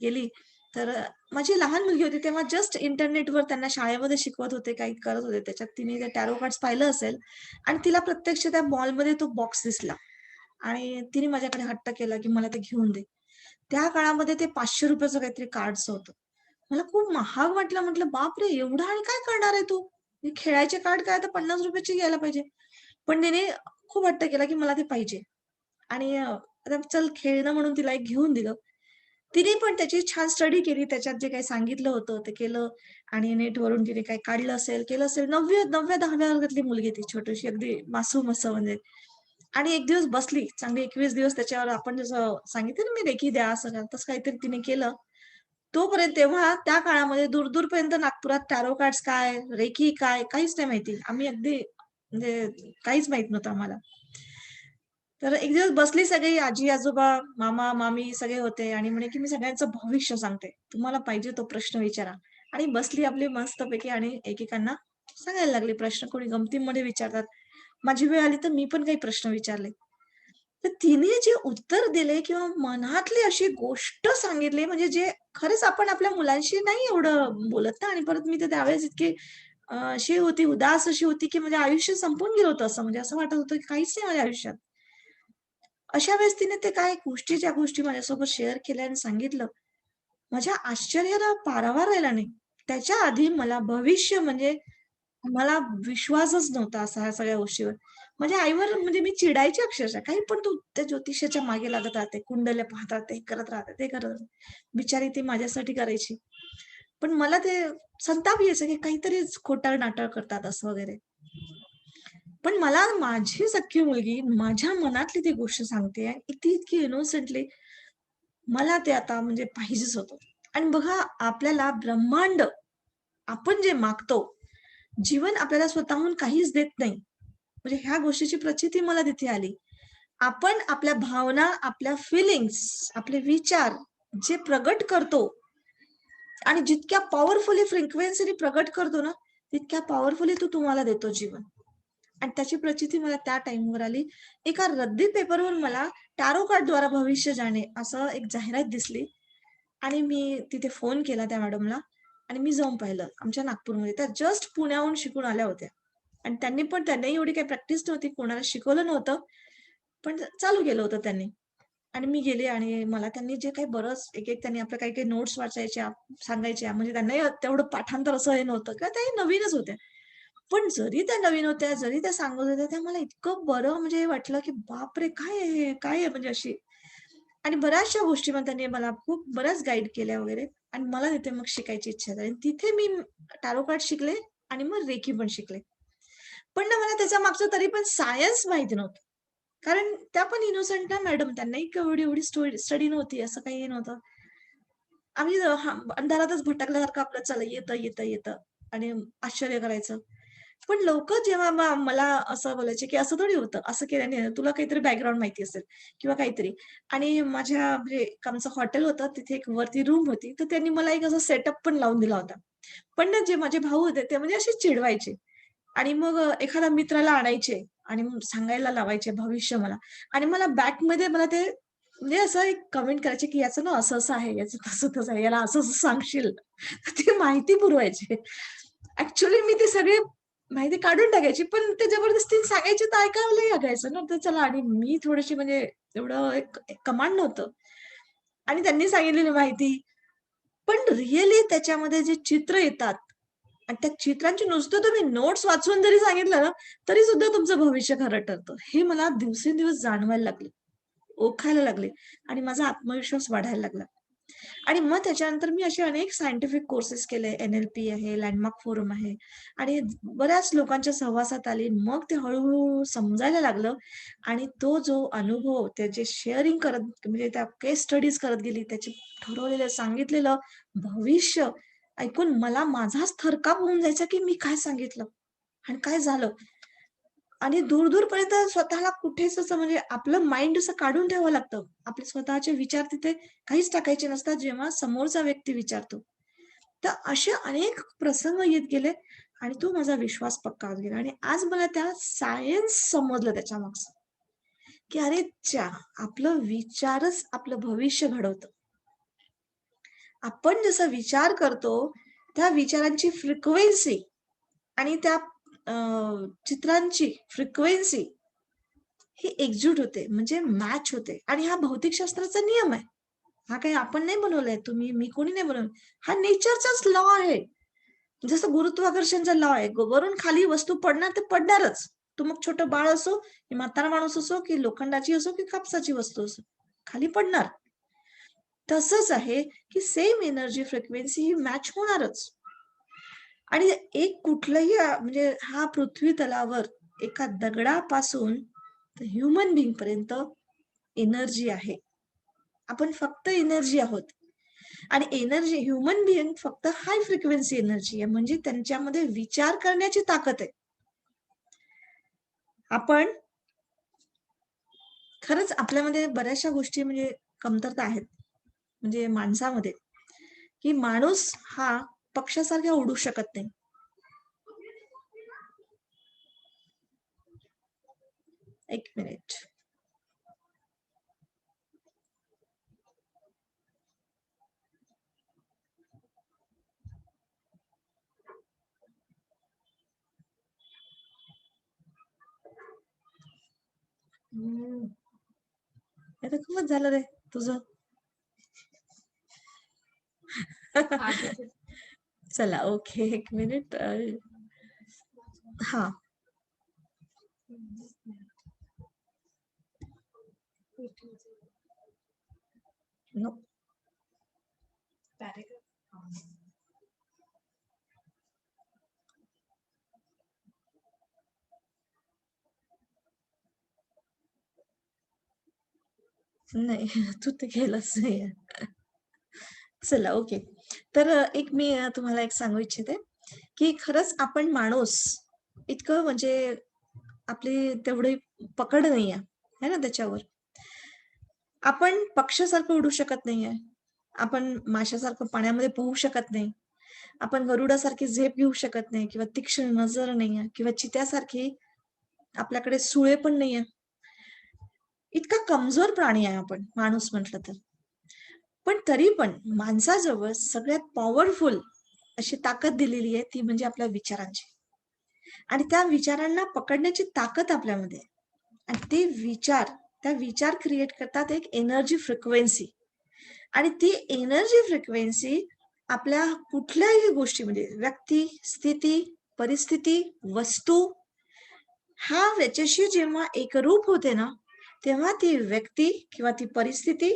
गेली. तर माझी लहान मुलगी होती तेव्हा जस्ट इंटरनेटवर त्यांना शाळेमध्ये शिकवत होते, काही करत होते. त्याच्यात तिने ते टॅरो कार्ड्स पाहिलं असेल आणि तिला प्रत्यक्ष त्या मॉलमध्ये तो बॉक्स दिसला आणि तिने माझ्याकडे हट्ट केला, की मला ते घेऊन दे. त्या काळामध्ये ते ₹500 काहीतरी कार्ड्स होतं. मला खूप महाग वाटलं. म्हटलं, "बापरे! एवढं आणि काय करणार आहे तू? हे खेळायचे कार्ड काय आता ₹50 चे घ्यायला पाहिजे." पण तिने खूप हट्ट केला, की मला ते पाहिजे आणि आता चल खेळणं म्हणून तिला एक घेऊन दिलं. तिने पण त्याची छान स्टडी केली. त्याच्यात जे काही सांगितलं होतं ते केलं आणि नेटवरून तिने काही काढलं असेल, केलं असेल. 9व्या-10व्या वर्गातली मुलगी ती छोटीशी अगदी मासूम असं म्हणजे आणि एक दिवस बसली. चांगली 21 दिवस त्याच्यावर आपण जसं सांगितलं ना मी रेकी द्या असं करा, तसं काहीतरी तिने केलं. तोपर्यंत तेव्हा त्या काळामध्ये दूर-दूरपर्यंत नागपुरात टॅरो कार्ड्स काय, रेकी काय, काहीच नाही माहिती. आम्ही अगदी म्हणजे काहीच माहीत नव्हतं आम्हाला. तर एक दिवस बसली सगळी आजी-आजोबा, मामा-मामी सगळे होते आणि म्हणे, की "मी सगळ्यांचं भविष्य सांगते. तुम्हाला पाहिजे तो प्रश्न विचारा." आणि बसली आपली मस्तपैकी आणि एकेकांना सांगायला लागली प्रश्न. कोणी गमतीमध्ये विचारतात. माझी वेळ आली तर मी पण काही प्रश्न विचारले. तर तिने जे उत्तर दिले किंवा मनातली अशी गोष्ट सांगितली म्हणजे जे खरंच आपण आपल्या मुलांशी नाही एवढं बोलत ना आणि परत मी तर त्यावेळेस इतकी अशी होती, उदास अशी होती, की म्हणजे आयुष्य संपून गेलं होतं असं म्हणजे असं वाटत होतं, की काहीच नाही माझ्या आयुष्यात. अशा वेळेस तिने ते काय गोष्टीच्या गोष्टी माझ्यासोबत शेअर केल्या आणि सांगितलं. माझ्या आश्चर्याला पारावार राहिला नाही. त्याच्या आधी मला भविष्य म्हणजे मला विश्वासच नव्हता असा ह्या सगळ्या गोष्टीवर. माझ्या आईवर म्हणजे मी चिडायची अक्षरशः. काही पण तू त्या ज्योतिषाच्या मागे लागत राहते, कुंडल्या पाहत राहते, हे करत राहते, ते करत राहते. बिचारी ती माझ्यासाठी करायची. पण मला ते संताप यायचा, की काहीतरीच खोटारड-नाटळ करतात असं वगैरे. पण मला माझी सख्खी मुलगी माझ्या मनातली ती गोष्ट सांगते आहे. इतकी-इतकी इनोसेंटली मला ते आता म्हणजे पाहिजेच होतं. आणि बघा आपल्याला ब्रह्मांड आपण जे मागतो, जीवन आपल्याला स्वतःहून काहीच देत नाही. म्हणजे ह्या गोष्टीची प्रचिती मला तिथे आली. आपण आपल्या भावना, आपल्या फीलिंग्ज, आपले विचार जे प्रगट करतो आणि जितक्या पॉवरफुली फ्रिक्वेन्सीने प्रगट करतो ना, तितक्या पॉवरफुली तो तुम्हाला देतो जीवन. आणि त्याची प्रचिती मला त्या टाईमवर आली. एका रद्दी पेपरवर मला टॅरो कार्डद्वारा भविष्य जाणे असं एक जाहिरात दिसली आणि मी तिथे फोन केला त्या मॅडमला आणि मी जाऊन पाहिलं. आमच्या नागपूरमध्ये. त्या जस्ट पुण्याहून शिकून आल्या होत्या आणि त्यांनाही एवढी काही प्रॅक्टिस नव्हती. कोणाला शिकवलं नव्हतं. पण चालू केलं होतं त्यांनी. आणि मी गेले आणि मला त्यांनी जे काही बरंच एक-एक त्यांनी आपल्या काही-काही नोट्स वाचायच्या, सांगायच्या. म्हणजे त्यांनाही तेवढं पाठांतर असं हे नव्हतं किंवा त्याही नवीनच होत्या. पण जरी त्या नवीन होत्या, जरी त्या सांगत होत्या, त्या मला इतकं बरं म्हणजे वाटलं, की बापरे! काय आहे हे? काय आहे म्हणजे अशी आणि बऱ्याचशा गोष्टी मग त्यांनी मला खूप बऱ्याच गाईड केल्या वगैरे आणि मला तिथे मग शिकायची इच्छा झाली. तिथे मी टॅरो कार्ड शिकले आणि मग रेकी पण शिकले. पण ना मला त्याच्या मागचं तरी पण सायन्स माहिती नव्हतं. कारण त्या पण इनोसंट ना मॅडम. त्यांनाही एवढी स्टडी नव्हती. असं काही नव्हतं. आम्ही अंधारातच भटकल्यासारखं आपलं चला येतं, येतं, येतं आणि आश्चर्य करायचं. पण लोकं जेव्हा मला असं बोलायचे, की "असं थोडी होतं, असं केल्याने ना तुला काहीतरी बॅकग्राऊंड माहिती असेल किंवा काहीतरी." आणि माझ्या म्हणजे एक आमचं हॉटेल होतं, तिथे एक वरती रूम होती, तर त्यांनी मला एक असा सेटअप पण लावून दिला होता. पण ना जे माझे भाऊ होते ते म्हणजे असे चिडवायचे आणि मग एखाद्या मित्राला आणायचे आणि मग सांगायला लावायचे भविष्य मला आणि मला बॅकमध्ये मला ते म्हणजे असं एक कमेंट करायचे, की "याचं ना असं-असं आहे, याचं तसं-तसं आहे, याला असं-असं सांगशील." तर ती माहिती पुरवायचे. ॲक्चुअली मी ती सगळी माहिती काढून टाकायची, पण ते जबरदस्तीने सांगायचे तर ऐकायलाही लागायचं ना. तर चला आणि मी थोडीशी म्हणजे एवढं एक एक कमांड नव्हतं आणि त्यांनी सांगितलेली माहिती. पण रिअली त्याच्यामध्ये जे चित्र येतात आणि त्या चित्रांची नुसतं तुम्ही नोट्स वाचून जरी सांगितलं ना, तरी सुद्धा तुमचं भविष्य खरं ठरतं. हे मला दिवसेंदिवस जाणवायला लागले, ओळखायला लागले आणि माझा आत्मविश्वास वाढायला लागला. आणि मग त्याच्यानंतर मी असे अनेक सायंटिफिक कोर्सेस केले. NLP आहे, लँडमार्क फोरम आहे आणि बऱ्याच लोकांच्या सहवासात आली. मग ते हळू समजायला लागलं आणि तो जो अनुभव त्याचे शेअरिंग करत म्हणजे त्या केस स्टडीज करत गेली, त्याचे ठरवलेलं सांगितलेलं भविष्य ऐकून मला माझाच थरकाप होऊन जायचा, की मी काय सांगितलं आणि काय झालं? आणि दूर-दूरपर्यंत स्वतःला कुठेच असं म्हणजे आपलं माइंड असं काढून ठेवावं लागतं. आपले स्वतःचे विचार तिथे काहीच टाकायचे नसतात, जेव्हा समोरचा व्यक्ती विचारतो. तर असे अनेक प्रसंग येत गेले आणि तो माझा विश्वास पक्का होत गेला आणि आज मला त्या सायन्स समजलं त्याच्यामागचं, की अरे आपलं विचारच आपलं भविष्य घडवतं. आपण जसा विचार करतो, त्या विचारांची फ्रिक्वेन्सी आणि त्या चित्रांची फ्रिक्वेन्सी ही एकजूट होते, म्हणजे मॅच होते आणि हा भौतिकशास्त्राचा नियम आहे. हा काही आपण नाही बनवलाय, तुम्ही, मी कोणी नाही बनवलं. हा नेचरचाच लॉ आहे. जसं गुरुत्वाकर्षणचा लॉ आहे. वरून खाली वस्तू पडणार तर पडणारच. तो मग छोटं बाळ असो, की म्हातारा माणूस असो, की लोखंडाची असो, की कापसाची वस्तू असो, खाली पडणार. तसंच आहे, की सेम एनर्जी फ्रिक्वेन्सी ही मॅच होणारच. आणि एक कुठलंही म्हणजे हा पृथ्वी तलावर एका दगडापासून तर ह्युमन बीइंग पर्यंत एनर्जी आहे. आपण फक्त एनर्जी आहोत. आणि एनर्जी ह्युमन बीइंग फक्त हाय फ्रिक्वेन्सी एनर्जी आहे. म्हणजे त्यांच्यामध्ये विचार करण्याची ताकद आहे. आपण खरंच आपल्यामध्ये बऱ्याचशा गोष्टी म्हणजे कमतरता आहेत. म्हणजे माणसामध्ये, की माणूस हा पक्ष्यासारखा उडू शकत नाही. एक मिनिट. हं, हे तर खूपच झालं रे तुझं. चला ओके. 1 मिनिट. हां. नो. नाही, तू ते केलंच नाहीये. चला ओके. तर एक मी तुम्हाला एक सांगू इच्छिते, की खरंच आपण माणूस इतकं म्हणजे आपली तेवढी पकड नाहीये, आहे ना त्याच्यावर. आपण पक्ष्यासारखं उडू शकत नाहीये. आपण माशासारखं पाण्यामध्ये पोहू शकत नाही. आपण गरुडासारखी झेप घेऊ शकत नाही किंवा तीक्ष्ण नजर नाहीये किंवा चित्यासारखी आपल्याकडे सुळे पण नाहीये. इतका कमजोर प्राणी आहे आपण, माणूस म्हटलं तर. पण तरी पण माणसाजवळ सगळ्यात पॉवरफुल अशी ताकद दिलेली आहे, ती म्हणजे आपल्या विचारांची. आणि त्या विचारांना पकडण्याची ताकद आपल्यामध्ये आहे. आणि ते विचार, त्या विचार क्रिएट करतात एक एनर्जी फ्रिक्वेन्सी. आणि ती एनर्जी फ्रिक्वेन्सी आपल्या कुठल्याही गोष्टीमध्ये व्यक्ती, स्थिती, परिस्थिती, वस्तू हा याच्याशी जेव्हा एकरूप होते ना, तेव्हा ती व्यक्ती किंवा ती परिस्थिती,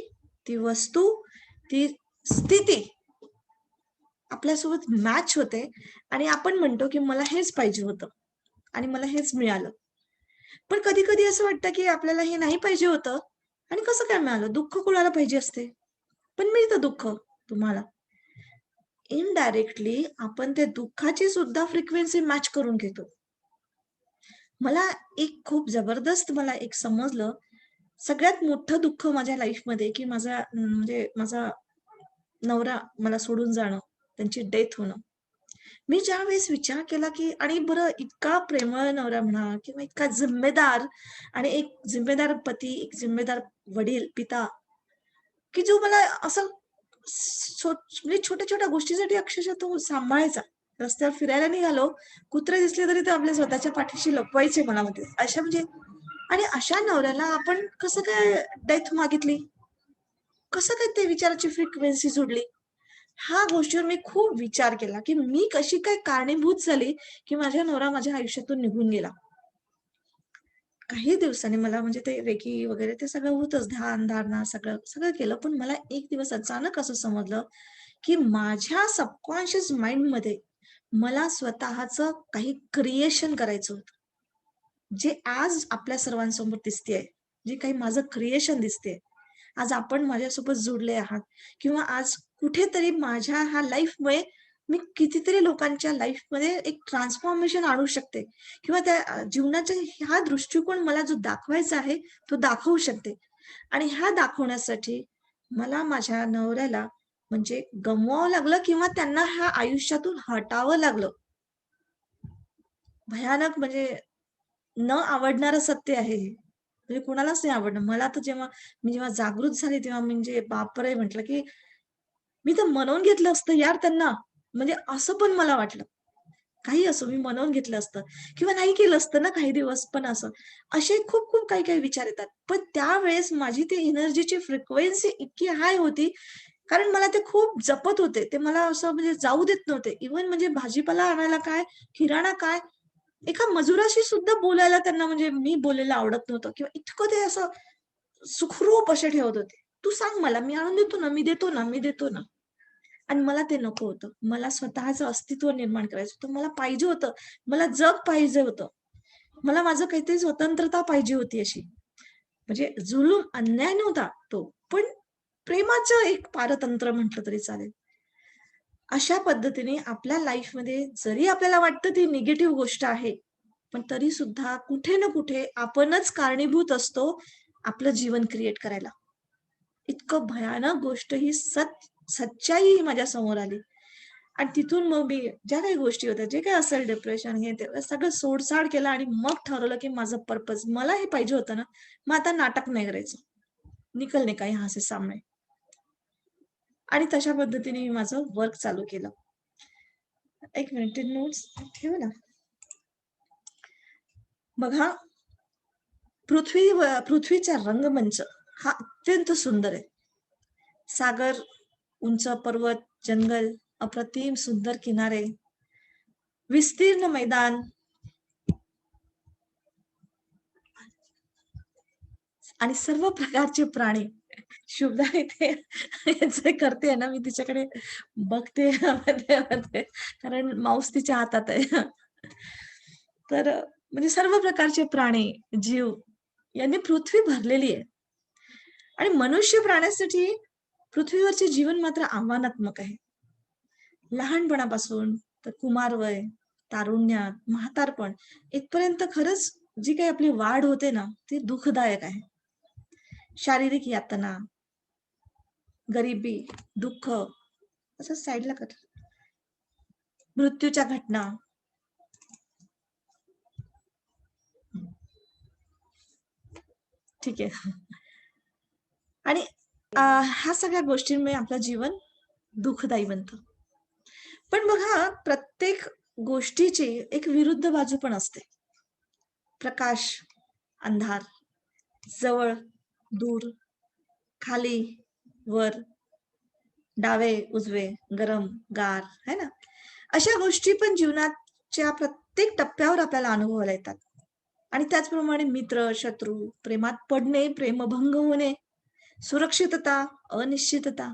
ती वस्तू, ती स्थिती आपल्यासोबत मॅच होते आणि आपण म्हणतो, की मला हेच पाहिजे होतं आणि मला हेच मिळालं. पण कधी-कधी असं वाटतं, की आपल्याला हे नाही पाहिजे होतं आणि कसं काय मिळालं? दुःख कुणाला पाहिजे असते? पण मिळतं दुःख तुम्हाला. इनडायरेक्टली आपण त्या दुःखाची सुद्धा फ्रिक्वेन्सी मॅच करून घेतो. मला एक खूप जबरदस्त मला एक समजलं, सगळ्यात मोठं दुःख माझ्या लाईफमध्ये, की म्हणजे माझा नवरा मला सोडून जाणं, त्यांची डेथ होणं. मी ज्यावेळेस विचार केला, की आणि बरं इतका प्रेमळ नवरा म्हणा किंवा इतका जिम्मेदार आणि एक जिम्मेदार पती, एक जिम्मेदार वडील, पिता, की जो मला असं म्हणजे छोट्या-छोट्या गोष्टीसाठी अक्षरशः तो सांभाळायचा. रस्त्यावर फिरायला निघालो, कुत्रे दिसले तरी ते आपल्या स्वतःच्या पाठीशी लपवायचे मला म्हणजे. अशा म्हणजे आणि अशा नवऱ्याला आपण कसं काय डेथ मागितली? कसं काय ते विचाराची फ्रिक्वेन्सी जुडली? ह्या गोष्टीवर मी खूप विचार केला, की मी कशी काय कारणीभूत झाली, की माझा नवरा माझ्या आयुष्यातून निघून गेला. काही दिवसांनी मला म्हणजे ते रेकी वगैरे ते सगळं होतंच, ध्यान, धारणा सगळं, सगळं केलं. पण मला एक दिवस अचानक असं समजलं, की माझ्या सबकॉन्शियस माइंडमध्ये मला स्वतःचं काही क्रिएशन करायचं होतं. जे आज आपल्या सर्वांसमोर दिसतेय, जे काही माझं क्रिएशन दिसतेय. आज आपण माझ्यासोबत जुडले आहात किंवा आज कुठेतरी माझ्या ह्या लाईफमुळे मी कितीतरी लोकांच्या लाईफमध्ये एक ट्रान्सफॉर्मेशन आणू शकते किंवा त्या जीवनाचा हा दृष्टिकोन मला जो दाखवायचा आहे, तो दाखवू शकते. आणि ह्या दाखवण्यासाठी मला माझ्या नवऱ्याला म्हणजे गमवावं लागलं किंवा त्यांना ह्या आयुष्यातून हटावं लागलं. भयानक म्हणजे न आवडणारं सत्य आहे हे. म्हणजे कुणालाच नाही आवडणार. मला तर जेव्हा मी जागृत झाले तेव्हा म्हणजे बापरे! म्हटलं, की मी तर मनवून घेतलं असतं यार त्यांना. म्हणजे असं पण मला वाटलं. काही असो मी मनवून घेतलं असतं किंवा नाही केलं असतं ना काही दिवस पण असं. असे खूप खूप काही-काही विचार येतात. पण त्यावेळेस माझी ती एनर्जीची फ्रिक्वेन्सी इतकी हाय होती, कारण मला ते खूप जपत होते. ते मला असं म्हणजे जाऊ देत नव्हते. इव्हन म्हणजे भाजीपाला आणायला काय, किराणा काय, एका मजुराशी सुद्धा बोलायला त्यांना म्हणजे मी बोलायला आवडत नव्हतं किंवा इतकं ते असं सुखरूप असे ठेवत होते. "तू सांग मला, मी आणून देतो ना, मी देतो ना, मी देतो ना." आणि मला ते नको होतं. मला स्वतःचं अस्तित्व निर्माण करायचं होतं. मला पाहिजे होतं. मला जग पाहिजे होतं. मला माझं काहीतरी स्वतंत्रता पाहिजे होती अशी. म्हणजे जुलूम, अन्याय नव्हता तो, पण प्रेमाचं एक पारतंत्र्य म्हटलं तरी चालेल. अशा पद्धतीने आपल्या लाईफमध्ये जरी आपल्याला वाटतं ती निगेटिव्ह गोष्ट आहे, पण तरी सुद्धा कुठे ना कुठे आपणच कारणीभूत असतो आपलं जीवन क्रिएट करायला. इतकं भयानक गोष्ट ही सच्चाई ही माझ्या समोर आली. आणि तिथून मग मी ज्या काही गोष्टी होत्या, जे काही असेल डिप्रेशन हे ते सगळं सोडसाड केलं आणि मग ठरवलं, की माझं पर्पज मला हे पाहिजे होतं ना, मग आता नाटक नाही करायचं. निकलने का यहाँ से सामने. आणि तशा पद्धतीने मी माझं वर्क चालू केलं. एक मिनिट ते नोट्स ठेव ना. बघा, पृथ्वीचा रंगमंच हा अत्यंत सुंदर आहे. सागर, उंच पर्वत, जंगल, अप्रतिम सुंदर किनारे, विस्तीर्ण मैदान आणि सर्व प्रकारचे प्राणी. शुभदा इथे जे करते ना, मी तिच्याकडे बघते मध्ये-मध्ये कारण माऊस तिच्या हातात आहे. तर म्हणजे सर्व प्रकारचे प्राणी, जीव यांनी पृथ्वी भरलेली आहे आणि मनुष्य प्राण्यासाठी पृथ्वीवरचे जीवन मात्र आव्हानात्मक आहे. लहानपणापासून तर कुमारवय, तारुण्यात, म्हातारपण इथपर्यंत खरंच जी काही आपली वाढ होते ना, ती दुःखदायक आहे. शारीरिक यातना, गरिबी, दुःख असं साईडला कर. मृत्यूच्या घटना. ठीक आहे. आणि ह्या सगळ्या गोष्टींमुळे आपलं जीवन दुःखदायी बनतं. पण बघा प्रत्येक गोष्टीची एक विरुद्ध बाजू पण असते. प्रकाश, अंधार, जवळ, दूर, खाली, वर, डावे, उजवे, गरम, गार, है ना? अशा गोष्टी पण जीवनाच्या प्रत्येक टप्प्यावर आपल्याला अनुभवायला येतात. आणि त्याचप्रमाणे मित्र, शत्रू, प्रेमात पडणे, प्रेमभंग होणे, सुरक्षितता, अनिश्चितता,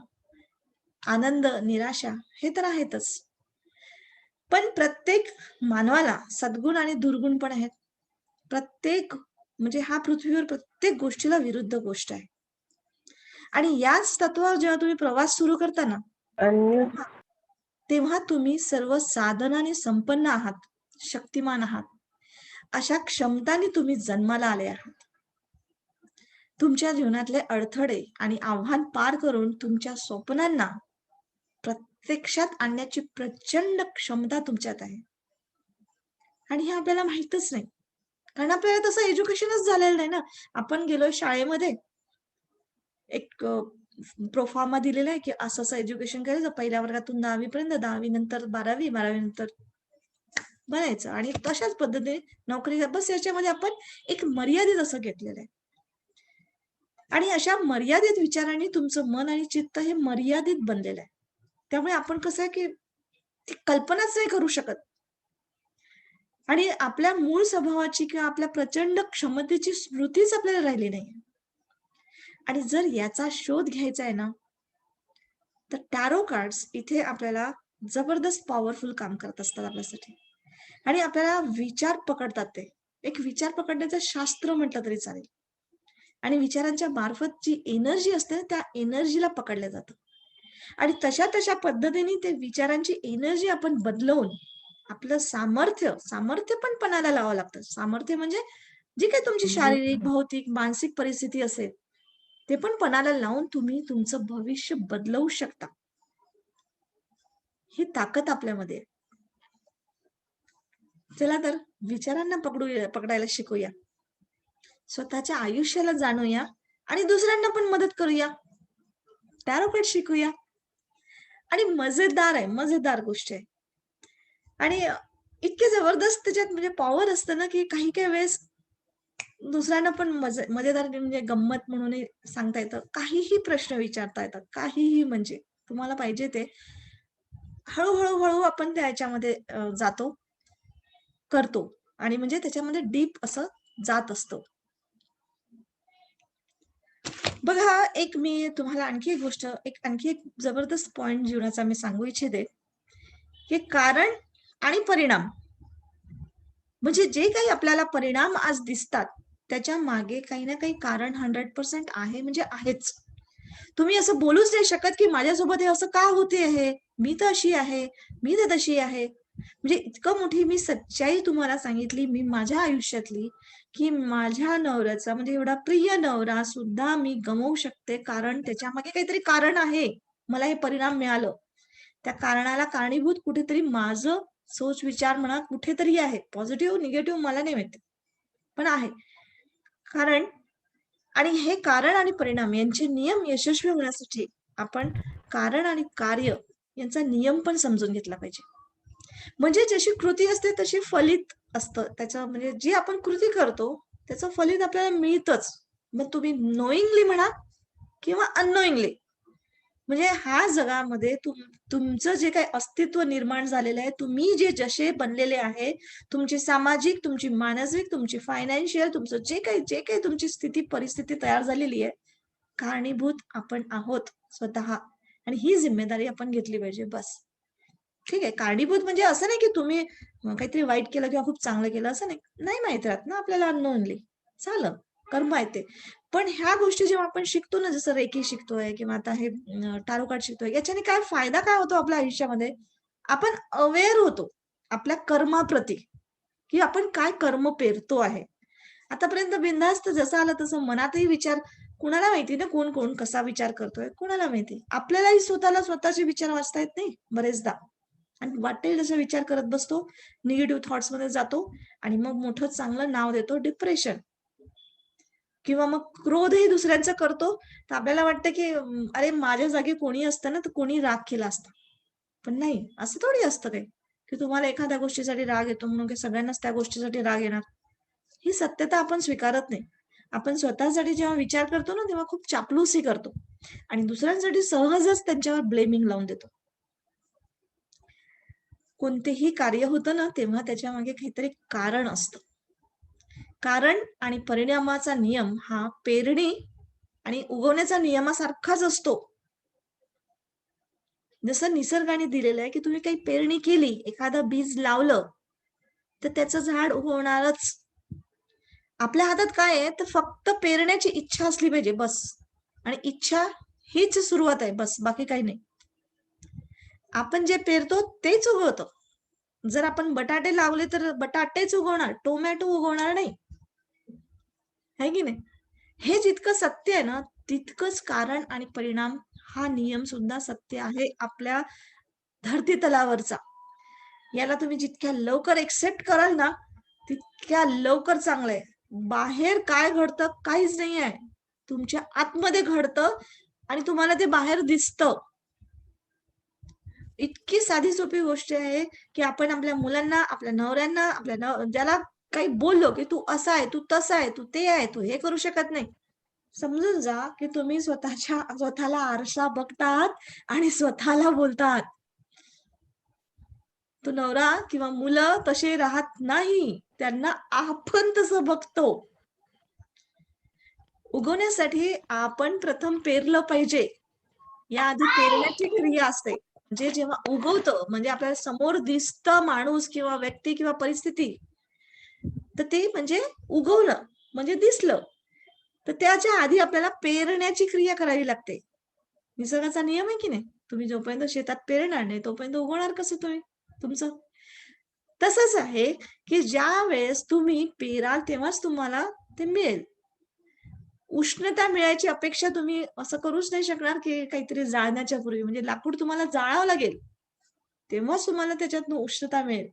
आनंद, निराशा हे तर आहेतच. पण प्रत्येक मानवाला सद्गुण आणि दुर्गुण पण आहेत. प्रत्येक म्हणजे हा पृथ्वीवर प्रत्येक गोष्टीला विरुद्ध गोष्ट आहे. आणि याच तत्वावर जेव्हा तुम्ही प्रवास सुरू करता ना, तेव्हा तेव्हा तुम्ही सर्व साधनाने संपन्न आहात, शक्तिमान आहात. अशा क्षमतांनी तुम्ही जन्माला आले आहात. तुमच्या जीवनातले अडथळे आणि आव्हान पार करून तुमच्या स्वप्नांना प्रत्यक्षात आणण्याची प्रचंड क्षमता तुमच्यात आहे. आणि हे आपल्याला माहीतच नाही. कारण आपल्याला तसं एज्युकेशनच झालेलं नाही ना. आपण गेलोय शाळेमध्ये, एक प्रोफार्मा दिलेला आहे, की असं-असं एज्युकेशन करायचं. पहिल्या वर्गातून 10वी पर्यंत, 10वी नंतर 12वी, 12वी नंतर बनायचं आणि तशाच पद्धतीने नोकरी बस याच्यामध्ये आपण एक मर्यादित असं घेतलेलं आहे. आणि अशा मर्यादित विचारांनी तुमचं मन आणि चित्त हे मर्यादित बनलेलं आहे. त्यामुळे आपण कसं आहे, की ती कल्पनाच नाही करू शकत आणि आपल्या मूळ स्वभावाची किंवा आपल्या प्रचंड क्षमतेची स्मृतीच आपल्याला राहिली नाहीये. आणि जर याचा शोध घ्यायचा आहे ना, तर टॅरो कार्ड्स इथे आपल्याला जबरदस्त पॉवरफुल काम करत असतात आपल्यासाठी. आणि आपल्याला विचार पकडतात ते. एक विचार पकडण्याचं शास्त्र म्हटलं तरी चालेल. आणि विचारांच्या मार्फत जी एनर्जी असते ना, त्या एनर्जीला पकडलं जातं. आणि तशा पद्धतीने ते विचारांची एनर्जी आपण बदलवून आपलं सामर्थ्य, सामर्थ्य पण पणाला लावावं लागतं. सामर्थ्य म्हणजे जी काही तुमची शारीरिक, भौतिक, मानसिक परिस्थिती असेल, ते पण पणाला लावून तुम्ही तुमचं भविष्य बदलवू शकता. ही ताकद आपल्यामध्ये आहे. चला तर विचारांना पकडायला शिकूया. स्वतःच्या आयुष्याला जाणूया आणि दुसऱ्यांना पण मदत करूया. टॅरो कार्ड शिकूया. आणि मजेदार आहे, मजेदार गोष्ट आहे. आणि इतके जबरदस्त त्याच्यात म्हणजे पॉवर असतं ना, की काही-काही वेळेस दुसऱ्यांना पण मजेदार म्हणजे गंमत म्हणूनही सांगता येतं. काहीही प्रश्न विचारता येतात. काहीही म्हणजे तुम्हाला पाहिजे ते. हळू आपण त्याच्यामध्ये जातो, करतो आणि म्हणजे त्याच्यामध्ये डीप असं जात असतो. बघा, एक मी तुम्हाला आणखी एक जबरदस्त पॉइंट जीवनाचा मी सांगू इच्छिते, की कारण आणि परिणाम. म्हणजे जे काही आपल्याला परिणाम आज दिसतात, त्याच्या मागे काही ना काही कारण 100% आहे म्हणजे आहेच. तुम्ही असं बोलूच नाही शकत, की माझ्यासोबत हे असं का होते आहे? मी तर अशी आहे, मी तर तशी आहे. म्हणजे इतकं मोठी मी सच्चाई तुम्हाला सांगितली मी माझ्या आयुष्यातली, की माझ्या नवऱ्याचा म्हणजे एवढा प्रिय नवरा सुद्धा मी गमावू शकते, कारण त्याच्यामागे काहीतरी कारण आहे. मला हे परिणाम मिळालं. त्या कारणाला कारणीभूत कुठेतरी माझं सोच विचार म्हणा कुठेतरी आहे. पॉझिटिव्ह, निगेटिव्ह मला नाही माहिती, पण आहे. कारण आणि हे कारण आणि परिणाम यांचे नियम यशस्वी होण्यासाठी आपण कारण आणि कार्य यांचा नियम पण समजून घेतला पाहिजे. म्हणजे जशी कृती असते तशी फलित असतं. त्याचं म्हणजे जी आपण कृती करतो, त्याचं फलित आपल्याला मिळतंच. मग तुम्ही नोइंगली म्हणा किंवा अननोइंगली. म्हणजे ह्या जगामध्ये तुमचं जे काही अस्तित्व निर्माण झालेलं आहे, तुम्ही जसे बनलेले आहे, तुमची सामाजिक, तुमची मानसिक, तुमची फायनान्शियल, तुमचं जे काही तुमची स्थिती, परिस्थिती तयार झालेली आहे, कारणीभूत आपण आहोत स्वतः आणि ही जिम्मेदारी आपण घेतली पाहिजे बस. ठीक आहे. कारणीभूत म्हणजे असं नाही की तुम्ही काहीतरी वाईट केलं किंवा खूप चांगलं केलं असं नाही. नाही माहीत राहत ना आपल्याला अननोनली. झालं, कर्म आहे ते. पण ह्या गोष्टी जेव्हा आपण शिकतो ना, जसं रेकी शिकतोय किंवा आता हे टारो कार्ड शिकतोय, याच्याने काय फायदा काय होतो आपल्या आयुष्यामध्ये? आपण अवेअर होतो आपल्या कर्माप्रती, की आपण काय कर्म पेरतो आहे. आतापर्यंत बिनधास्त जसं आलं तसं मनातही विचार कुणाला माहिती ना कोण कोण कसा विचार करतोय? कुणाला माहिती? आपल्यालाही स्वतःला स्वतःचे विचार वाचता येत नाही बरेचदा. आणि वाटेल तसा विचार करत बसतो, निगेटिव्ह थॉट्समध्ये जातो आणि मग मोठं चांगलं नाव देतो डिप्रेशन. किंवा मग क्रोधही दुसऱ्यांचा करतो, तर आपल्याला वाटतं की अरे माझ्या जागी कोणी असतं ना, तर कोणी राग केला असता. पण नाही, असं थोडी असतं काही, की तुम्हाला एखाद्या गोष्टीसाठी राग येतो म्हणून काही सगळ्यांनाच त्या गोष्टीसाठी राग येणार. ही सत्यता आपण स्वीकारत नाही. आपण स्वतःसाठी जेव्हा विचार करतो ना, तेव्हा खूप चापलूसी करतो आणि दुसऱ्यांसाठी सहजच त्यांच्यावर ब्लेमिंग लावून देतो. कोणतेही कार्य होतं ना, तेव्हा त्याच्यामागे काहीतरी कारण असतं. कारण आणि परिणामाचा नियम हा पेरणी आणि उगवण्याच्या नियमासारखाच असतो. जसं निसर्गाने दिलेलं आहे, की तुम्ही काही पेरणी केली, एखादं बीज लावलं, तर त्याचं झाड उगवणारच. आपल्या हातात काय आहे, तर फक्त पेरण्याची इच्छा असली पाहिजे बस. आणि इच्छा हीच सुरुवात आहे बस, बाकी काही नाही. आपण जे पेरतो तेच उगवतं. जर आपण बटाटे लावले, तर बटाटेच उगवणार, टोमॅटो उगवणार नाही. आहे की नाही? हे जितकं सत्य आहे ना, तितकंच कारण आणि परिणाम हा नियम सुद्धा सत्य आहे आपल्या धरती तलावरचा. याला तुम्ही जितक्या लवकर एक्सेप्ट कराल ना, तितक्या लवकर चांगलं आहे. बाहेर काय घडतं काहीच नाही आहे. तुमच्या आतमध्ये घडतं आणि तुम्हाला ते बाहेर दिसतं. इतकी साधी सोपी गोष्ट आहे, की आपण आपल्या मुलांना, आपल्या नवऱ्यांना, ज्याला काही बोललो, की "तू असा आहे, तू तसा आहे, तू ते आहे, तू हे करू शकत नाही." समजून जा, की तुम्ही स्वतःला आरसा बघतात आणि स्वतःला बोलतात. तो नवरा किंवा मुलं तसे राहत नाही. त्यांना आपण तसं बघतो. उगवण्यासाठी आपण प्रथम पेरलं पाहिजे. याआधी पेरण्याची क्रिया असते. म्हणजे जेव्हा उगवतं म्हणजे आपल्याला समोर दिसतं माणूस किंवा व्यक्ती किंवा परिस्थिती, तर ते म्हणजे उगवलं म्हणजे दिसलं. तर त्याच्या आधी आपल्याला पेरण्याची क्रिया करावी लागते. निसर्गाचा नियम आहे की नाही? तुम्ही जोपर्यंत शेतात पेरणार नाही, तोपर्यंत उगवणार कसं तुम्ही तुमचं? तसंच आहे, की ज्यावेळेस तुम्ही पेराल तेव्हाच तुम्हाला ते मिळेल. उष्णता मिळायची अपेक्षा तुम्ही असं करूच नाही शकणार, की काहीतरी जाळण्याच्या पूर्वी. म्हणजे लाकूड तुम्हाला जाळावं लागेल. तेव्हाच तुम्हाला त्याच्यातनं उष्णता मिळेल.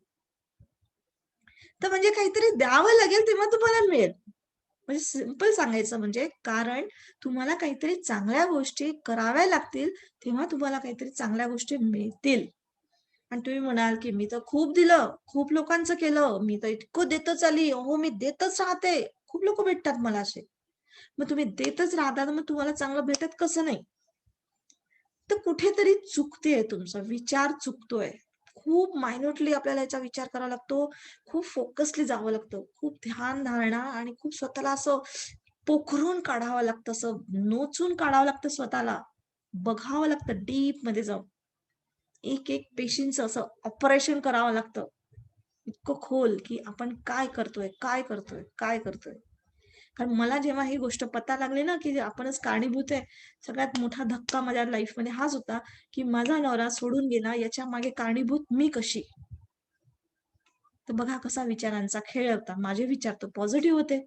तर म्हणजे काहीतरी द्यावं लागेल तेव्हा तुम्हाला मिळेल. म्हणजे सिंपल सांगायचं म्हणजे कारण तुम्हाला काहीतरी चांगल्या गोष्टी कराव्या लागतील, तेव्हा तुम्हाला काहीतरी चांगल्या गोष्टी मिळतील. आणि तुम्ही म्हणाल, की "मी तर खूप दिलं, खूप लोकांचं केलं, मी तर इतकं देतच आली, अहो मी देतच राहते." खूप लोकं भेटतात मला असे. मग तुम्ही देतच राहता, तर मग तुम्हाला चांगलं भेटत कसं नाही? तर कुठेतरी चुकतेय तुमचा विचार चुकतोय. खूप मायन्यूटली आपल्याला याचा विचार करावा लागतो. खूप फोकसली जावं लागतं. खूप ध्यान-धारणा आणि खूप स्वतःला असं पोखरून काढावं लागतं, असं नोचून काढावं लागतं स्वतःला. बघावं लागतं डीपमध्ये जाऊन. एक-एक पेशींचं असं ऑपरेशन करावं लागतं. इतकं खोल, की आपण काय करतोय, काय करतोय, काय करतोय? कारण मला जेव्हा ही गोष्ट पता लागली ना, की आपणच कारणीभूत आहे. सगळ्यात मोठा धक्का माझ्या लाईफमध्ये हाच होता, की माझा नवरा सोडून गेला याच्यामागे कारणीभूत मी कशी? तर बघा कसा विचारांचा खेळ होता. माझे विचार तर पॉझिटिव्ह होते.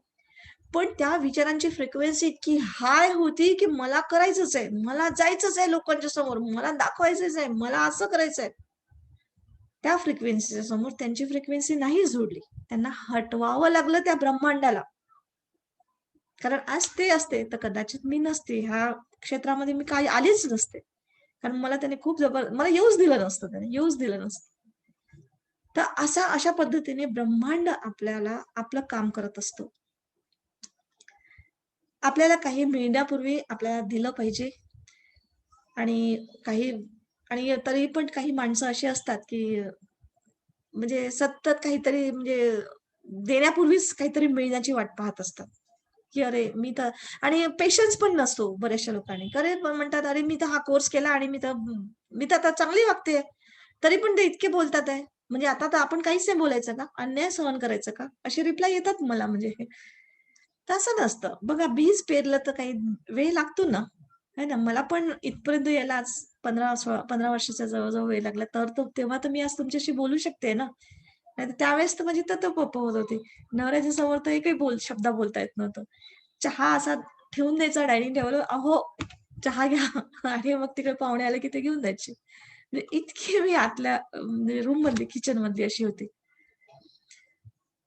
पण त्या विचारांची फ्रिक्वेन्सी इतकी हाय होती, की मला करायचंच आहे. मला जायचंच आहे लोकांच्या समोर. मला दाखवायचंच आहे. मला असं करायचंय. त्या फ्रिक्वेन्सीच्या समोर त्यांची फ्रिक्वेन्सी नाही जुळली. त्यांना हटवावं लागलं त्या ब्रह्मांडाला. कारण आज ते असते, तर कदाचित मी नसते. ह्या क्षेत्रामध्ये मी काही आलीच नसते. कारण मला त्याने खूप मला येऊच दिलं नसतं त्याने, येऊच दिलं नसतं. तर अशा पद्धतीने ब्रह्मांड आपल्याला आपलं काम करत असतो. आपल्याला काही मिळण्यापूर्वी आपल्याला दिलं पाहिजे आणि काही आणि तरी पण काही माणसं अशी असतात, की म्हणजे सतत काहीतरी म्हणजे देण्यापूर्वीच काहीतरी मिळण्याची वाट पाहत असतात. की अरे मी तर आणि पेशन्स पण नसतो बऱ्याचशा लोकांनी. अरे पण म्हणतात, "अरे मी तर हा कोर्स केला आणि मी तर आता चांगली वागतेय." तरी पण ते इतके बोलतात आहे. म्हणजे आता तर आपण काहीच नाही बोलायचं का? अन्याय सहन करायचा का? असे रिप्लाय येतात मला म्हणजे. तसं नसतं. बघा बीज पेरलं तर काही वेळ लागतो ना, आहे ना? मला पण इथपर्यंत यायला आज 15 वर्षाचा जवळ-जवळ वेळ लागला. तेव्हा तर मी आज तुमच्याशी बोलू शकते ना. नाहीतर त्यावेळेस तर माझी तत-पप होत होती. नवऱ्याच्या समोर तर एकही शब्द बोलता येत नव्हतं. चहा असा ठेवून द्यायचा डायनिंग टेबलवर, "अहो, चहा घ्या." आणि मग तिकडे पाहुणे आले की ते घेऊन जायचे. म्हणजे इतकी मी आतल्या म्हणजे रूममधली, किचनमधली अशी होती.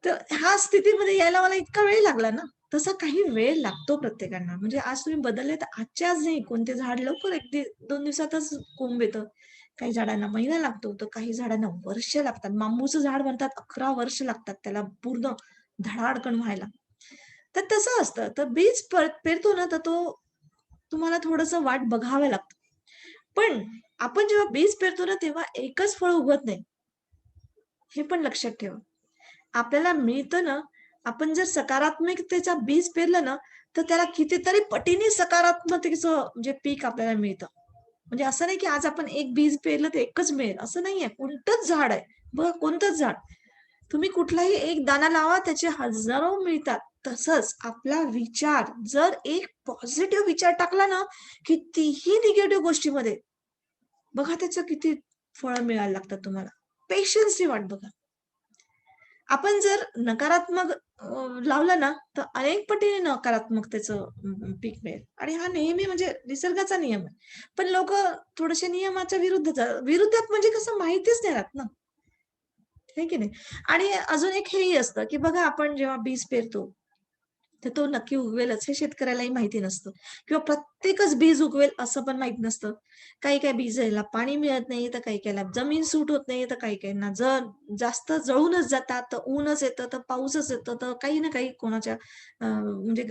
तर ह्या स्थितीमध्ये यायला मला इतका वेळ लागला ना, तसा काही वेळ लागतो प्रत्येकांना. म्हणजे आज तुम्ही बदलले तर आजच्या आज नाही. कोणते झाड लवकर 1-2 दिवसातच कोंब येतं. काही झाडांना महिना लागतो, तर काही झाडांना वर्ष लागतात. बांबूचं झाड म्हणतात 11 वर्ष लागतात त्याला पूर्ण धडाडकन व्हायला. तर तसं असतं. तर बीज पेरतो ना, तर तो तुम्हाला थोडंसं वाट बघावं लागतं. पण आपण जेव्हा बीज पेरतो ना, तेव्हा एकच फळ उगवत नाही. हे पण लक्षात ठेवा. आपल्याला मिळतं ना, आपण जर सकारात्मकतेचा बीज पेरलं ना, तर त्याला कितीतरी पटीने सकारात्मकतेचं म्हणजे पीक आपल्याला मिळतं. म्हणजे असं नाही की आज आपण एक बीज पेरलं तर एकच मिळेल, असं नाहीये. कोणतंच झाड आहे. बघा कोणतंच झाड. तुम्ही कुठलाही एक दाणा लावा त्याचे हजारो मिळतात. तसंच आपला विचार जर एक पॉझिटिव्ह विचार टाकला ना, कितीही निगेटिव्ह गोष्टीमध्ये बघा त्याचं किती फळं मिळायला लागतात तुम्हाला. पेशन्सची वाट बघा. आपण जर नकारात्मक लावलं ना, तर अनेक पटीने नकारात्मकतेचं पीक मिळेल आणि हा नेहमी म्हणजे निसर्गाचा नियम आहे. पण लोकं थोडेसे नियमाच्या विरुद्धात म्हणजे कसं माहितीच नाही राहत ना, आहे की नाही? आणि अजून एक हेही असतं, की बघा आपण जेव्हा बीज पेरतो, तर तो नक्की उगवेलच हे शेतकऱ्यालाही माहिती नसतं किंवा प्रत्येकच बीज उगवेल असं पण माहीत नसतं. काही-काही बीजाला पाणी मिळत नाही, तर काही-काहीला जमीन सूट होत नाही, तर काही-काहींना जास्त जळूनच जातात, तर ऊनच येतं, तर पाऊसच येतो, तर काही ना काही कोणाच्या म्हणजे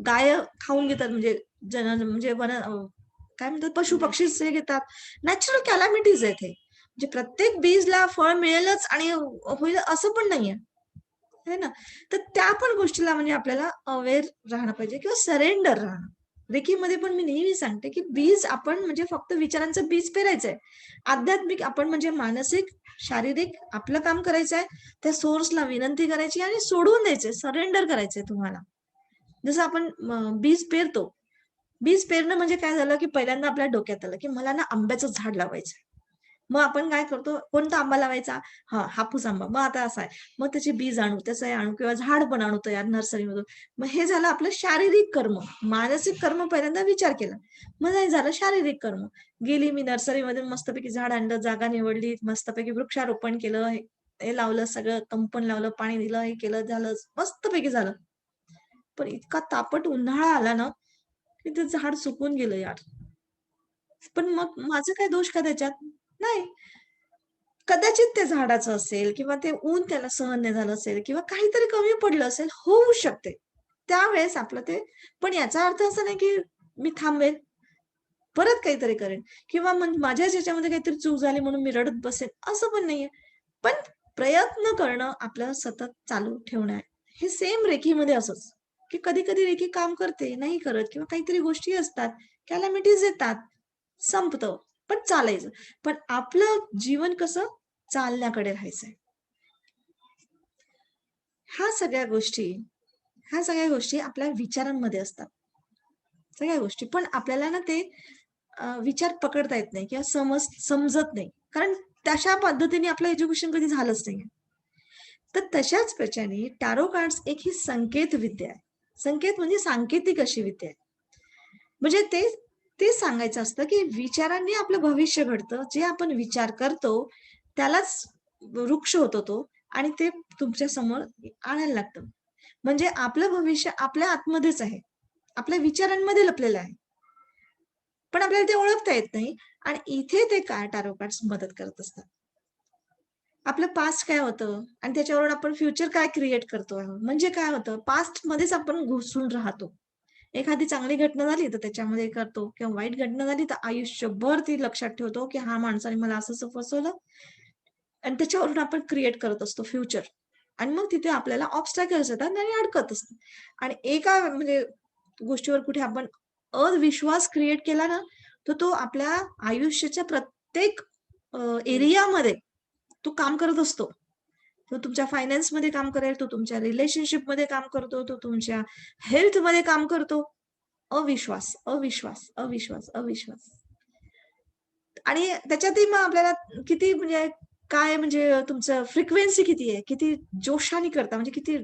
गाय खाऊन घेतात म्हणजे म्हणजे काय म्हणतात पशु-पक्षीच हे घेतात. नॅचरल कॅलॅमिटीज आहेत हे. म्हणजे प्रत्येक बीजला फळ मिळेलच आणि होईल असं पण नाहीये. आहे ना? तर त्या पण गोष्टीला म्हणजे आपल्याला अवेअर राहणं पाहिजे किंवा सरेंडर राहणं. रेकीमध्ये पण मी नेहमी सांगते, की बीज आपण म्हणजे फक्त विचारांचं बीज पेरायचंय. आध्यात्मिक आपण म्हणजे मानसिक, शारीरिक आपलं काम करायचंय. त्या सोर्सला विनंती करायची आणि सोडून द्यायचंय, सरेंडर करायचंय तुम्हाला. जसं आपण बीज पेरतो. बीज पेरणं म्हणजे काय झालं, की पहिल्यांदा आपल्या डोक्यात आलं, की मला ना आंब्याचं झाड लावायचंय. मग आपण काय करतो, कोणता आंबा लावायचा? हां, हापूस आंबा. मग आता असा आहे. मग त्याची बीज आणू, त्याचं हे आणू किंवा झाड पण आणू तयार नर्सरीमधून. मग हे झालं आपलं शारीरिक कर्म. मानसिक कर्म पहिल्यांदा विचार केला. मग हे झालं शारीरिक कर्म. गेली मी नर्सरीमधून मस्तपैकी झाड आणलं, जागा निवडली, मस्तपैकी वृक्षारोपण केलं, हे हे लावलं सगळं, कंपन लावलं, पाणी दिलं, हे केलं, झालं, मस्तपैकी झालं. पण इतका तापट उन्हाळा आला ना, की ते झाड सुकून गेलं यार. पण मग माझा काय दोष का त्याच्यात? नाही. कदाचित त्या झाडाचं असेल किंवा ते ऊन त्याला सहन नाही झालं असेल किंवा काहीतरी कमी पडलं असेल, होऊ शकते. त्यावेळेस आपलं ते पण याचा अर्थ असा नाही, की मी थांबेल, परत काहीतरी करेन किंवा मग माझ्याच ह्याच्यामध्ये काहीतरी चूक झाली म्हणून मी रडत बसेन, असं पण नाहीये. पण प्रयत्न करणं आपल्याला सतत चालू ठेवणं आहे. हे सेम रेखीमध्ये असंच, की कधी-कधी रेखी काम करते, नाही करत किंवा काहीतरी गोष्टी असतात, कॅलॅमिटीज येतात, संपतं, पण चालायचं. पण आपलं जीवन कसं चालण्याकडे राहायचंय. ह्या सगळ्या गोष्टी ह्या सगळ्या गोष्टी आपल्या विचारांमध्ये असतात. सगळ्या गोष्टी. पण आपल्याला ना ते विचार पकडता येत नाही किंवा समजत नाही. कारण तशा पद्धतीने आपलं एज्युकेशन कधी झालंच नाहीये. तर तशाच प्रकारे टॅरो कार्ड्स एक ही संकेत विद्या आहे. संकेत म्हणजे सांकेतिक अशी विद्या आहे. म्हणजे ते सांगायचं असतं, की विचारांनी आपलं भविष्य घडतं. जे आपण विचार करतो, त्यालाच वृक्ष होतो तो आणि ते तुमच्या समोर आणायला लागतं. म्हणजे आपलं भविष्य आपल्या आतमध्येच आहे. आपल्या विचारांमध्ये लपलेलं आहे. पण आपल्याला ते ओळखता येत नाही आणि इथे ते काय टॅरो कार्ड्स मदत करत असतात. आपलं पास्ट काय होतं आणि त्याच्यावरून आपण फ्युचर काय क्रिएट करतो आहोत. म्हणजे काय होतं, पास्टमध्येच आपण घुसून राहतो. एखादी चांगली घटना झाली तर त्याच्यामध्ये करतो किंवा वाईट घटना झाली तर आयुष्यभर ती लक्षात ठेवतो, की हा माणसाने मला असं-असं फसवलं आणि त्याच्यावरून आपण क्रिएट करत असतो फ्युचर. आणि मग तिथे आपल्याला ऑब्स्टॅकल्स येतात आणि अडकत असतो. आणि एका म्हणजे गोष्टीवर कुठे आपण अविश्वास क्रिएट केला ना, तर तो आपल्या आयुष्याच्या प्रत्येक एरियामध्ये तो काम करत असतो. तो तुमच्या फायनान्समध्ये काम करेल, तो तुमच्या रिलेशनशिपमध्ये काम करतो, तो तुमच्या हेल्थमध्ये काम करतो. अविश्वास, अविश्वास, अविश्वास, अविश्वास. आणि त्याच्यातही मग आपल्याला किती म्हणजे काय म्हणजे तुमचं फ्रिक्वेन्सी किती आहे? किती जोशाने करता म्हणजे किती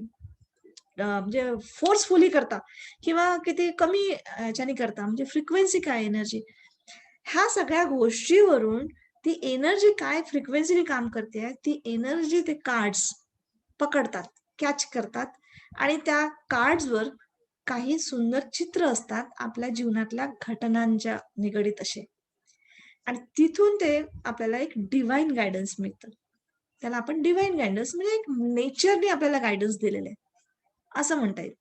म्हणजे फोर्सफुली करता किंवा किती कमी ह्याच्याने करता म्हणजे फ्रिक्वेन्सी काय एनर्जी ह्या सगळ्या गोष्टीवरून ती एनर्जी काय फ्रिक्वेन्सीने काम करते ती एनर्जी ते कार्ड्स पकडतात, कॅच करतात आणि त्या कार्ड्सवर काही सुंदर चित्र असतात आपल्या जीवनातल्या घटनांच्या निगडीत असे. आणि तिथून ते आपल्याला एक डिव्हाइन गाईडन्स मिळतं. त्याला आपण डिव्हाइन गाईडन्स म्हणजे एक नेचरने आपल्याला गाईडन्स दिलेलं आहे, असं म्हणता येईल.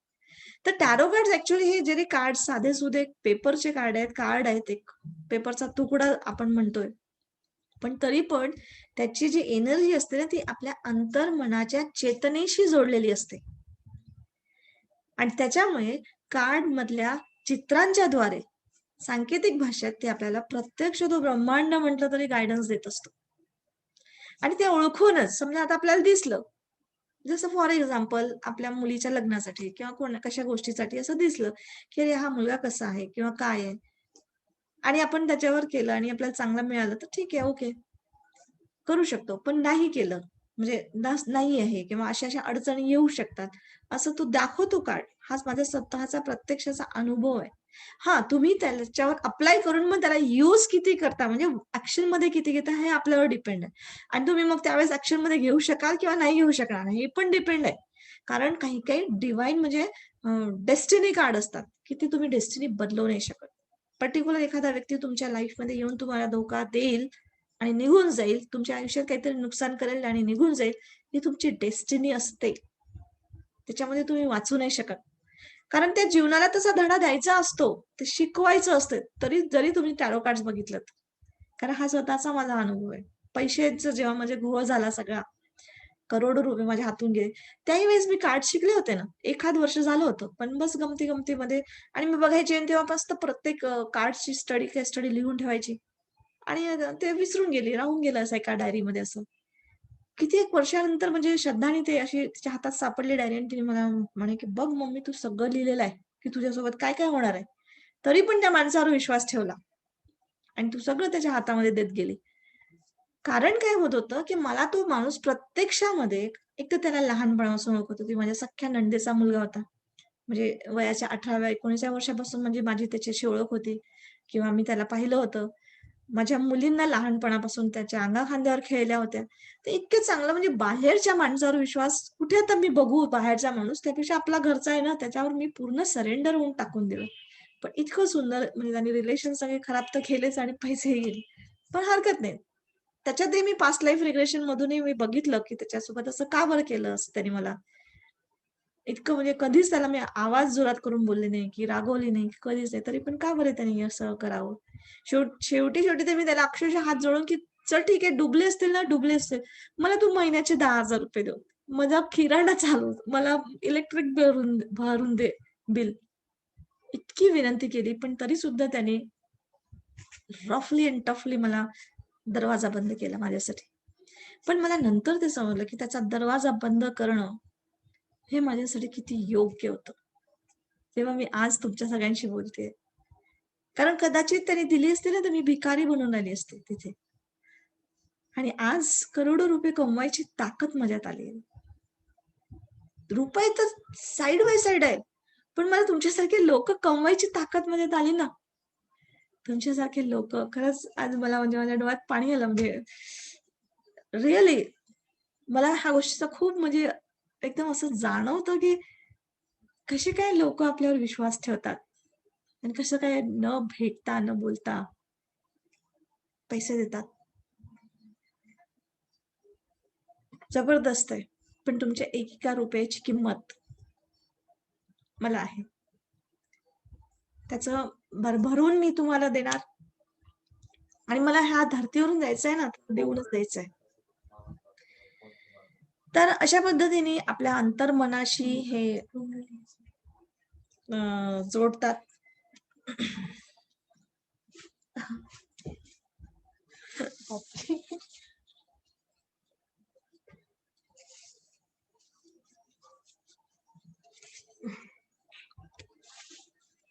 तर टॅरो कार्ड्स ॲक्चुअली हे जरी कार्ड साधे-सुधे पेपरचे कार्ड आहेत, एक पेपरचा तुकडा आपण म्हणतोय. पण तरी पण त्याची जी एनर्जी असते ना, ती आपल्या अंतर्मनाच्या चेतनेशी जोडलेली असते. आणि त्याच्यामुळे कार्डमधल्या चित्रांच्या द्वारे सांकेतिक भाषेत ते आपल्याला प्रत्यक्ष तो ब्रह्मांड म्हटलं तरी गाईडन्स देत असतो. आणि ते ओळखूनच समजा आता आपल्याला दिसलं, जसं फॉर एक्झाम्पल आपल्या मुलीच्या लग्नासाठी किंवा कशा गोष्टीसाठी असं दिसलं, की अरे हा मुलगा कसा आहे किंवा काय आहे आणि आपण त्याच्यावर केलं आणि आपल्याला चांगलं मिळालं तर ठीक आहे, ओके. करू शकतो. पण नाही केलं, म्हणजे नाही आहे किंवा अशा-अशा अडचणी येऊ शकतात. असं तो दाखवतो कार्ड. हाच माझा स्वतःचा प्रत्यक्षाचा अनुभव आहे. हां, तुम्ही त्याच्यावर अप्लाय करून मग त्याला यूज किती करता म्हणजे ॲक्शनमध्ये किती घेता हे आपल्यावर डिपेंड आहे. आणि तुम्ही मग त्यावेळेस ॲक्शनमध्ये घेऊ शकाल किंवा नाही घेऊ शकणार हे पण डिपेंड आहे. कारण काही-काही डिव्हाइन म्हणजे डेस्टिनी कार्ड असतात, की ते तुम्ही डेस्टिनी बदलवू नाही शकत. पर्टिक्युलर एखादा व्यक्ती तुमच्या लाईफमध्ये येऊन तुम्हाला धोका देईल आणि निघून जाईल, तुमच्या आयुष्यात काहीतरी नुकसान करेल आणि निघून जाईल, ही तुमची डेस्टिनी असते. त्याच्यामध्ये तुम्ही वाचू नाही शकत. कारण त्या जीवनाला तसा धडा द्यायचा असतो. ते शिकवायचं असतं. तरी जरी तुम्ही टॅरो कार्ड्स बघितलत. कारण हा स्वतःचा माझा अनुभव आहे. पैशांचा जेव्हा माझा घोळ झाला सगळा, करोडो रुपये माझ्या हातून गेले. त्याही वेळेस मी कार्ड शिकले होते ना. एखाद वर्ष झालं होतं. पण बस गमती-गमतीमध्ये आणि मी बघायची आणि तेव्हापासून प्रत्येक कार्डची केस स्टडी लिहून ठेवायची. आणि ते विसरून गेली, राहून गेलं असं एका डायरीमध्ये असं. कित्येक वर्षानंतर म्हणजे श्रद्धाने ते अशी तिच्या हातात सापडली डायरी आणि तिने मला म्हणे, की "बघ मम्मी तू सगळं लिहिलेलं आहे, की तुझ्यासोबत काय-काय होणार आहे." तरी पण त्या माणसावर विश्वास ठेवला आणि तू सगळं त्याच्या हातामध्ये देत गेली. कारण काय होत होतं, की मला तो माणूस प्रत्यक्षामध्ये एक तर त्याला लहानपणापासून ओळखत होती. माझ्या सख्ख्या नणंदेचा मुलगा होता. म्हणजे वयाच्या 18व्या 19व्या वर्षापासून म्हणजे माझी त्याच्याशी ओळख होती किंवा मी त्याला पाहिलं होतं. माझ्या मुलींना लहानपणापासून त्याच्या अंगाखांद्यावर खेळल्या होत्या. ते इतके चांगलं म्हणजे बाहेरच्या माणसावर विश्वास कुठे आता मी बघू बाहेरचा माणूस, त्यापेक्षा आपला घरचा आहे ना, त्याच्यावर मी पूर्ण सरेंडर होऊन टाकून दिलं. पण इतकं सुंदर म्हणजे त्यांनी रिलेशन सगळे खराब तर केलेच आणि पैसेही गेले. पण हरकत नाही. त्याच्यातही मी पास्ट लाईफ रिग्रेशन मधूनही मी बघितलं, की त्याच्यासोबत असं का बरं केलं असं त्याने मला. इतकं म्हणजे कधीच त्याला मी आवाज जोरात करून बोलले नाही, की रागवली नाही, कधीच नाही. तरी पण का बरं त्याने असं करावं? शेवटी तर मी त्याला अक्षरशः हात जोडून, की "चल ठीक आहे, डुबले असतील ना, डुबले असतील. मला तू महिन्याचे ₹10,000 दे. माझा किराणा चालू, मला इलेक्ट्रिक भरून भरून दे बिल." इतकी विनंती केली, पण तरी सुद्धा त्याने रफली अँड टफली मला दरवाजा बंद केला माझ्यासाठी. पण मला नंतर ते समजलं, की त्याचा दरवाजा बंद करणं हे माझ्यासाठी किती योग्य होतं. तेव्हा मी आज तुमच्या सगळ्यांशी बोलतेय. कारण कदाचित त्याने दिली असती ना, तर मी भिकारी बनून आली असते तिथे. आणि आज करोडो रुपये कमवायची ताकद माझ्यात आली आहे. रुपये तर साइड बाय साइड आहे. पण मला तुमच्यासारखे लोकं कमवायची ताकद माझ्यात आली ना, तुमच्यासारखे लोकं खरंच आज मला म्हणजे माझ्या डोळ्यात पाणी आलं म्हणजे रिअली मला ह्या गोष्टीचा खूप म्हणजे एकदम असं जाणवतं, की कसे काय लोकं आपल्यावर विश्वास ठेवतात आणि कसं काय न भेटता, न बोलता पैसे देतात. जबरदस्त आहे. पण तुमच्या एकेका रुपयाची किंमत मला आहे. त्याचं भरभरून मी तुम्हाला देणार आणि मला ह्या धर्तीवरून जायचंय ना, तर देऊनच द्यायचंय. तर अशा पद्धतीने आपल्या अंतर्मनाशी हे जोडतात.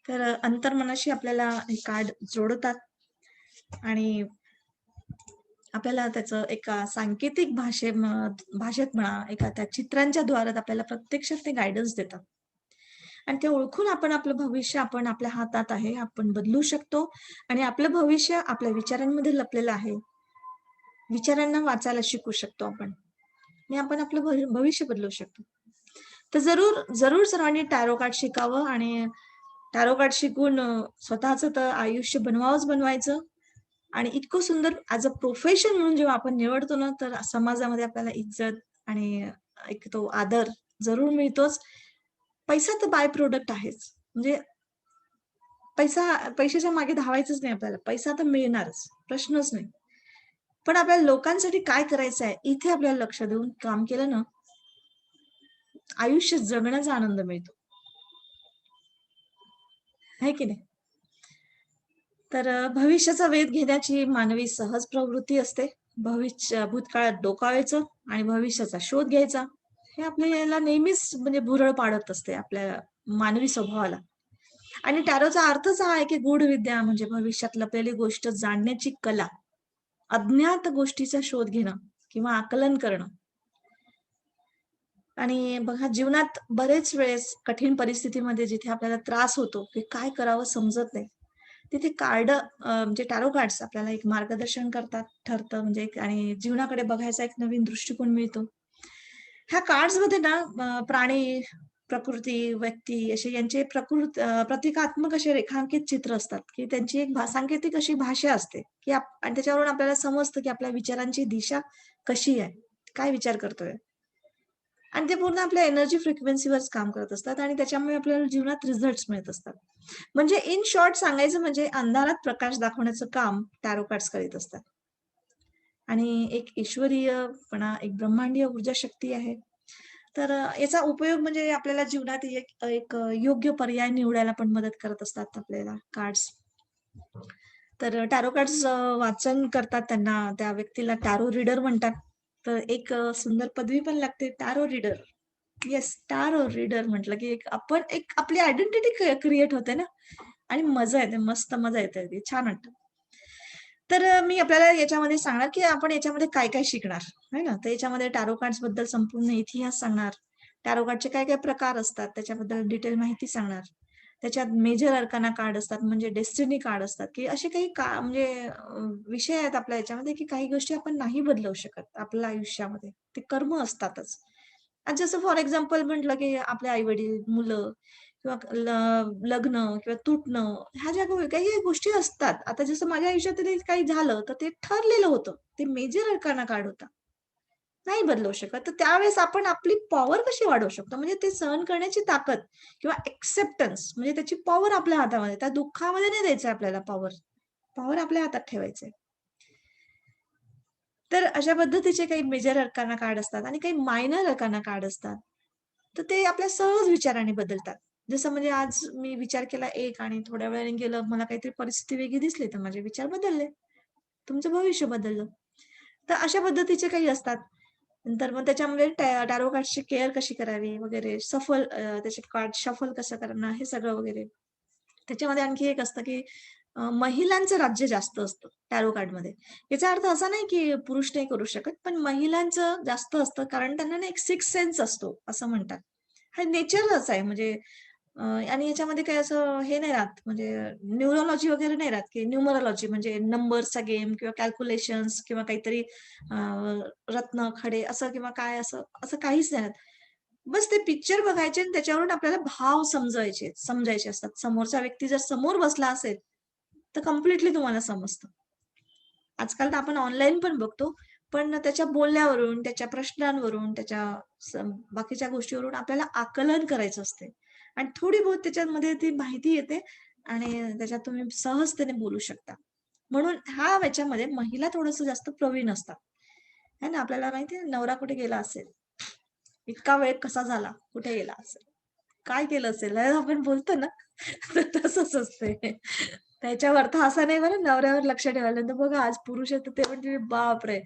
तर अंतर्मनाशी आपल्याला हे कार्ड जोडतात आणि आपल्याला त्याचं एका सांकेतिक भाषेत म्हणा, एका त्या चित्रांच्या द्वारात आपल्याला प्रत्यक्षात ते गाईडन्स देतात. आणि ते ओळखून आपण आपलं भविष्य आपण आपल्या हातात आहे, आपण बदलू शकतो आणि आपलं भविष्य आपल्या विचारांमध्ये लपलेलं आहे. विचारांना वाचायला शिकू शकतो आपण आणि आपण आपलं भविष्य बदलू शकतो. तर जरूर सर्वांनी टॅरो कार्ड शिकावं आणि टॅरो कार्ड शिकून स्वतःचं तर आयुष्य बनवायचं आणि इतकं सुंदर ॲज अ प्रोफेशन म्हणून जेव्हा आपण निवडतो ना, तर समाजामध्ये आपल्याला इज्जत आणि एक तो आदर जरूर मिळतोच. पैसा तर बाय प्रॉडक्ट आहेच. म्हणजे पैशाच्या मागे धावायचंच नाही आपल्याला. पैसा तर मिळणारच, प्रश्नच नाही. पण आपल्याला लोकांसाठी काय करायचं आहे, इथे आपल्याला लक्ष देऊन काम केलं ना, आयुष्य जगण्याचा आनंद मिळतो. आहे की नाही? तर भविष्याचा वेध घेण्याची मानवी सहज प्रवृत्ती असते. भूतकाळात डोकावायचं आणि भविष्याचा शोध घ्यायचा. हे आपल्याला नेहमीच म्हणजे भुरळ पाडत असते आपल्या मानवी स्वभावाला. आणि टॅरोचा अर्थच हा आहे, की गूढविद्या म्हणजे भविष्यात लपलेली गोष्ट जाणण्याची कला. अज्ञात गोष्टीचा शोध घेणं किंवा आकलन करणं. आणि बघा जीवनात बरेच वेळेस कठीण परिस्थितीमध्ये जिथे आपल्याला त्रास होतो, की काय करावं समजत नाही. तिथे म्हणजे टॅरो कार्ड्स आपल्याला एक मार्गदर्शन करतात ठरतं म्हणजे एक आणि जीवनाकडे बघायचा एक नवीन दृष्टिकोन मिळतो. ह्या कार्ड्समध्ये ना प्राणी, प्रकृती, व्यक्ती असे यांचे प्रतिकात्मक असे रेखांकित चित्र असतात, की त्यांची एक सांकेतिक अशी भाषा असते, की आणि त्याच्यावरून आपल्याला समजतं, की आपल्या विचारांची दिशा कशी आहे, काय विचार करतोय. आणि ते पूर्ण आपल्या एनर्जी फ्रिक्वेन्सीवरच काम करत असतात आणि त्याच्यामुळे आपल्याला जीवनात रिझल्ट्स मिळत असतात. म्हणजे इन शॉर्ट सांगायचं म्हणजे अंधारात प्रकाश दाखवण्याचं काम टॅरो कार्ड्स करीत असतात. आणि एक ईश्वरीयपणा, एक ब्रह्मांडीय ऊर्जा शक्ती आहे. तर याचा उपयोग म्हणजे आपल्याला जीवनात एक एक योग्य पर्याय निवडायला पण मदत करत असतात आपल्याला कार्ड्स. तर टॅरो कार्ड्स वाचन करतात त्यांना त्या व्यक्तीला टॅरो रीडर म्हणतात. तर एक सुंदर पदवी पण लागते tarot reader. Yes, tarot reader म्हटलं की आपण एक आपली आयडेंटिटी क्रिएट होते ना आणि मजा येते, मस्त मजा येते ती छान वाटतं. तर मी आपल्याला याच्यामध्ये सांगणार, की आपण याच्यामध्ये काय-काय शिकणार, आहे ना? तर याच्यामध्ये टॅरो कार्ड्स बद्दल संपूर्ण इतिहास सांगणार. टॅरो कार्डचे काय-काय प्रकार असतात, त्याच्याबद्दल डिटेल माहिती सांगणार. त्याच्यात मेजर अर्काना कार्ड असतात, म्हणजे डेस्टिनी कार्ड असतात, की असे काही म्हणजे विषय आहेत आपल्या ह्याच्यामध्ये, की काही गोष्टी आपण नाही बदलवू शकत आपल्या आयुष्यामध्ये. ते कर्म असतातच. आणि जसं फॉर एक्झाम्पल म्हटलं, की आपले आई-वडील, मुलं किंवा लग्न किंवा तुटणं, ह्या ज्या काही गोष्टी असतात. आता जसं माझ्या आयुष्यात काही झालं, तर ते ठरलेलं होतं. ते मेजर अर्काना कार्ड होता. नाही बदलवू शकत. तर त्यावेळेस आपण आपली पॉवर कशी वाढवू शकतो? म्हणजे ते सहन करण्याची ताकद किंवा एक्सेप्टन्स म्हणजे त्याची पॉवर आपल्या हातामध्ये. त्या दुःखामध्ये नाही द्यायचं आपल्याला पॉवर. पॉवर आपल्या हातात ठेवायचंय. तर अशा पद्धतीचे काही मेजर अर्काना कार्ड असतात आणि काही मायनर अर्काना कार्ड असतात. तर ते आपल्या सहज विचाराने बदलतात. जसं म्हणजे आज मी विचार केला एक आणि थोड्या वेळाने गेलं, मला काहीतरी परिस्थिती वेगळी दिसली, तर माझे विचार बदलले. तुमचं भविष्य बदललं. तर अशा पद्धतीचे काही असतात. नंतर मग त्याच्यामध्ये टॅरो कार्ड्सची केअर कशी करावी वगैरे, त्याचे कार्ड शफल कसं करणं हे सगळं वगैरे. त्याच्यामध्ये आणखी एक असतं, की महिलांचं राज्य जास्त असतं टॅरो कार्डमध्ये. याचा अर्थ असा नाही, की पुरुष नाही करू शकत, पण महिलांचं जास्त असतं कारण त्यांना ना एक सिक्स्थ सेन्स असतो असं म्हणतात. हा नेचरच आहे म्हणजे आणि याच्यामध्ये काही असं हे नाही राहत म्हणजे न्यूरोलॉजी वगैरे नाही राहत, की न्यूमरोलॉजी म्हणजे नंबर्सचा गेम किंवा कॅल्क्युलेशन्स किंवा काहीतरी रत्न, खडे असं किंवा काय असं, असं काहीच नाही राहत. बस ते पिक्चर बघायचे आणि त्याच्यावरून आपल्याला भाव समजायचे असतात. समोरचा व्यक्ती जर समोर बसला असेल, तर कंप्लीटली तुम्हाला समजतं. आजकाल तर आपण ऑनलाईन पण बघतो, पण त्याच्या बोलण्यावरून, त्याच्या प्रश्नांवरून, त्याच्या स बाकीच्या गोष्टीवरून आपल्याला आकलन करायचं असते आणि थोडी बहुत त्याच्यामध्ये ती माहिती येते आणि त्याच्यात तुम्ही सहजतेने बोलू शकता. म्हणून ह्याच्यामध्ये महिला थोडंसं जास्त प्रवीण असतात. आहे ना, आपल्याला माहिती आहे नवरा कुठे गेला असेल, इतका वेळ कसा झाला, कुठे गेला असेल, काय केलं असेल, हे आपण बोलतो ना, तर तसंच असते. त्याच्यावर अर्थ असा नाही बरं नवऱ्यावर लक्ष ठेवायला. तर बघा आज पुरुष आहे तर ते म्हणजे बापरे!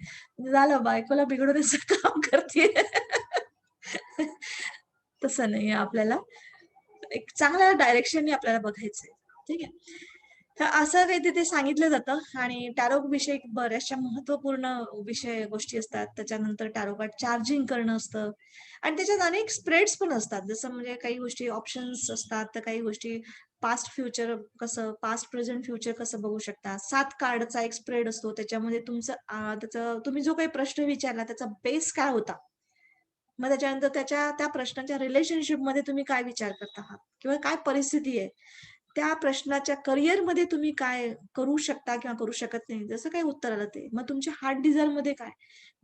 झालं बायकोला बिघडवण्याचं काम करतीये. तसं नाहीये आपल्याला. एक चांगल्या डायरेक्शनने आपल्याला बघायचंय. ठीक आहे. तर असं काही तिथे सांगितलं जातं आणि टॅरो विषयी बऱ्याचशा महत्त्वपूर्ण गोष्टी असतात. त्याच्यानंतर टॅरो कार्ड चार्जिंग करणं असतं आणि त्याच्यात अनेक स्प्रेड्स पण असतात. जसं म्हणजे काही गोष्टी ऑप्शन्स असतात, तर काही गोष्टी पास्ट, प्रेझेंट, फ्युचर कसं बघू शकता. 7 कार्डचा एक स्प्रेड असतो. त्याच्यामध्ये त्याचं तुम्ही जो काही प्रश्न विचारला त्याचा बेस काय होता? मग त्याच्यानंतर त्या प्रश्नाच्या रिलेशनशिपमध्ये तुम्ही काय विचार करत आहात? किंवा काय परिस्थिती आहे? त्या प्रश्नाच्या करिअरमध्ये तुम्ही काय करू शकता किंवा करू शकत नाही, जसं काही उत्तर आलं ते. मग तुमच्या हार्ट डिझायरमध्ये काय?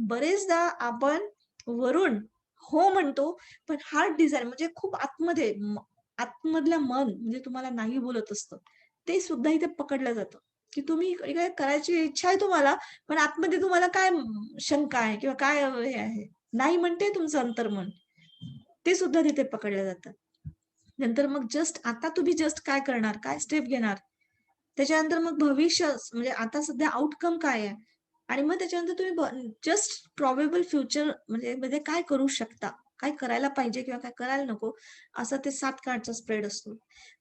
बरेचदा आपण वरून हो म्हणतो, पण हार्ट डिझायर म्हणजे खूप आतमध्ये आतमधलं मन म्हणजे तुम्हाला नाही बोलत असतं. ते सुद्धा इथे पकडलं जातं, की तुम्ही काय करायची इच्छा आहे तुम्हाला, पण आतमध्ये तुम्हाला काय शंका आहे किंवा काय हे आहे. नाही म्हणते तुमचं अंतर्मन. ते सुद्धा तिथे पकडलं जातं. नंतर मग आता तुम्ही काय करणार? काय स्टेप घेणार? त्याच्यानंतर मग भविष्य म्हणजे आता सध्या आउटकम काय आहे? आणि मग त्याच्यानंतर तुम्ही जस्ट प्रोबेबल फ्युचर म्हणजे काय करू शकता? काय करायला पाहिजे किंवा काय करायला नको? असं ते 7 कार्डचा स्प्रेड असतो.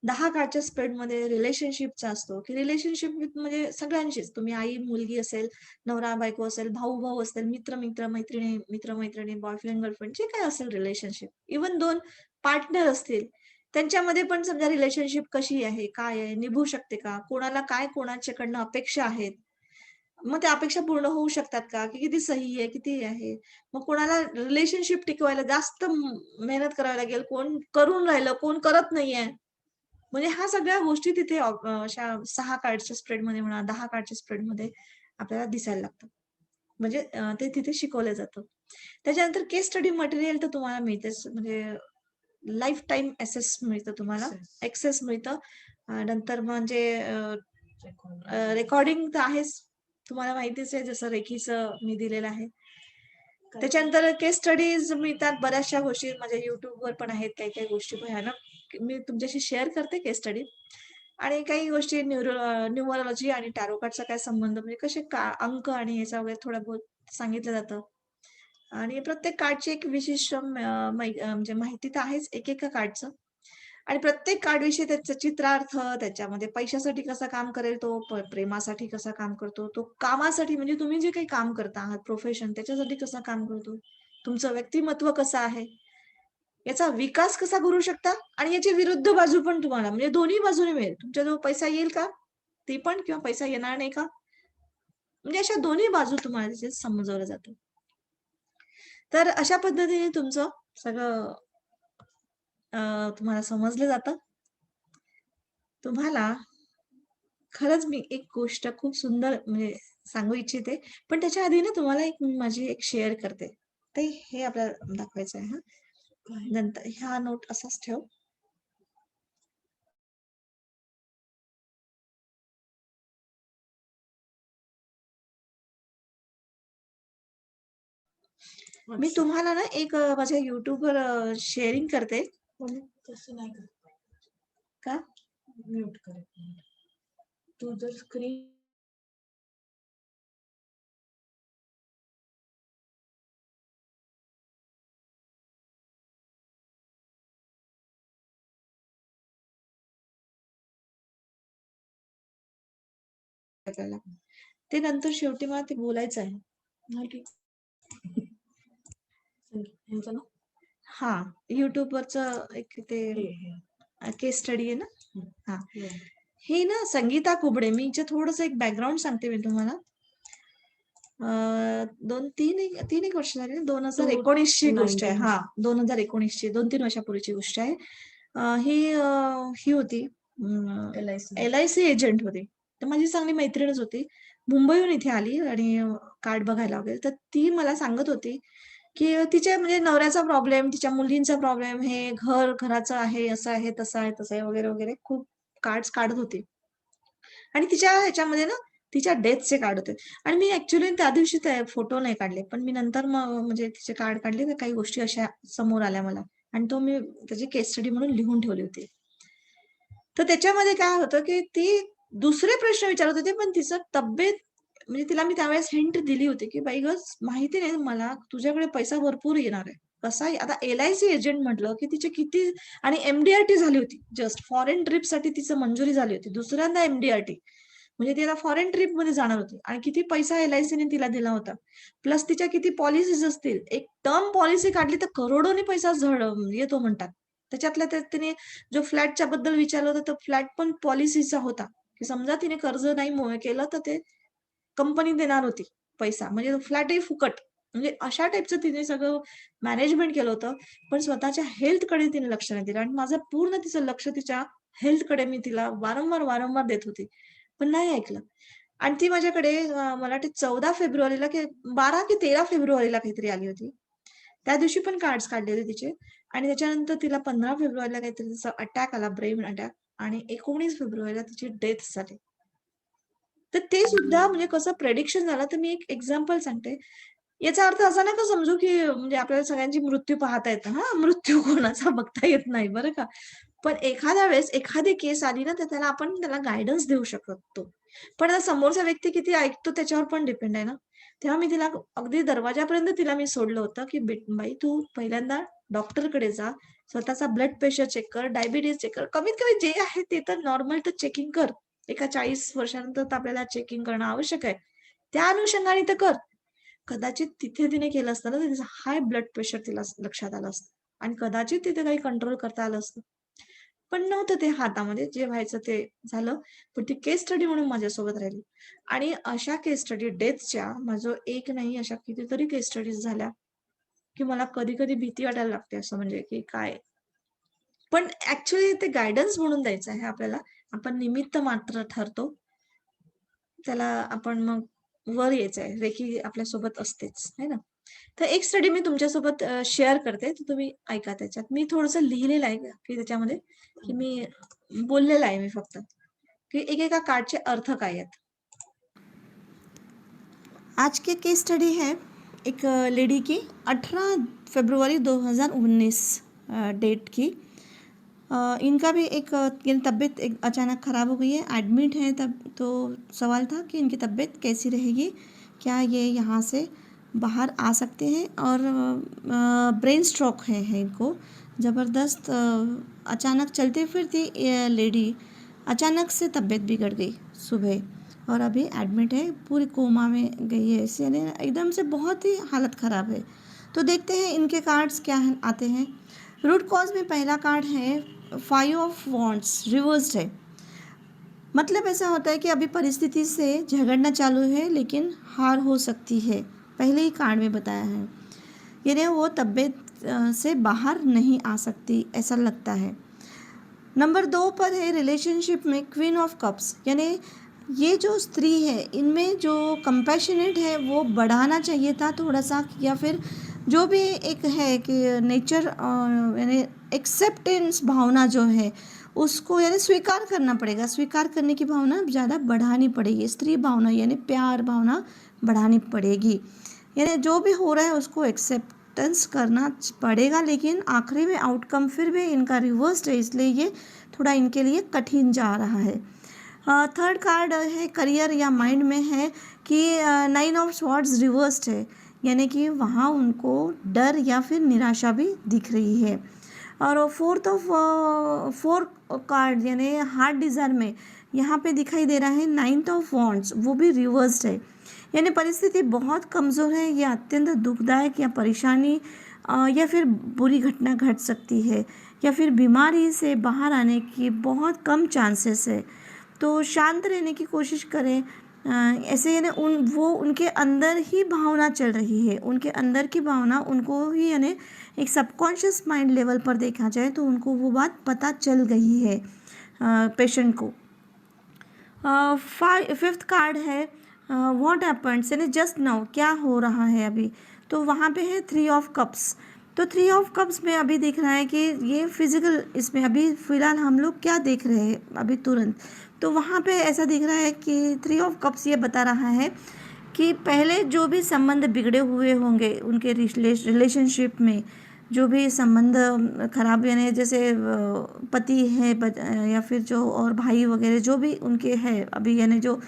10 कार्डच्या स्प्रेडमध्ये रिलेशनशिपचा असतो, की रिलेशनशिप विथ म्हणजे सगळ्यांशीच. तुम्ही आई, मुलगी असेल, नवरा-बायको असेल, भाऊ-भाऊ असेल, मित्र-मित्र, मैत्रिणी, बॉयफ्रेंड, गर्लफ्रेंड जे काही असेल रिलेशनशिप. इव्हन 2 पार्टनर असतील, त्यांच्यामध्ये पण समजा रिलेशनशिप कशी आहे? काय आहे? निभू शकते का? कोणाला काय कोणाच्याकडनं अपेक्षा आहेत? मग त्या अपेक्षा पूर्ण होऊ शकतात का? की किती सही आहे? किती हे आहे? मग कोणाला रिलेशनशिप टिकवायला जास्त मेहनत करावी लागेल. कोण करून राहिलं, कोण करत नाहीये. म्हणजे ह्या सगळ्या गोष्टी तिथे अशा 6 कार्डच्या स्प्रेडमध्ये म्हणा, 10 कार्डच्या स्प्रेडमध्ये आपल्याला दिसायला लागतात. म्हणजे ते तिथे शिकवलं जातं. त्याच्यानंतर केस स्टडी मटेरियल तर तुम्हाला मिळतेच. म्हणजे लाईफटाईम ॲक्सेस मिळतं तुम्हाला. ॲक्सेस मिळतं. नंतर म्हणजे रेकॉर्डिंग तर आहेच. तुम्हाला माहितीच आहे जसं रेकीचं मी दिलेलं आहे. त्याच्यानंतर केस स्टडीज मिळतात बऱ्याचशा गोष्टी म्हणजे YouTubeवर पण आहेत काही-काही गोष्टी भयानक. मी तुमच्याशी शेअर करते केस स्टडी आणि काही गोष्टी न्यूमरोलॉजी आणि टॅरो कार्डचा काय संबंध म्हणजे कसे अंक आणि याचा वगैरे थोडं बहुत सांगितलं जातं. आणि प्रत्येक कार्डची एक विशिष्ट म्हणजे माहिती तर आहेच एकेका कार्डचं. आणि प्रत्येक कार्डविषयी त्याचा चित्रार्थ, त्याच्यामध्ये पैशासाठी कसा काम करेल तो, प्रेमासाठी कसा काम करतो, तो कामासाठी म्हणजे तुम्ही जे काही काम करता आहात प्रोफेशन त्याच्यासाठी कसा काम करतो, तुमचं व्यक्तिमत्व कसं आहे, याचा विकास कसा करू शकता आणि याची विरुद्ध बाजू पण तुम्हाला म्हणजे दोन्ही बाजूने मिळेल. तुमच्याजवळ पैसा येईल का? ते पण किंवा पैसा येणार नाही का? म्हणजे अशा दोन्ही बाजू तुम्हाला त्याच्यात समजवलं जातं. तर अशा पद्धतीने तुमचं सगळं तुम्हाला समजलं जातं. तुम्हाला खरंच मी एक गोष्ट खूप सुंदर म्हणजे सांगू इच्छिते. पण त्याच्या आधी ना तुम्हाला एक माझी एक शेअर करते. ते हे आपल्याला दाखवायचं आहे हां. नंतर हा नोट असाच ठेव. मी तुम्हाला ना एक माझ्या YouTubeवर शेअरिंग करते. तसं नाही करत. का? म्यूट कर. तू जर स्क्रीन आपल्याला ते नंतर शेवटी मला ते बोलायचं आहे. हां, ठीक. ह्यांचं ना? हां, YouTubeवरचं एक ते केस स्टडी आहे ना? हां. हे ना संगीता कुबडे मी हिचं थोडंसं एक बॅकग्राऊंड सांगते मी तुम्हाला. 3 एक वर्ष झाली ना 2019 ची गोष्ट आहे. हां, 2019 ची 2-3 वर्षापूर्वीची गोष्ट आहे. ही होती एल-आय-सी एजंट होती. तर माझी चांगली मैत्रीणच होती. मुंबईहून इथे आली आणि कार्ड बघायला वगैरे. तर ती मला सांगत होती, की तिच्या म्हणजे नवऱ्याचा प्रॉब्लेम, तिच्या मुलींचा प्रॉब्लेम, हे घराचं आहे, असं आहे, तसं आहे, तसं आहे, वगैरे, वगैरे खूप कार्ड्स काढत होती. आणि तिच्या ह्याच्यामध्ये ना तिच्या डेथचे कार्ड होते आणि मी ॲक्चुअली त्या दिवशी ते फोटो नाही काढले. पण मी नंतर मग म्हणजे तिचे कार्ड काढले तर काही गोष्टी अशा समोर आल्या मला आणि तो मी त्याची केस स्टडी म्हणून लिहून ठेवली होती. तर त्याच्यामध्ये काय होतं, की ती दुसरे प्रश्न विचारत होती, पण तिचं तब्येत म्हणजे तिला मी त्यावेळेस हिंट दिली होती, की "बाई गं, माहिती नाही मला तुझ्याकडे पैसा भरपूर येणार आहे." कसा आता एल-आय-सी एजंट म्हटलं, की तिचे किती आणि एम-डी-आर-टी झाली होती. जस्ट फॉरेन ट्रिपसाठी तिचं मंजुरी झाली होती. दुसऱ्यांदा एम-डी-आर-टी. म्हणजे ती आता फॉरेन ट्रिपमध्ये जाणार होती आणि किती पैसा एल-आय-सीने तिला दिला होता. प्लस तिच्या किती पॉलिसीज असतील. एक टर्म पॉलिसी काढली तर करोडोनी पैसा येतो म्हणतात. त्याच्यातल्या त्यात तिने जो फ्लॅटच्या बद्दल विचारलं होतं, तो फ्लॅट पण पॉलिसीचा होता, की समजा तिने कर्ज नाही केलं तर ते कंपनी देणार होती पैसा. म्हणजे फ्लॅटही फुकट. म्हणजे अशा टाईपचं तिने सगळं मॅनेजमेंट केलं होतं. पण स्वतःच्या हेल्थकडे तिने लक्ष नाही दिलं आणि माझं पूर्ण तिचं लक्ष तिच्या हेल्थकडे मी तिला वारंवार देत होती. पण नाही ऐकलं. आणि ती माझ्याकडे मला वाटते 14 फेब्रुवारीला की 12 की 13 फेब्रुवारीला काहीतरी आली होती. त्या दिवशी पण कार्ड्स काढले होते तिचे आणि त्याच्यानंतर तिला 15 फेब्रुवारीला काहीतरी तिचा अटॅक आला, ब्रेन अटॅक आणि 19 फेब्रुवारीला तिची डेथ झाली. तर ते सुद्धा म्हणजे कसं प्रेडिक्शन झालं, तर मी एक एक्झाम्पल सांगते. याचा अर्थ असा नका समजू, की म्हणजे आपल्याला सगळ्यांची मृत्यू पाहता येतं हां, मृत्यू कोणाचा बघता येत नाही बरं का. पण एखाद्या वेळेस एखादी केस आली ना, तर त्याला गाईडन्स देऊ शकतो. पण आता समोरचा व्यक्ती किती ऐकतो त्याच्यावर पण डिपेंड आहे ना. तेव्हा मी तिला अगदी दरवाजापर्यंत तिला मी सोडलं होतं, की "बाई तू पहिल्यांदा डॉक्टरकडे जा. स्वतःचा ब्लड प्रेशर चेक कर, डायबिटीज चेक कर. कमीत कमी जे आहे ते तर नॉर्मल तर चेकिंग कर. एका 40 वर्षानंतर तर आपल्याला चेकिंग करणं आवश्यक आहे. त्या अनुषंगाने तर कर." कदाचित तिथे तिने केलं असतं ना, तर तिचं हाय ब्लड प्रेशर तिला लक्षात आलं असतं आणि कदाचित तिथे काही कंट्रोल करता आलं असतं. पण नव्हतं ते हातामध्ये. जे व्हायचं ते झालं. पण ती केस स्टडी म्हणून माझ्यासोबत राहिली आणि अशा केस स्टडी डेथच्या माझं एक नाही अशा कितीतरी केस स्टडीज झाल्या, की मला कधी-कधी भीती वाटायला लागते असं म्हणजे की काय पण ॲक्चुअली ते गाईडन्स म्हणून द्यायचं आहे आपल्याला. आपण निमित्त मात्र ठरतो. त्याला आपण मग वर यायचं आहे. रेकी आपल्यासोबत असतेच, है ना? तर एक स्टडी मी तुमच्यासोबत शेअर करते, तर तुम्ही ऐका त्याच्यात. मी थोडंसं लिहिलेलं आहे, की त्याच्यामध्ये, की मी बोललेलं आहे मी फक्त, की एकेका कार्डचे अर्थ काय आहेत. आज की केस स्टडी है एक लेडी की 18 फरवरी 2019 डेट की इनका भी एक इनकी तबीयत एक अचानक ख़राब हो गई है, एडमिट है तब तो सवाल था कि इनकी तबीयत कैसी रहेगी, क्या ये यहाँ से बाहर आ सकते हैं और ब्रेन स्ट्रोक है इनको ज़बरदस्त अचानक चलती फिरती लेडी अचानक से तबीयत बिगड़ गई सुबह और अभी एडमिट है पूरी कोमा में गई है ऐसे यानी एकदम से बहुत ही हालत ख़राब है तो देखते हैं इनके कार्ड्स क्या हैं आते हैं रूट कॉज में पहला कार्ड है 5 ऑफ वॉन्ड्स, रिवर्स्ड है। मतलब ऐसा होता है कि अभी परिस्थिति से झगड़ना चालू है लेकिन हार हो सकती है, पहले ही कार्ड में बताया है। यानी वो तबीयत से बाहर नहीं आ सकती, ऐसा लगता है। नंबर 2 पर है रिलेशनशिप में क्वीन ऑफ कप्स, यानी ये जो स्त्री है इनमें जो कंपैशनेट है वो बढ़ाना चाहिए था थोड़ा सा, या फिर जो भी एक है कि नेचर यानी एक्सेप्टेंस भावना जो है उसको यानी स्वीकार करना पड़ेगा, स्वीकार करने की भावना ज़्यादा बढ़ानी पड़ेगी, स्त्री भावना यानी प्यार भावना बढ़ानी पड़ेगी। यानी जो भी हो रहा है उसको एक्सेप्टेंस करना पड़ेगा, लेकिन आखिरी में आउटकम फिर भी इनका रिवर्स्ड है, इसलिए ये थोड़ा इनके लिए कठिन जा रहा है। थर्ड कार्ड है करियर या माइंड में है कि 9 ऑफ स्वॉर्ड्स रिवर्स्ड है, यानी कि वहाँ उनको डर या फिर निराशा भी दिख रही है। और फोर्थ कार्ड यानी हार्ट डिज़ायर में यहाँ पे दिखाई दे रहा है 9 ऑफ वॉन्ड्स, वो भी रिवर्स्ड है। यानी परिस्थिति बहुत कमज़ोर है या अत्यंत दुखदायक या परेशानी या फिर बुरी घटना घट सकती है, या फिर बीमारी से बाहर आने की बहुत कम चांसेस है। तो शांत रहने की कोशिश करें। ऐसे यानी वो उनके अंदर ही भावना चल रही है, उनके अंदर की भावना उनको ही यानी एक सबकॉन्शियस माइंड लेवल पर देखा जाए तो उनको वो बात पता चल गई है पेशेंट को। फिफ्थ कार्ड है व्हाट हैपेंड्स, यानी जस्ट नाउ, क्या हो रहा है अभी। तो वहाँ पे है 3 ऑफ कप्स। तो 3 ऑफ कप्स में अभी दिख रहा है कि ये फिजिकल, इसमें अभी फ़िलहाल हम लोग क्या देख रहे हैं अभी तुरंत, तो वहाँ पे ऐसा दिख रहा है कि 3 ऑफ कप्स ये बता रहा है कि पहले जो भी संबंध बिगड़े हुए होंगे उनके रिलेशनशिप में, जो भी संबंध खराब यानी जैसे पति है या फिर जो और भाई वगैरह जो भी उनके हैं अभी, यानी जो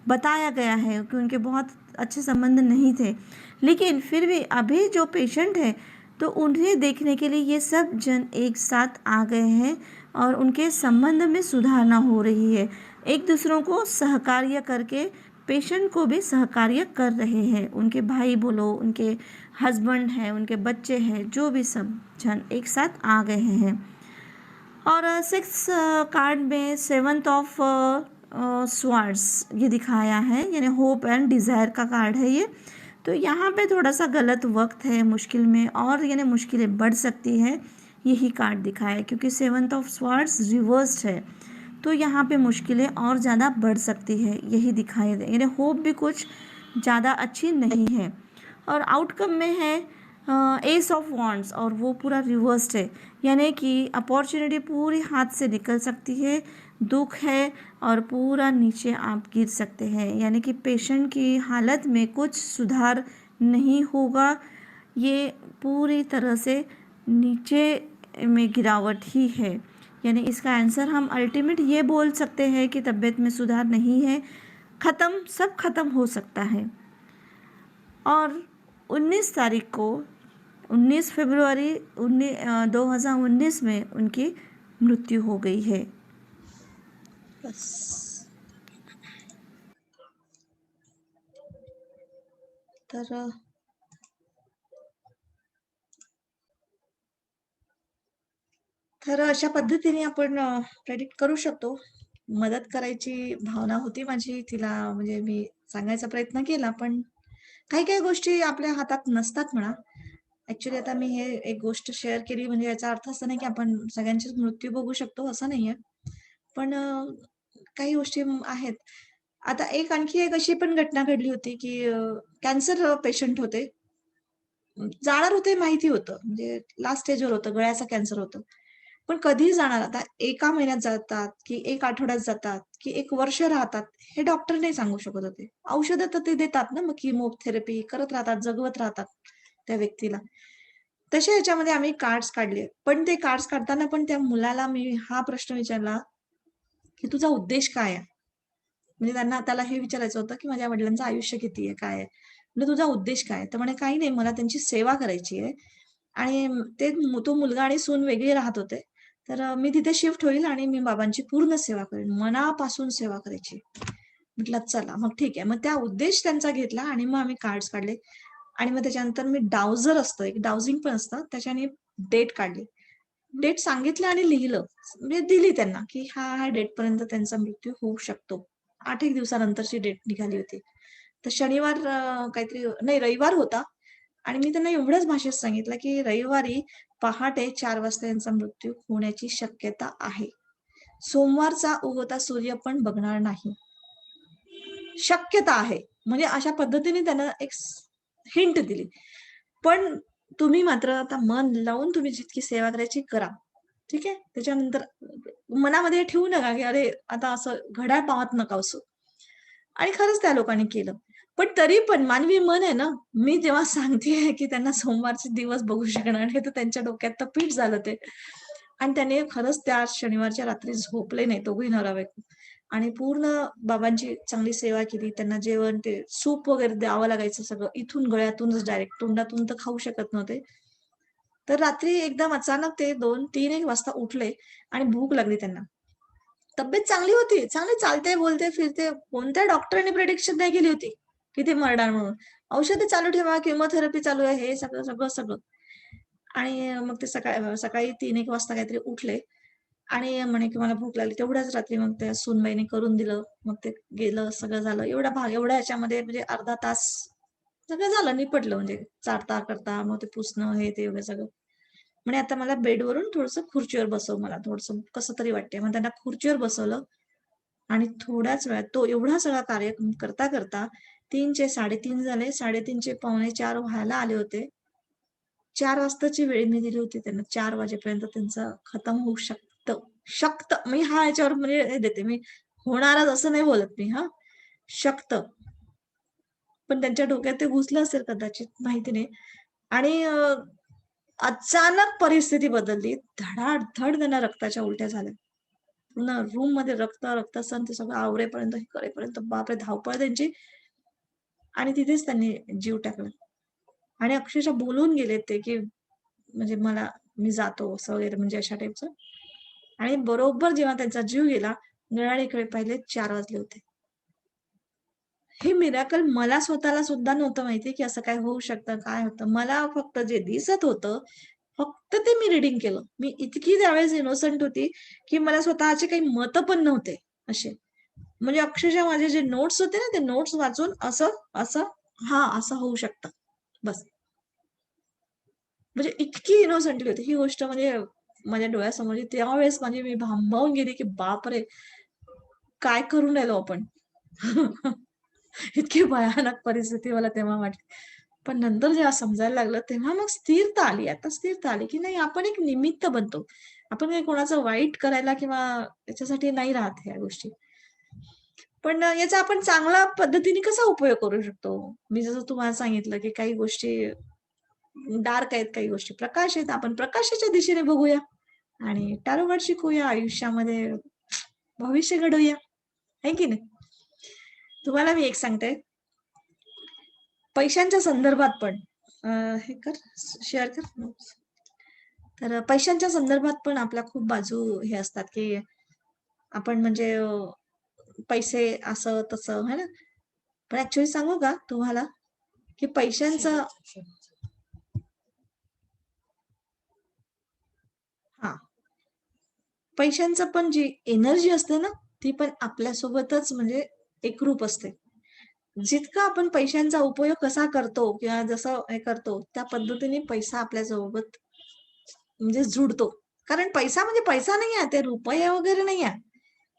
बताया गया है कि उनके बहुत अच्छे संबंध नहीं थे, लेकिन फिर भी अभी जो पेशेंट है तो उन्हें देखने के लिए ये सब जन एक साथ आ गए हैं और उनके संबंध में सुधारना हो रही है। एक दूसरों को सहकार्य करके पेशेंट को भी सहकार्य कर रहे हैं, उनके भाई बोलो, उनके हस्बैंड हैं, उनके बच्चे हैं, जो भी सब जन एक साथ आ गए हैं। और 6 कार्ड में 7th ऑफ स्वार्ड्स ये दिखाया है, यानी होप एंड डिज़ायर का कार्ड है ये। तो यहाँ पे थोड़ा सा गलत वक्त है मुश्किल में, और यानी मुश्किलें बढ़ सकती है, यही कार्ड दिखाया है क्योंकि 7th ऑफ स्वार्ड्स रिवर्स्ड है, तो यहाँ पे मुश्किलें और ज़्यादा बढ़ सकती है, यही दिखाई दे, यानी होप भी कुछ ज़्यादा अच्छी नहीं है। और आउटकम में है एस ऑफ वॉन्ड्स, और वो पूरा रिवर्स्ड है, यानी कि अपॉर्चुनिटी पूरी हाथ से निकल सकती है, दुख है और पूरा नीचे आप गिर सकते हैं, यानी कि पेशेंट की हालत में कुछ सुधार नहीं होगा, ये पूरी तरह से नीचे में गिरावट ही है। यानी इसका आंसर हम अल्टीमेट ये बोल सकते हैं कि तबीयत में सुधार नहीं है, ख़त्म, सब ख़त्म हो सकता है। और 19 तारीख को 19 फरवरी 2019 में उनकी मृत्यु हो गई है। बस तर तर अशा पद्धतीने आपण प्रेडिक्ट करू शकतो. मदत करायची भावना होती माझी तिला, म्हणजे मी सांगायचा प्रयत्न केला, पण काही-काही गोष्टी आपल्या हातात नसतात म्हणा. ॲक्चुअली आता मी हे एक गोष्ट शेअर केली म्हणजे याचा अर्थ असा नाही की आपण सगळ्यांचेच मृत्यू बघू शकतो असं नाहीये. पण काही गोष्टी आहेत. आता आणखी एक अशी पण घटना घडली होती की कॅन्सर पेशंट होते. जाणार होते माहिती होतं. म्हणजे लास्ट स्टेजवर होतं, गळ्याचा कॅन्सर होतं. पण कधी जाणार आता, एका महिन्यात जातात, की 1 आठवड्यात जातात, की 1 वर्ष राहतात, हे डॉक्टर नाही सांगू शकत होते. औषधं तर ते देतात ना, मग किमोथेरपी करत राहतात, जगवत राहतात त्या व्यक्तीला. तशा ह्याच्यामध्ये आम्ही कार्ड्स काढले. पण ते कार्ड्स काढताना पण त्या मुलाला मी हा प्रश्न विचारला, की "तुझा उद्देश काय आहे?" म्हणजे त्याला हे विचारायचं होतं, की माझ्या वडिलांचं आयुष्य किती आहे? काय आहे? म्हटलं, "तुझा उद्देश काय आहे?" तर म्हणे, "काही नाही, मला त्यांची सेवा करायची आहे." आणि तो मुलगा आणि सून वेगळे राहत होते. तर मी तिथे शिफ्ट होईल आणि मी बाबांची पूर्ण सेवा करेन. मनापासून सेवा करायची. म्हटलं चला, मग ठीक आहे. मग त्या उद्देश त्यांचा घेतला आणि मग आम्ही कार्ड्स काढले आणि मग त्याच्यानंतर मी डावझर असतं, एक डाउजिंग पण असतं, त्याच्याने डेट काढली डेट सांगितलं आणि लिहिलं. म्हणजे दिली त्यांना, की ह्या डेटपर्यंत त्यांचा मृत्यू होऊ शकतो. 8 एक दिवसानंतरची डेट निघाली होती. तर शनिवार काहीतरी नाही रविवार होता आणि मी त्यांना एवढ्याच भाषेत सांगितलं, की रविवारी पहाटे 4 वाजता यांचा मृत्यू होण्याची शक्यता आहे. सोमवारचा उगवता सूर्य पण बघणार नाही. शक्यता आहे. म्हणजे अशा पद्धतीने त्यांना एक हिंट दिली. पण तुम्ही मात्र आता मन लावून तुम्ही जितकी सेवा करायची करा. ठीक आहे. त्याच्यानंतर मनामध्ये ठेवू नका, की अरे आता असं घड्याळ पाहत नका बसू. आणि खरंच त्या लोकांनी केलं. पण तरी पण मानवी मन आहे ना, मी जेव्हा सांगतेय, की त्यांना सोमवारचे दिवस बघू शकणार नाही, तर त्यांच्या डोक्यात तर पीठ झालं ते. आणि त्याने खरंच त्या शनिवारच्या रात्री झोपले नाही दोघंही नवरा-बायको. आणि पूर्ण बाबांची चांगली सेवा केली. त्यांना जेवण ते सूप वगैरे द्यावं लागायचं सगळं. इथून गळ्यातूनच डायरेक्ट तोंडातून तर खाऊ शकत नव्हते. तर रात्री एकदम अचानक ते 2-3 एक वाजता उठले आणि भूक लागली त्यांना. तब्येत चांगली होती. चांगले चालते, बोलते, फिरते. कोणत्या डॉक्टरांनी प्रिडिक्शन नाही केली होती, की ते मरणार म्हणून. औषधं चालू ठेवा, किमोथेरपी चालू आहे, हे सगळं, सगळं, सगळं. आणि मग ते सकाळी 3 एक वाजता काहीतरी उठले आणि म्हणे, की मला भूक लागली. तेवढ्याच रात्री मग त्या सूनबाईने करून दिलं. मग ते गेलं, सगळं झालं. एवढ्या ह्याच्यामध्ये म्हणजे अर्धा तास सगळं झालं, निपटलं म्हणजे चारता करता, मग ते पुसणं, हे ते वगैरे सगळं. म्हणे, "आता मला बेडवरून थोडंसं खुर्चीवर बसव मला, थोडंसं कसं तरी वाटतंय." मग त्यांना खुर्चीवर बसवलं आणि थोड्याच वेळात तो एवढा सगळा कार्यक्रम करता 3चे 3:30 झाले. 3:30चे 3:45 व्हायला आले होते. 4 वाजताची वेळ मी दिली होती त्यांना. 4 वाजेपर्यंत त्यांचं खतम होऊ शकतं. शकतं. मी हा याच्यावर म्हणजे हे देते मी होणारच असं नाही बोलत मी हां. शकतं. पण त्यांच्या डोक्यात ते घुसलं असेल कदाचित माहिती नाही. आणि अचानक परिस्थिती बदलली. धडाधड त्यांना रक्ताच्या उलट्या झाल्या. पूर्ण रूममध्ये रक्तासण ते सगळं आवरेपर्यंत, हे करेपर्यंत बापरे! धावपळ त्यांची आणि तिथेच त्यांनी जीव टाकला. आणि अक्षरशः बोलून गेलेत ते, की म्हणजे मी जातो असं वगैरे म्हणजे अशा टाईपचं. आणि बरोबर जेव्हा त्यांचा जीव गेला, घड्याळीकडे पाहिले 4 वाजले होते. हे मिराकल मला स्वतःला सुद्धा नव्हतं माहिती, की असं काय होऊ शकतं, काय होतं. मला फक्त जे दिसत होतं, फक्त ते मी रीडिंग केलं. मी इतकी त्यावेळेस इनोसंट होती, की मला स्वतःचे काही मतं पण नव्हते असे. म्हणजे अक्षरशः माझे जे नोट्स होते ना, ते नोट्स वाचून असं, असं, हां, असं होऊ शकतं. बस. म्हणजे इतकी इनोसंटली होती. ही गोष्ट म्हणजे माझ्या डोळ्यासमोर आहे. त्यावेळेस मी भांबावून गेली, की बापरे! काय करून राहिलो आपण? इतकी भयानक परिस्थिती मला तेव्हा वाटली. पण नंतर जेव्हा समजायला लागलं, तेव्हा मग स्थिरता आली. आता स्थिरता आली, की नाही आपण एक निमित्त बनतो. आपण काही कोणाचं वाईट करायला किंवा याच्यासाठी नाही राहत ह्या गोष्टी. पण याचा आपण चांगल्या पद्धतीने कसा उपयोग करू शकतो? मी जसं तुम्हाला सांगितलं, की काही गोष्टी डार्क आहेत, काही गोष्टी प्रकाश आहेत. आपण प्रकाशाच्या दिशेने बघूया आणि टॅरो शिकूया. आयुष्यामध्ये भविष्य घडवूया. आहे की नाही? तुम्हाला मी एक सांगते, पैशांच्या संदर्भात पण हे कर शेअर कर. पैशांच्या संदर्भात पण आपल्या खूप बाजू हे असतात, की आपण म्हणजे पैसे असं तसं है ना? पण ॲक्चुअली सांगू का तुम्हाला, की पैशांचं हां, पैशांचं पण जी एनर्जी असते ना, ती पण आपल्यासोबतच म्हणजे एकरूप असते. जितका आपण पैशांचा उपयोग कसा करतो किंवा जसं हे करतो, त्या पद्धतीने पैसा आपल्यासोबत म्हणजे जुडतो. कारण पैसा म्हणजे पैसा नाही आहे, ते रुपये वगैरे नाही आहे.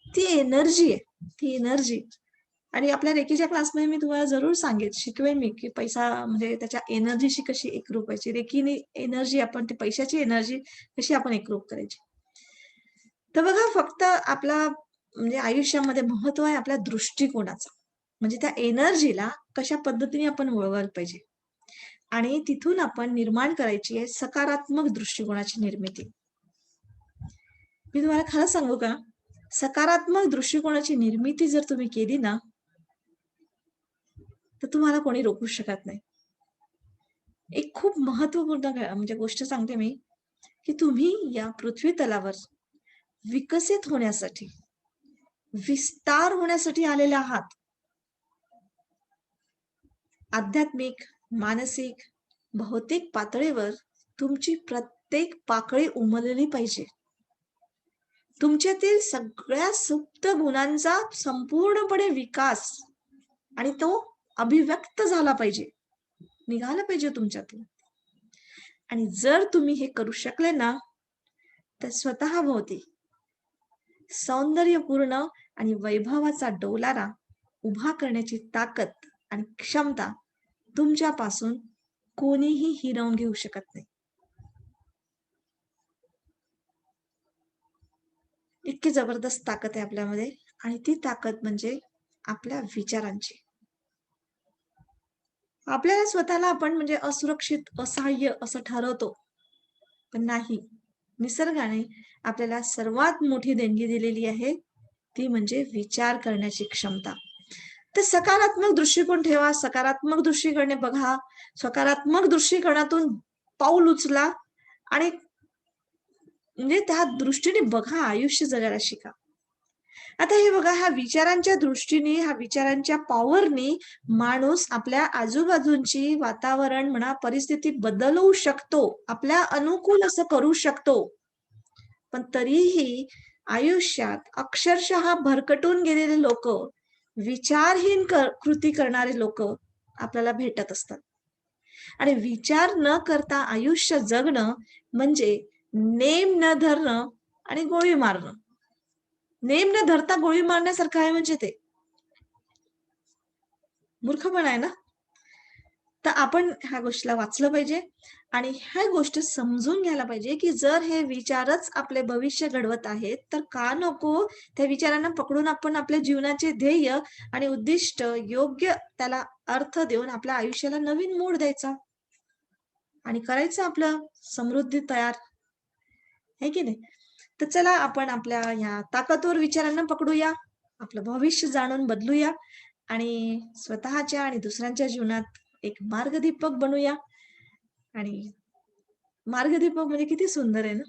ती एनर्जी आहे. ती एनर्जी आणि आपल्या रेकीच्या क्लासमध्ये मी तुम्हाला जरूर शिकवेन मी, की पैसा म्हणजे त्याच्या एनर्जीशी कशी एकरूप व्हायची. रेकीने एनर्जी आपण ती पैशाची एनर्जी कशी आपण एकरूप करायची. तर बघा फक्त आपला म्हणजे आयुष्यामध्ये महत्त्व आहे आपल्या दृष्टिकोनाचं. म्हणजे त्या एनर्जीला कशा पद्धतीने आपण वळवायला पाहिजे आणि तिथून आपण निर्माण करायची आहे सकारात्मक दृष्टिकोनाची निर्मिती. मी तुम्हाला खरं सांगू का? सकारात्मक दृष्टिकोनाची निर्मिती जर तुम्ही केली ना, तर तुम्हाला कोणी रोखू शकत नाही. एक खूप महत्त्वपूर्ण म्हणजे गोष्ट सांगते मी, की तुम्ही या पृथ्वी तलावर विकसित होण्यासाठी, विस्तार होण्यासाठी आलेले आहात. आध्यात्मिक, मानसिक, भौतिक पातळीवर तुमची प्रत्येक पाकळी उमलली पाहिजे. तुमच्यातील सगळ्या सुप्त गुणांचा संपूर्णपणे विकास आणि तो अभिव्यक्त झाला पाहिजे, निघाला पाहिजे तुमच्यातून. आणि जर तुम्ही हे करू शकले ना, तर स्वतःभोवती सौंदर्यपूर्ण आणि वैभवाचा डोलारा उभा करण्याची ताकद आणि क्षमता तुमच्यापासून कोणीही हिरावून घेऊ शकत नाही. इतकी जबरदस्त ताकद आहे आपल्यामध्ये आणि ती ताकद म्हणजे आपल्या विचारांची. आपल्याला स्वतःला आपण म्हणजे असुरक्षित, असहाय्य असं ठरवतो. पण नाही. निसर्गाने आपल्याला सर्वात मोठी देणगी दिलेली आहे, ती म्हणजे विचार करण्याची क्षमता. तर सकारात्मक दृष्टिकोन ठेवा, सकारात्मक दृष्टीकोनाने बघा, सकारात्मक दृष्टिकोनातून पाऊल उचला आणि म्हणजे त्या दृष्टीने बघा, आयुष्य जगायला शिका. आता हे बघा, ह्या विचारांच्या दृष्टीने, ह्या विचारांच्या पॉवरनी माणूस आपल्या आजूबाजूची वातावरण म्हणा, परिस्थिती बदलवू शकतो. आपल्या अनुकूल असं करू शकतो. पण तरीही आयुष्यात अक्षरशः भरकटून गेलेले लोकं, विचारहीन कृती करणारे लोकं आपल्याला भेटत असतात. आणि विचार न करता आयुष्य जगणं म्हणजे नेम न धरणं आणि गोळी मारणं. नेम न धरता गोळी मारण्यासारखं आहे म्हणजे ते. मूर्खपणा आहे ना? तर आपण ह्या गोष्टीला वाचलं पाहिजे आणि ह्या गोष्टी समजून घ्यायला पाहिजे, की जर हे विचारच आपले भविष्य घडवत आहेत, तर का नको त्या विचारांना पकडून आपण आपल्या जीवनाचे ध्येय आणि उद्दिष्ट योग्य त्याला अर्थ देऊन आपल्या आयुष्याला नवीन मोड द्यायचा आणि करायचं आपलं समृद्धी तयार, आहे की नाही? तर चला आपण आपल्या ह्या ताकदवर विचारांना पकडूया, आपलं भविष्य जाणून बदलूया आणि स्वतःच्या आणि दुसऱ्यांच्या जीवनात एक मार्गदीपक बनूया. आणि मार्गदीपक म्हणजे किती सुंदर आहे ना?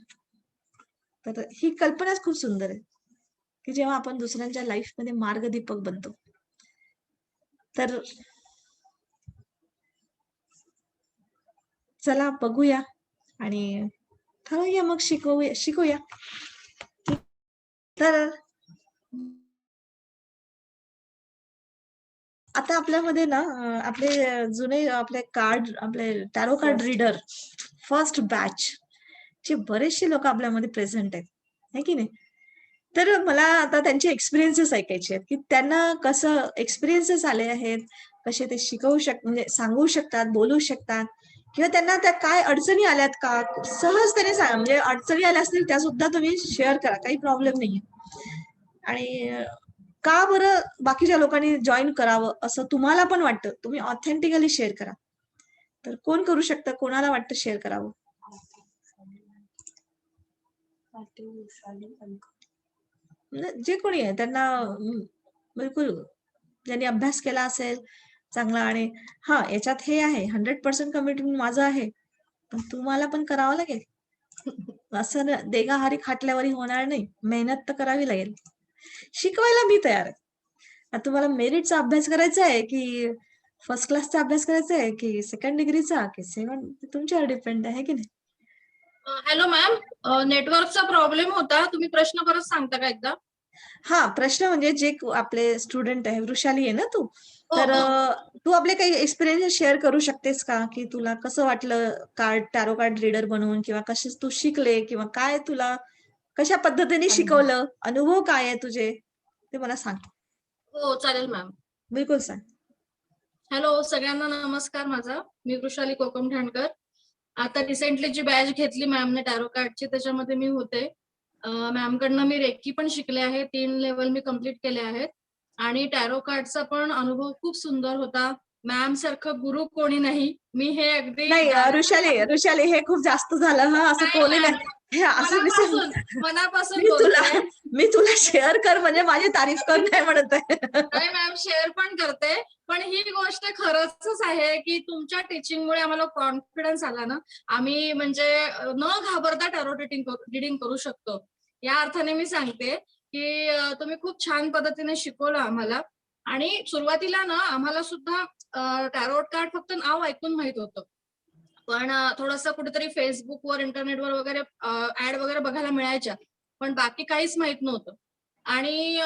तर ही कल्पनाच खूप सुंदर आहे, की जेव्हा आपण दुसऱ्यांच्या लाईफमध्ये मार्गदीपक बनतो. तर चला बघूया आणि ठरवूया मग शिकूया. तर आता आपल्यामध्ये ना आपले जुने आपले कार्ड आपले tarot card reader first batch चे बरेचसे लोक आपल्यामध्ये प्रेझेंट आहेत, है की नाही? तर मला आता त्यांचे एक्सपिरियन्सेस ऐकायचे आहेत, की त्यांना कसं एक्सपिरियन्सेस आले आहेत, कसे ते शिकवू म्हणजे सांगू शकतात, बोलू शकतात किंवा त्यांना त्या काय अडचणी आल्यात का? सहजतेने सांगा, म्हणजे अडचणी आल्या असतील त्या सुद्धा तुम्ही शेअर करा, काही प्रॉब्लेम नाहीये. आणि का बरं बाकीच्या लोकांनी जॉइन करावं असं तुम्हाला पण वाटतं? तुम्ही ऑथेंटिकली शेअर करा. तर कोण करू शकतं? कोणाला वाटतं शेअर करावं? जे कोणी आहे त्यांना बिलकुल ज्यांनी अभ्यास केला असेल चांगला आणि हां, याच्यात हे आहे 100% कमिटमेंट माझं आहे. पण तुम्हाला पण करावं लागेल. असं देगाहारी खाटल्यावरही होणार नाही. मेहनत तर करावी लागेल. शिकवायला मी तयार आहे. आता तुम्हाला मेरिटचा अभ्यास करायचा आहे, की फर्स्ट क्लासचा अभ्यास करायचा आहे, की सेकंड डिग्रीचा, की तुमच्यावर डिपेंड आहे की नाही? हॅलो मॅम, नेटवर्कचा प्रॉब्लेम होता. तुम्ही प्रश्न परत सांगता का एकदा? हां, प्रश्न म्हणजे जे आपले स्टुडंट आहे, वृषाली आहे ना तू? हो, तर हो. तू आपले काही एक्सपिरियन्स शेअर करू शकतेस का? की तुला कसं वाटलं टॅरो कार्ड रीडर बनवून किंवा कसे तू शिकले किंवा काय तुला कशा पद्धतीने शिकवलं? अनुभव काय आहे तुझे? ते मला सांग. हो, चालेल मॅम. बिलकुल सांग. हॅलो, सगळ्यांना नमस्कार माझा. मी वृषाली कोकम ठाणकर. आता रिसेंटली जी बॅच घेतली मॅमने टॅरो कार्डची त्याच्यामध्ये मी होते. मॅमकडनं मी रेकी पण शिकले आहे. 3 लेव्हल मी कंप्लीट केले आहेत आणि टॅरो कार्डचा पण अनुभव खूप सुंदर होता. मॅम सारखं गुरु कोणी नाही. मी हे अगदी नाही ऋषाली हे खूप जास्त झालं हां, असं नाही कोणी मॅम, नाही. हे असं मनापासून मी तुला बोलते. मी तुला शेअर कर म्हणजे माझी तारीफ कर नाही म्हणत आहे. नाही मॅम, शेअर पण करते. पण ही गोष्ट खरंच आहे, की तुमच्या टीचिंगमुळे आम्हाला कॉन्फिडन्स आला ना, आम्ही म्हणजे न घाबरता टॅरो रीडिंग करू शकतो. या अर्थाने मी सांगते, की तुम्ही खूप छान पद्धतीने शिकवलं आम्हाला आणि सुरुवातीला ना आम्हाला सुद्धा टॅरोट कार्ड फक्त नाव ऐकून माहित होतं. पण थोडंसं कुठेतरी Facebookवर, इंटरनेटवर वगैरे ऍड वगैरे बघायला मिळायच्या. पण बाकी काहीच माहित नव्हतं. आणि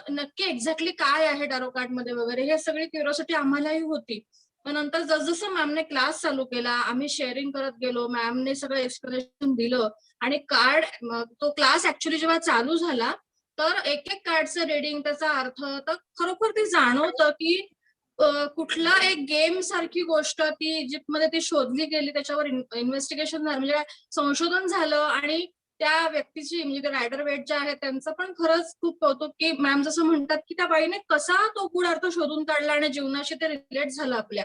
नक्की एक्झॅक्टली काय आहे टॅरो कार्डमध्ये वगैरे हे सगळी क्युरिओसिटी आम्हालाही होती. पण नंतर जसं मॅमने क्लास चालू केला, आम्ही शेअरिंग करत गेलो. मॅमने सगळं एक्सप्लेनेशन दिलं आणि तो क्लास ॲक्चुअली जेव्हा चालू झाला, तर एक-एक कार्डचं रीडिंग, त्याचा अर्थ, तर खरोखर ते जाणवतं, की कुठला एक गेम सारखी गोष्ट ती इजिप्तमध्ये ती शोधली गेली, त्याच्यावर इन्व्हेस्टिगेशन झालं, म्हणजे संशोधन झालं आणि त्या व्यक्तीची म्हणजे ते रायडर वेट जे आहेत त्यांचं पण खरंच खूप कौतुक, की मॅम जसं म्हणतात, की त्या बाईने कसा तो गूढ शोधून काढला आणि जीवनाशी ते रिलेट झालं आपल्या.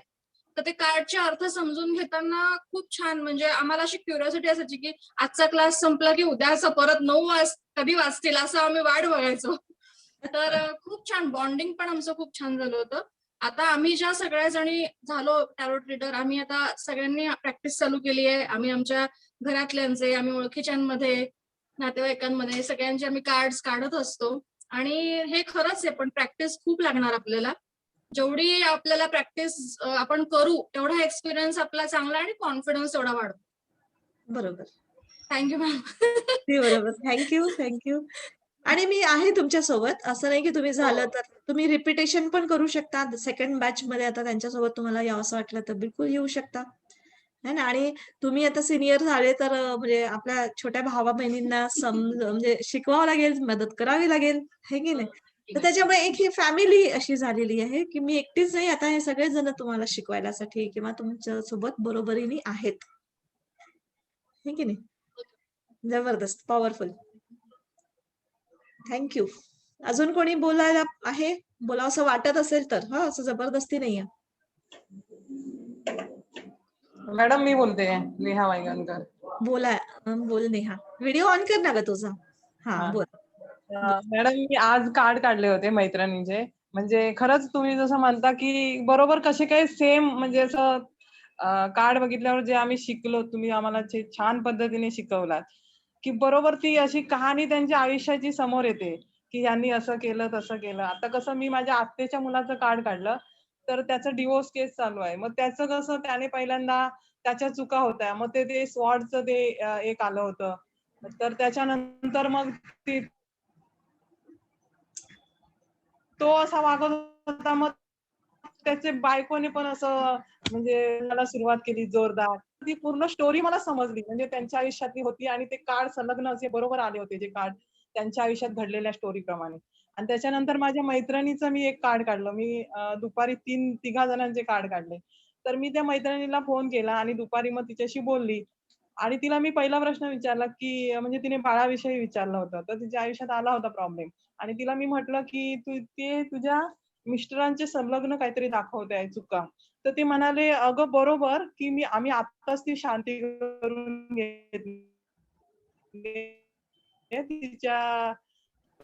तर ते कार्डचे अर्थ समजून घेताना खूप छान, म्हणजे आम्हाला अशी क्युरिओसिटी असायची, की आजचा क्लास संपला, की उद्याचा परत 9 कधी वाजतील असं आम्ही वाट बघायचो. तर खूप छान बॉन्डिंग पण आमचं खूप छान झालं होतं. आता आम्ही ज्या सगळ्या जणी झालो टॅरोट रीडर, आम्ही आता सगळ्यांनी प्रॅक्टिस चालू केली आहे. आम्ही आमच्या घरातल्यांचे, आम्ही ओळखीच्यांमध्ये, नातेवाईकांमध्ये सगळ्यांचे आम्ही कार्ड्स काढत असतो. आणि हे खरंच आहे, पण प्रॅक्टिस खूप लागणार आपल्याला. जेवढी आपल्याला प्रॅक्टिस आपण करू, तेवढा एक्सपिरियन्स आपला चांगला आणि कॉन्फिडन्स तेवढा वाढतो. बरोबर. Thank you ma'am. अगदी बरोबर. Thank you. आणि मी आहे तुमच्यासोबत. असं नाही की तुम्ही झालं हो. तर तुम्ही रिपिटेशन पण करू शकता. सेकंड बॅचमध्ये आता त्यांच्यासोबत तुम्हाला यावंसं वाटलं तर बिलकुल येऊ शकता. आहे ना? आणि तुम्ही आता सीनियर झाले तर म्हणजे आपल्या छोट्या भावा-बहिणींना म्हणजे शिकवावं लागेल, मदत करावी लागेल, आहे की नाही? तर त्याच्यामुळे एक ही फॅमिली अशी झालेली आहे, की मी एकटीच नाही, आता हे सगळेजण तुम्हाला शिकवायसाठी किंवा तुमच्या सोबत बरोबरीने आहेत. आहे की नाही? जबरदस्त, पॉवरफुल. Thank you. अजून कोणी बोलायला आहे? बोलावसं वाटत असेल तर हां, असं जबरदस्ती नाहीये. मॅडम मी बोलते नेहा वायगणकर. बोला बोल नेहा. व्हिडिओ ऑन कर ना गं तुझा. हां, हा बोल. बोल. मॅडम मी आज कार्ड काढले होते मैत्रिणीचे. म्हणजे खरंच तुम्ही जसं म्हणता की बरोबर कसे काही सेम म्हणजे असं कार्ड बघितल्यावर जे आम्ही शिकलो, तुम्ही आम्हाला छान पद्धतीने शिकवलात की बरोबर ती अशी कहाणी त्यांच्या आयुष्याची समोर येते की यांनी असं केलं तसं केलं. आता कसं मी माझ्या आत्याच्या मुलाचं कार्ड काढलं, तर त्याचं डिवोर्स केस चालू आहे. मग त्याचं कसं त्याने पहिल्यांदा त्याच्या चुका होत्या. मग ते स्वॉर्डचं ते एक आलं होतं. तर त्याच्यानंतर मग ती तो असा वागत होता. मग त्याचे बायकोने पण असं म्हणजे मला सुरुवात केली जोरदार. ती पूर्ण स्टोरी मला समजली. म्हणजे त्यांच्या आयुष्यातली होती आणि ते कार्ड संलग्न असे बरोबर आले होते जे कार्ड त्यांच्या आयुष्यात घडलेल्या स्टोरीप्रमाणे. आणि त्याच्यानंतर माझ्या मैत्रिणीचं मी एक कार्ड काढलं. मी दुपारी तिघा जणांचे कार्ड काढले. तर मी त्या मैत्रिणीला फोन केला आणि दुपारी मग तिच्याशी बोलली. आणि तिला मी पहिला प्रश्न विचारला, की म्हणजे तिने बाळाविषयी विचारलं होतं. तर तिच्या आयुष्यात आला होता प्रॉब्लेम. आणि तिला मी म्हटलं, की ते तुझ्या मिस्टरांचे संलग्न काहीतरी दाखवत चुका. तर ते म्हणाले, "अगं बरोबर, की आम्ही आत्ताच ती शांती करून घेतली. तिच्या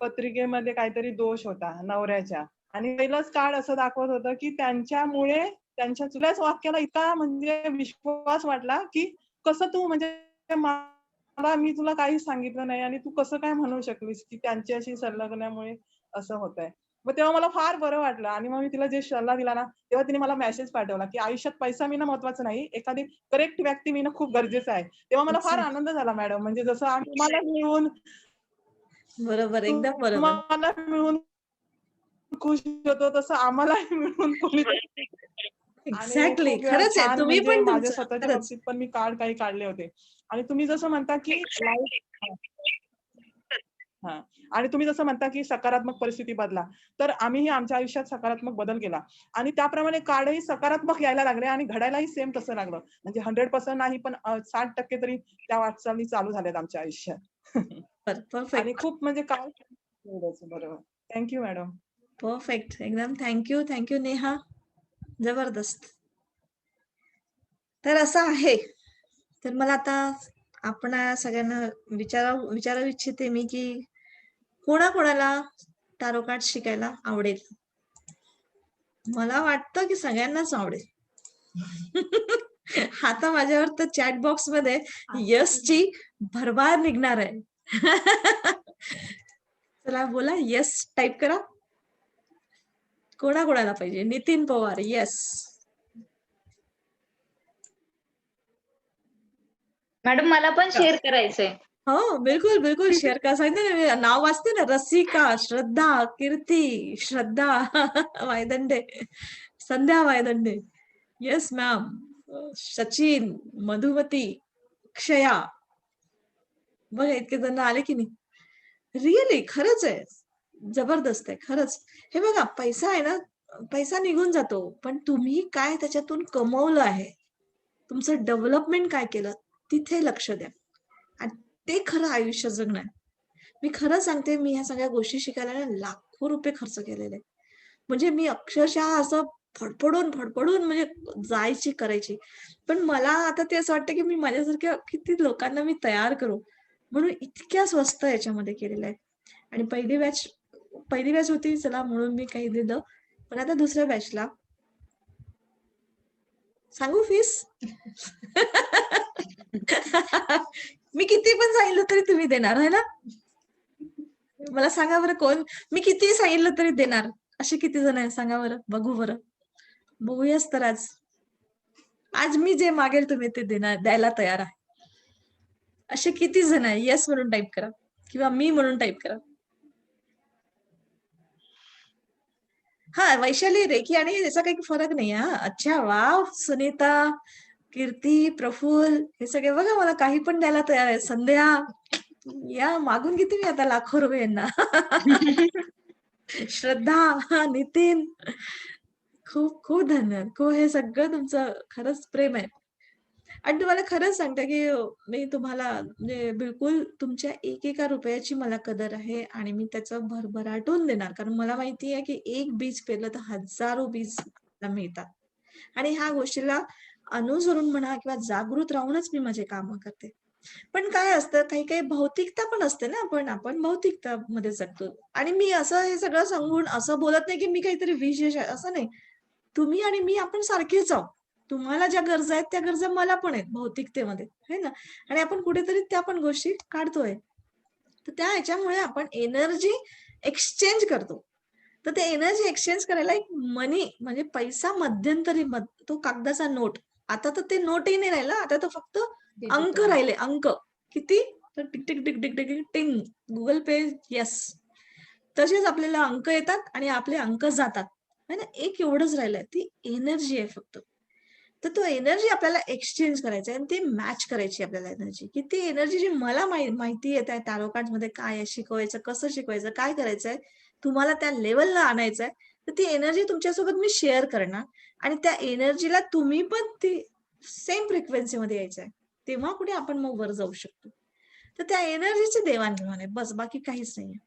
पत्रिकेमध्ये काहीतरी दोष होता नवऱ्याच्या आणि पहिलंच कार्ड असं दाखवत होतं, की त्यांच्यामुळे त्यांच्या चुकल्याच वाक्याला इतका म्हणजे विश्वास वाटला, की कसं तू म्हणजे मी तुला काहीच सांगितलं नाही आणि तू कसं काय म्हणू शकलीस, की त्यांच्याशी संलग्नामुळे असं होतंय. मग तेव्हा मला फार बरं वाटलं आणि मग मी तिला जे सल्ला दिला ना, तेव्हा तिने मला मेसेज पाठवला, की आयुष्यात पैसा मिळणं महत्वाचं नाही, एखादी करेक्ट व्यक्ती मिळणं खूप गरजेचं आहे. तेव्हा मला फार एक्झॅक्ट. आनंद झाला मॅडम. म्हणजे जसं आम्ही तुम्हाला मिळून बरोबर, एकदम बरोबर. तुम्हाला मिळून खुश होतो, तसं आम्हालाही मिळून कोणीतरी आणि एक्झॅक्टली. खूप खरंच आहे. छान तुम्ही म्हणजे पण माझ्या तुमचं स्वतःच्या खरंच. बाबतीत पण मी कार्ड काही काढले होते. आणि तुम्ही जसं म्हणता, की हां. आणि तुम्ही जसं म्हणता, की सकारात्मक परिस्थिती बदला. तर आम्हीही आमच्या आयुष्यात सकारात्मक बदल केला. आणि त्याप्रमाणे कार्डही सकारात्मक यायला लागले आणि घडायलाही सेम तसं लागलं. म्हणजे 100% नाही, पण 60% तरी त्या वाटचाली चालू झाल्यात आमच्या आयुष्यात. आणि परफेक्ट. खूप म्हणजे काय बरोबर. Thank you madam. परफेक्ट. एकदम थँक यू नेहा. जबरदस्त. तर असं आहे. तर मला आता आपणा सगळ्यांना विचारू इच्छिते मी, की कोणाकोणाला टॅरो कार्ड शिकायला आवडेल? मला वाटतं, की सगळ्यांनाच आवडेल. आता माझ्यावर तर चॅट बॉक्समध्ये येसची भरभराट निघणार आहे. चला बोला येस टाइप करा. कोणाकोणाला पाहिजे? नितीन पवार येस. मॅडम मला पण शेअर करायचंय. हो, बिलकुल, बिलकुल शेअर करा. सांगितलं ना मी नाव वाचते ना, रसिका, श्रद्धा, कीर्ती, श्रद्धा वायदंडे, संध्या वायदंडे. Yes ma'am. सचिन, मधुमती, क्षया. बघा इतके जण आले की नाही. रिअली खरंच आहे. जबरदस्त आहे खरंच. हे बघा पैसा आहे ना, पैसा निघून जातो. पण तुम्ही काय त्याच्यातून कमवलं आहे, तुमचं डेव्हलपमेंट काय केलं, तिथे लक्ष द्या. आणि ते खरं आयुष्य जगणं आहे. मी खरं सांगते, मी ह्या सगळ्या गोष्टी शिकायला ना लाखो रुपये खर्च केलेले. म्हणजे मी अक्षरशः असं फडफडून, फडफडून म्हणजे जायची, करायची. पण मला आता ते असं वाटतं, की मी माझ्यासारख्या किती लोकांना मी तयार करू. म्हणून इतक्या स्वस्त याच्यामध्ये केलेलं आहे. आणि पहिली बॅच होती चला म्हणून मी काही दिलं. पण आता दुसऱ्या बॅचला सांगू फीस? मी किती पण सांगितलं तरी तुम्ही देणार आहे ना? मला सांगा बरं कोण? मी किती सांगितलं तरी देणार. असे किती जण आहेत सांगा बरं? बघू बरं. बघूयाच तर आज. आज मी जे मागेल तुम्ही ते द्यायला तयार आहे. असे किती जण आहे? येस म्हणून टाइप करा किंवा मी म्हणून टाइप करा. हा वैशाली, रेखी आणि याचा काही फरक नाही हा. अच्छा वाव, सुनीता, कीर्ती, प्रफुल्ल हे सगळे बघा मला काही पण द्यायला तयार आहे. संध्या या मागून किती मी आता लाखो रुपये यांना. श्रद्धा, नितीन खूप खूप धन्यवाद. हे सगळं तुमचं खरंच प्रेम आहे. आणि तुम्हाला खरंच सांगते, की मी तुम्हाला म्हणजे बिलकुल तुमच्या एकेका रुपयाची मला कदर आहे आणि मी त्याचं भरभराटून देणार. कारण मला माहिती आहे, की एक बीज पेरलं तर हजारो बीज आपल्याला मिळतात. आणि ह्या गोष्टीला अनुसरून म्हणा किंवा जागृत राहूनच मी माझे कामं करते. पण काय असतं काही-काही भौतिकता पण असते ना, आपण भौतिकतामध्ये जगतो. आणि मी असं हे सगळं सांगून असं बोलत नाही, की मी काहीतरी विशेष आहे, असं नाही. तुम्ही आणि मी आपण सारखेच आहोत. तुम्हाला ज्या गरजा आहेत, त्या गरजा मला पण आहेत भौतिकतेमध्ये, है ना? आणि आपण कुठेतरी त्या पण गोष्टी काढतोय. तर त्या ह्याच्यामुळे आपण एनर्जी एक्सचेंज करतो. तर ते एनर्जी एक्सचेंज करायला एक मनी म्हणजे पैसा मध्यंतरी तो कागदाचा नोट. आता तर ते नोटही नाही राहिलं. आता तर फक्त अंक राहिले अंक. किती? तर tick, tick, tick, tick, tick, टिंग. Google पे येस. तसेच आपल्याला अंक येतात आणि आपले अंक जातात. है ना? एक एवढंच राहिलंय. ती एनर्जी आहे फक्त. तर तो एनर्जी आपल्याला एक्सचेंज करायचा आहे आणि ती मॅच करायची आपल्याला एनर्जी. की ती एनर्जी जी मला माहिती येत आहे टॅरो कार्ड्समध्ये काय आहे, शिकवायचं, कसं शिकवायचं, काय करायचंय, तुम्हाला त्या लेव्हलला आणायचंय. तर ती एनर्जी तुमच्यासोबत मी शेअर करणार आणि त्या एनर्जीला तुम्ही पण ती सेम फ्रिक्वेन्सीमध्ये यायचं आहे. तेव्हा कुठे आपण मग वर जाऊ शकतो. तर त्या एनर्जीची देवाणघेवाण आहे. बस बाकी काहीच नाहीये.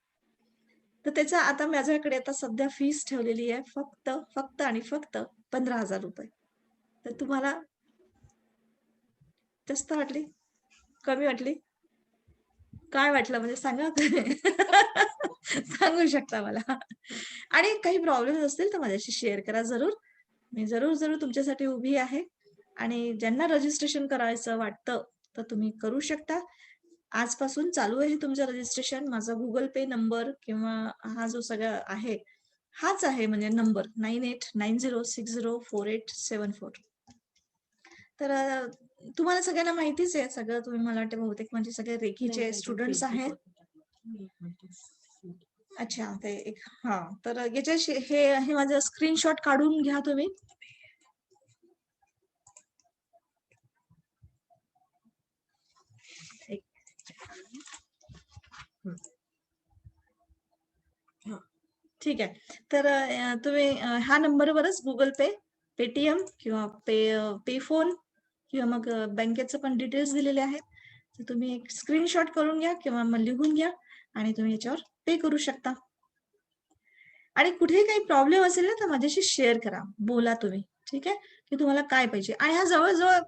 तर त्याचा आता माझ्याकडे आता सध्या फीस ठेवलेली आहे फक्त आणि फक्त ₹15,000. तर तुम्हाला जास्त वाटली? कमी वाटली? काय वाटलं म्हणजे सांगा? सांगू शकता मला. आणि काही प्रॉब्लेम्स असतील तर माझ्याशी शेअर करा जरूर. मी जरूर तुमच्यासाठी उभी आहे. आणि ज्यांना रजिस्ट्रेशन करायचं वाटतं, तर तुम्ही करू शकता. आजपासून चालू आहे तुमचं रजिस्ट्रेशन. माझा Google पे नंबर किंवा हा जो सगळा आहे, हाच आहे म्हणजे नंबर 9890604874. तर तुम्हाला सगळ्यांना माहितीच आहे. सगळं तुम्ही मला वाटतं बहुतेक म्हणजे सगळे रेखीचे स्टुडंट्स आहेत. अच्छा ते एक हां. तर याच्याशी हे माझं स्क्रीनशॉट काढून घ्या तुम्ही. एक हां. ठीक आहे. तर तुम्ही ह्या नंबरवरच Google पे, Paytm किंवा पे फोन किंवा मग बँकेचं पण डिटेल्स दिलेले आहेत. तर तुम्ही एक स्क्रीनशॉट करून घ्या किंवा मग लिहून घ्या आणि तुम्ही याच्यावर पे करू शकता. आणि कुठेही काही प्रॉब्लेम असेल ना, तर माझ्याशी शेअर करा. बोला तुम्ही. ठीक आहे? की तुम्हाला काय पाहिजे आणि हा जवळ-जवळ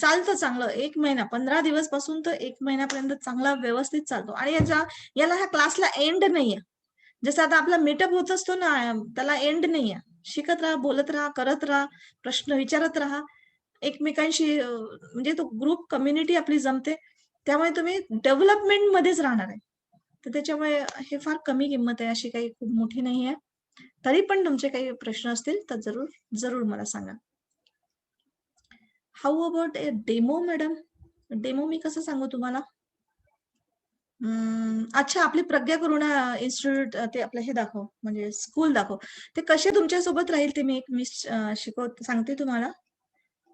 चालतं चांगलं. 1 महिना 15 दिवस पासून तर 1 महिन्यापर्यंत चांगला व्यवस्थित चालतो आणि याला ह्या क्लासला एंड नाहीये. जसं आता आपला मीटअप होत असतो ना, त्याला एंड नाहीये. शिकत राहा, बोलत राहा, करत राहा, प्रश्न विचारत राहा. एकमेकांशी म्हणजे तो ग्रुप कम्युनिटी आपली जमते. त्यामुळे तुम्ही डेव्हलपमेंटमध्येच राहणार आहे. तर त्याच्यामुळे हे फार कमी किंमत आहे, अशी काही खूप मोठी नाहीये. तरी पण तुमचे काही प्रश्न असतील तर जरूर मला सांगा. How about a demo madam? Demo मी कसं सांगू तुम्हाला? अच्छा, आपली प्रज्ञा करुणा इन्स्टिट्यूट ते आपलं हे दाखव, म्हणजे स्कूल दाखव. ते कसे तुमच्यासोबत राहील ते मी सांगते तुम्हाला.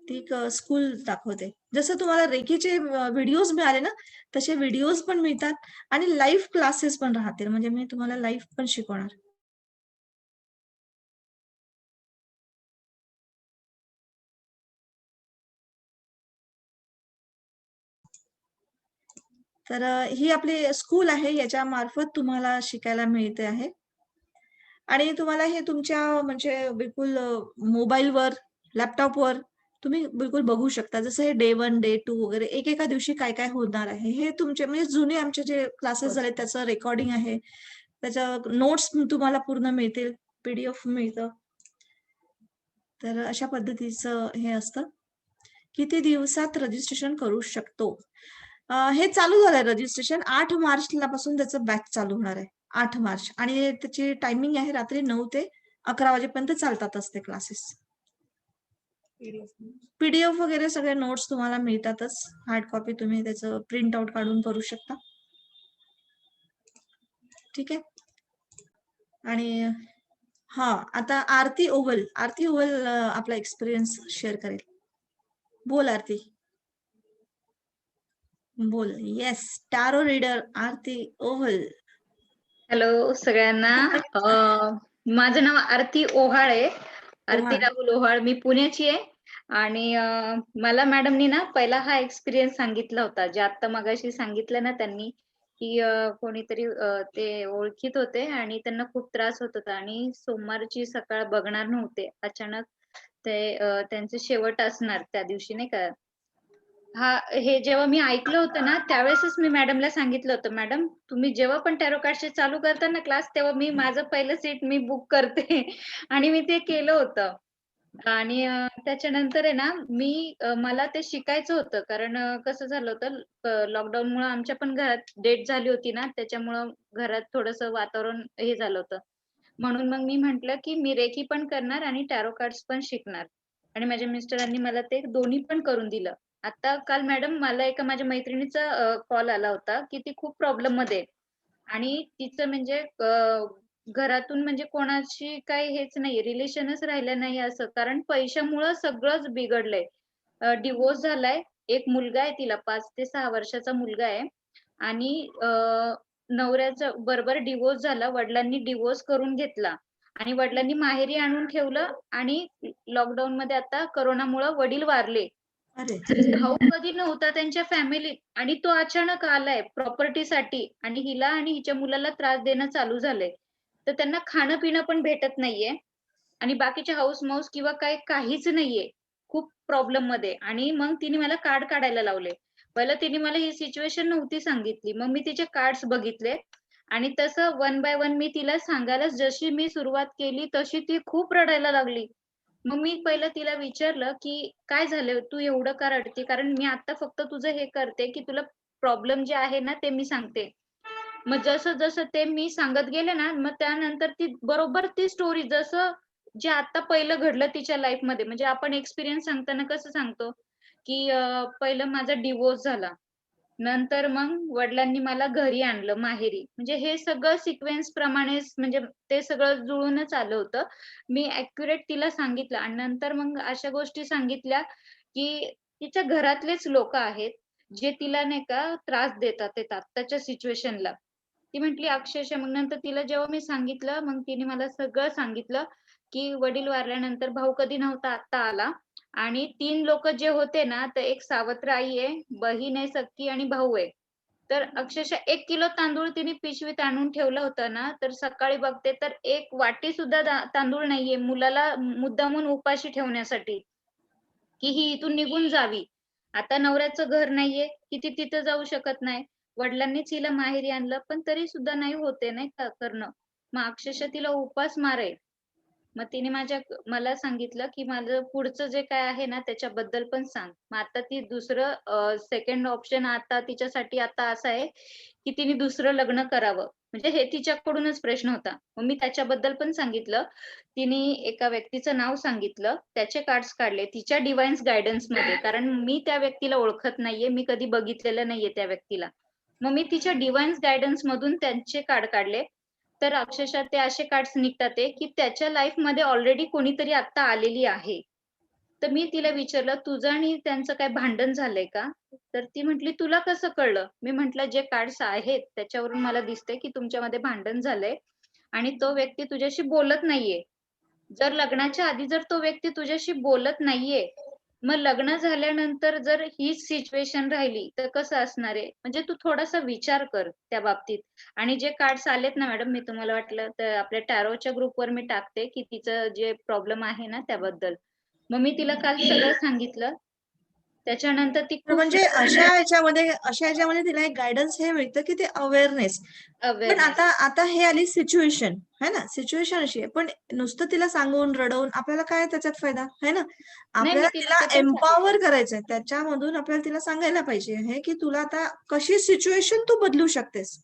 ती एक स्कूल दाखवते. जसं तुम्हाला रेकीचे व्हिडिओज मिळाले ना, तसे व्हिडिओज पण मिळतात आणि लाईव्ह क्लासेस पण राहतील. म्हणजे मी तुम्हाला लाईव्ह पण शिकवणार. तर ही आपली स्कूल आहे. याच्या मार्फत तुम्हाला शिकायला मिळते आहे. आणि तुम्हाला हे तुमच्या म्हणजे बिलकुल मोबाईलवर, लॅपटॉपवर तुम्ही बिलकुल बघू शकता. जसं हे डे 1, डे 2 वगैरे एकेका दिवशी काय-काय होणार आहे. हे तुमचे म्हणजे जुने आमचे जे क्लासेस झाले त्याचं रेकॉर्डिंग आहे. त्याच्या नोट्स तुम्हाला पूर्ण मिळतील, पी-डी-एफ मिळतं. तर अशा पद्धतीचं हे असतं. किती दिवसात रजिस्ट्रेशन करू शकतो? हे चालू झालंय रजिस्ट्रेशन 8 मार्चला पासून त्याचं बॅच चालू होणार आहे. 8 मार्च आणि त्याची टायमिंग आहे रात्री 9 ते 11 वाजेपर्यंत चालतातच ते क्लासेस. पी-डी-एफ वगैरे सगळे नोट्स तुम्हाला मिळतातच. हार्ड कॉपी तुम्ही त्याचं प्रिंट आउट काढून करू शकता. ठीक आहे. आणि हां, आता आरती ओव्हल आपला एक्सपिरियन्स शेअर करेल. बोल आरती. बोल. येस, टॅरो रीडर आरती ओव्हल. हॅलो सगळ्यांना. माझं नाव आरती ओहाळ आहे. आरती ओव्हाळ. राहुल ओहाळ. मी पुण्याची आहे आणि मला मॅडमनी ना पहिला हा एक्सपिरियन्स सांगितला होता, जे आता मगाशी सांगितलं ना त्यांनी, की कोणीतरी ते ओळखीत होते आणि त्यांना खूप त्रास होत होता आणि सोमवारची सकाळ बघणार नव्हते. अचानक ते त्यांचे शेवट असणार त्या दिवशी नाही का. हे जेव्हा मी ऐकलं होतं ना, त्यावेळेसच मी मॅडमला सांगितलं होतं, "मॅडम तुम्ही जेव्हा पण टॅरो कार्डचे चालू करता ना क्लास, तेव्हा मी माझं पहिलं सीट मी बुक करते." आणि मी ते केलं होतं. आणि त्याच्यानंतर आहे ना, मला ते शिकायचं होतं. कारण कसं झालं होतं, लॉकडाऊनमुळं आमच्या पण घरात डेथ झाली होती ना, त्याच्यामुळं घरात थोडंसं वातावरण हे झालं होतं. म्हणून मग मी म्हटलं, की मी रेकी पण करणार आणि टॅरो कार्ड्स पण शिकणार. आणि माझ्या मिस्टरांनी मला ते दोन्ही पण करून दिलं. आता काल मॅडम मला एका माझ्या मैत्रिणीचा कॉल आला होता, की ती खूप प्रॉब्लेममध्ये आहे आणि तिचं म्हणजे घरातून म्हणजे कोणाशी काही हेच नाहीये, रिलेशनच राहिलं नाही असं. कारण पैशामुळं सगळंच बिघडलंय. डिव्होर्स झालाय. एक मुलगा आहे तिला 5 ते 6 वर्षाचा मुलगा आहे आणि नवऱ्याचा बरोबर डिव्होर्स झाला. वडिलांनी डिव्होर्स करून घेतला आणि वडिलांनी माहेरी आणून ठेवलं आणि लॉकडाऊनमध्ये आता कोरोनामुळं वडील वारले. अरे! भाऊ कधी नव्हता त्यांच्या फॅमिलीत आणि तो अचानक आलाय प्रॉपर्टीसाठी आणि हिला आणि हिच्या मुलाला त्रास देणं चालू झालंय. तर त्यांना खाणं-पिणं पण भेटत नाहीये आणि बाकीचे हौस-मौस किंवा काहीच नाहीये. खूप प्रॉब्लेममध्ये आणि मग तिने मला कार्ड काढायला लावले. पहिलं तिने मला ही सिच्युएशन नव्हती सांगितली. मग मी तिचे कार्ड्स बघितले आणि तसं वन बाय वन मी तिला सांगायला जशी मी सुरुवात केली, तशी ती खूप रडायला लागली. मग मी पहिलं तिला विचारलं, की "काय झालं? तू एवढं का रडते? कारण मी आता फक्त तुझं हे करते, की तुला प्रॉब्लेम जे आहे ना, ते मी सांगते." मग जसं-जसं ते मी सांगत गेले ना, मग त्यानंतर ती बरोबर ती स्टोरी जसं जे आता पहिलं घडलं तिच्या लाईफमध्ये म्हणजे आपण एक्सपिरियन्स सांगताना कसं सांगतो, की पहिलं माझा डिव्होर्स झाला. नंतर मग वडिलांनी मला घरी आणलं माहेरी. म्हणजे हे सगळं सिक्वेन्स प्रमाणेच म्हणजे ते सगळं जुळूनच आलं होतं. मी ॲक्युरेट तिला सांगितलं आणि नंतर मग अशा गोष्टी सांगितल्या, की तिच्या घरातलेच लोकं आहेत, जे तिला नाही का त्रास देतात आहेत आत्ताच्या सिच्युएशनला. ती म्हटली अक्षरशः मग नंतर तिला जेव्हा मी सांगितलं, मग तिने मला सगळं सांगितलं, की वडील वारल्यानंतर भाऊ कधी नव्हता, आत्ता आला आणि 3 लोकं जे होते ना, तर एक सावत्र आई आहे, बहीण आहे सख्खी आणि भाऊ आहे. तर अक्षरशः 1 किलो तांदूळ तिने पिशवीत आणून ठेवलं होतं ना, तर सकाळी बघते तर 1 वाटी सुद्धा तांदूळ नाहीये मुलाला मुद्दामून उपाशी ठेवण्यासाठी, की ही इथून निघून जावी. आता नवऱ्याचं घर नाहीये, की ती तिथं जाऊ शकत नाही. वडिलांनीच हिला माहेरी आणलं, पण तरी सुद्धा नाही होते नाही का करणं. मग अक्षरशः तिला उपासमार आहे. मग तिने मला सांगितलं, की माझं पुढचं जे काय आहे ना, त्याच्याबद्दल पण सांग. मग आता ती दुसरं सेकंड ऑप्शन आता तिच्यासाठी आता असं आहे, की तिने दुसरं लग्न करावं. म्हणजे हे तिच्याकडूनच प्रश्न होता. मग मी त्याच्याबद्दल पण सांगितलं. तिने एका व्यक्तीचं नाव सांगितलं, त्याचे कार्ड्स काढले तिच्या डिव्हाइन गाईडन्समध्ये. कारण मी त्या व्यक्तीला ओळखत नाहीये, मी कधी बघितलेलं नाहीये त्या व्यक्तीला. मग मी तिच्या डिव्हाइन गाईडन्समधून त्यांचे कार्ड काढले. तर अक्षरशः ते असे कार्ड्स निघतात आहे, की त्याच्या लाईफमध्ये ऑलरेडी कोणीतरी आता आलेली आहे. तर मी तिला विचारलं, "तुझं आणि त्यांचं काय भांडण झालंय का?" तर ती म्हटली, "तुला कसं कळलं?" मी म्हटलं, "जे कार्ड्स आहेत त्याच्यावरून मला दिसतंय, की तुमच्यामध्ये भांडण झालंय आणि तो व्यक्ती तुझ्याशी बोलत नाहीये. जर लग्नाच्या आधी जर तो व्यक्ती तुझ्याशी बोलत नाहीये, मग लग्न झाल्यानंतर जर हीच सिच्युएशन राहिली तर कसं असणार आहे? म्हणजे तू थोडासा विचार कर त्या बाबतीत." आणि जे कार्ड्स आलेत ना मॅडम, मी तुम्हाला वाटलं तर आपल्या टॅरोच्या ग्रुपवर मी टाकते, की तिचं जे प्रॉब्लेम आहे ना त्याबद्दल. मग मी तिला काल सगळं सांगितलं. त्याच्यानंतर ती तर खूप म्हणजे अशा ह्याच्यामध्ये तिला एक गायडन्स हे मिळतं की ते अवेअरनेस. पण अवेअरनेस. आता हे आली सिच्युएशन, है ना? सिच्युएशन अशी आहे. पण नुसतं तिला सांगून रडवून आपल्याला काय त्याच्यात फायदा, है ना? नाही, मी आपल्याला तिला तिला ते पण सांगितलं. एम्पॉवर करायचंय. त्याच्यामधून आपल्याला तिला सांगायला पाहिजे हे की तुला आता कशी सिच्युएशन तू बदलू शकतेस.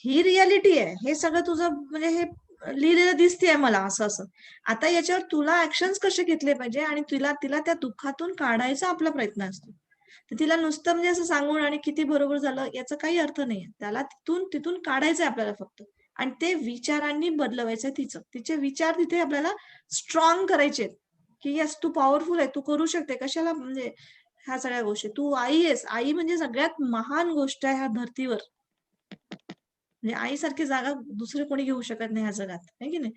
ही रियालिटी आहे. हे सगळं तुझं म्हणजे हे लिहिलेलं दिसतेय मला असं. आता याच्यावर तुला ऍक्शन्स कसे घेतले पाहिजे आणि तिला त्या दुःखातून काढायचा आपला प्रयत्न असतो. तर तिला नुसतं म्हणजे असं सांगून आणि किती बरोबर झालं याचा काही अर्थ नाहीये. त्याला तिथून काढायचंय आपल्याला फक्त. आणि ते विचारांनी बदलवायचंय तिचं. तिचे विचार तिथे आपल्याला स्ट्रॉंग करायचे की येस तू पॉवरफुल आहे, तू करू शकते. कशाला म्हणजे ह्या सगळ्या गोष्टी. तू आई आहेस. आई म्हणजे सगळ्यात महान गोष्ट आहे ह्या धर्तीवर. म्हणजे आईसारखी जागा दुसरं कोणी घेऊ शकत नाही ह्या जगात, है की नाही?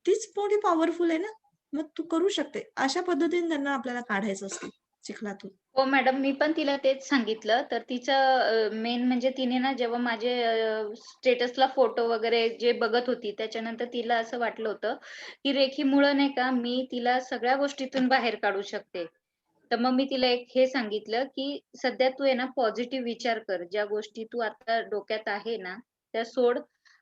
तीच मोठी पॉवरफुल आहे ना, मग तू करू शकते. अशा पद्धतीने त्यांना आपल्याला काढायचं असतं चिखलातून. हो मॅडम, मी पण तिला तेच सांगितलं. तर तिचं मेन म्हणजे तिने ना जेव्हा माझे स्टेटसला फोटो वगैरे जे बघत होती, त्याच्यानंतर तिला असं वाटलं होतं, की रेखीमुळं नाही का मी तिला सगळ्या गोष्टीतून बाहेर काढू शकते. तर मग मी तिला एक हे सांगितलं, की सध्या तू आहे ना पॉझिटिव्ह विचार कर. ज्या गोष्टी तू आता डोक्यात आहे ना, त्या सोड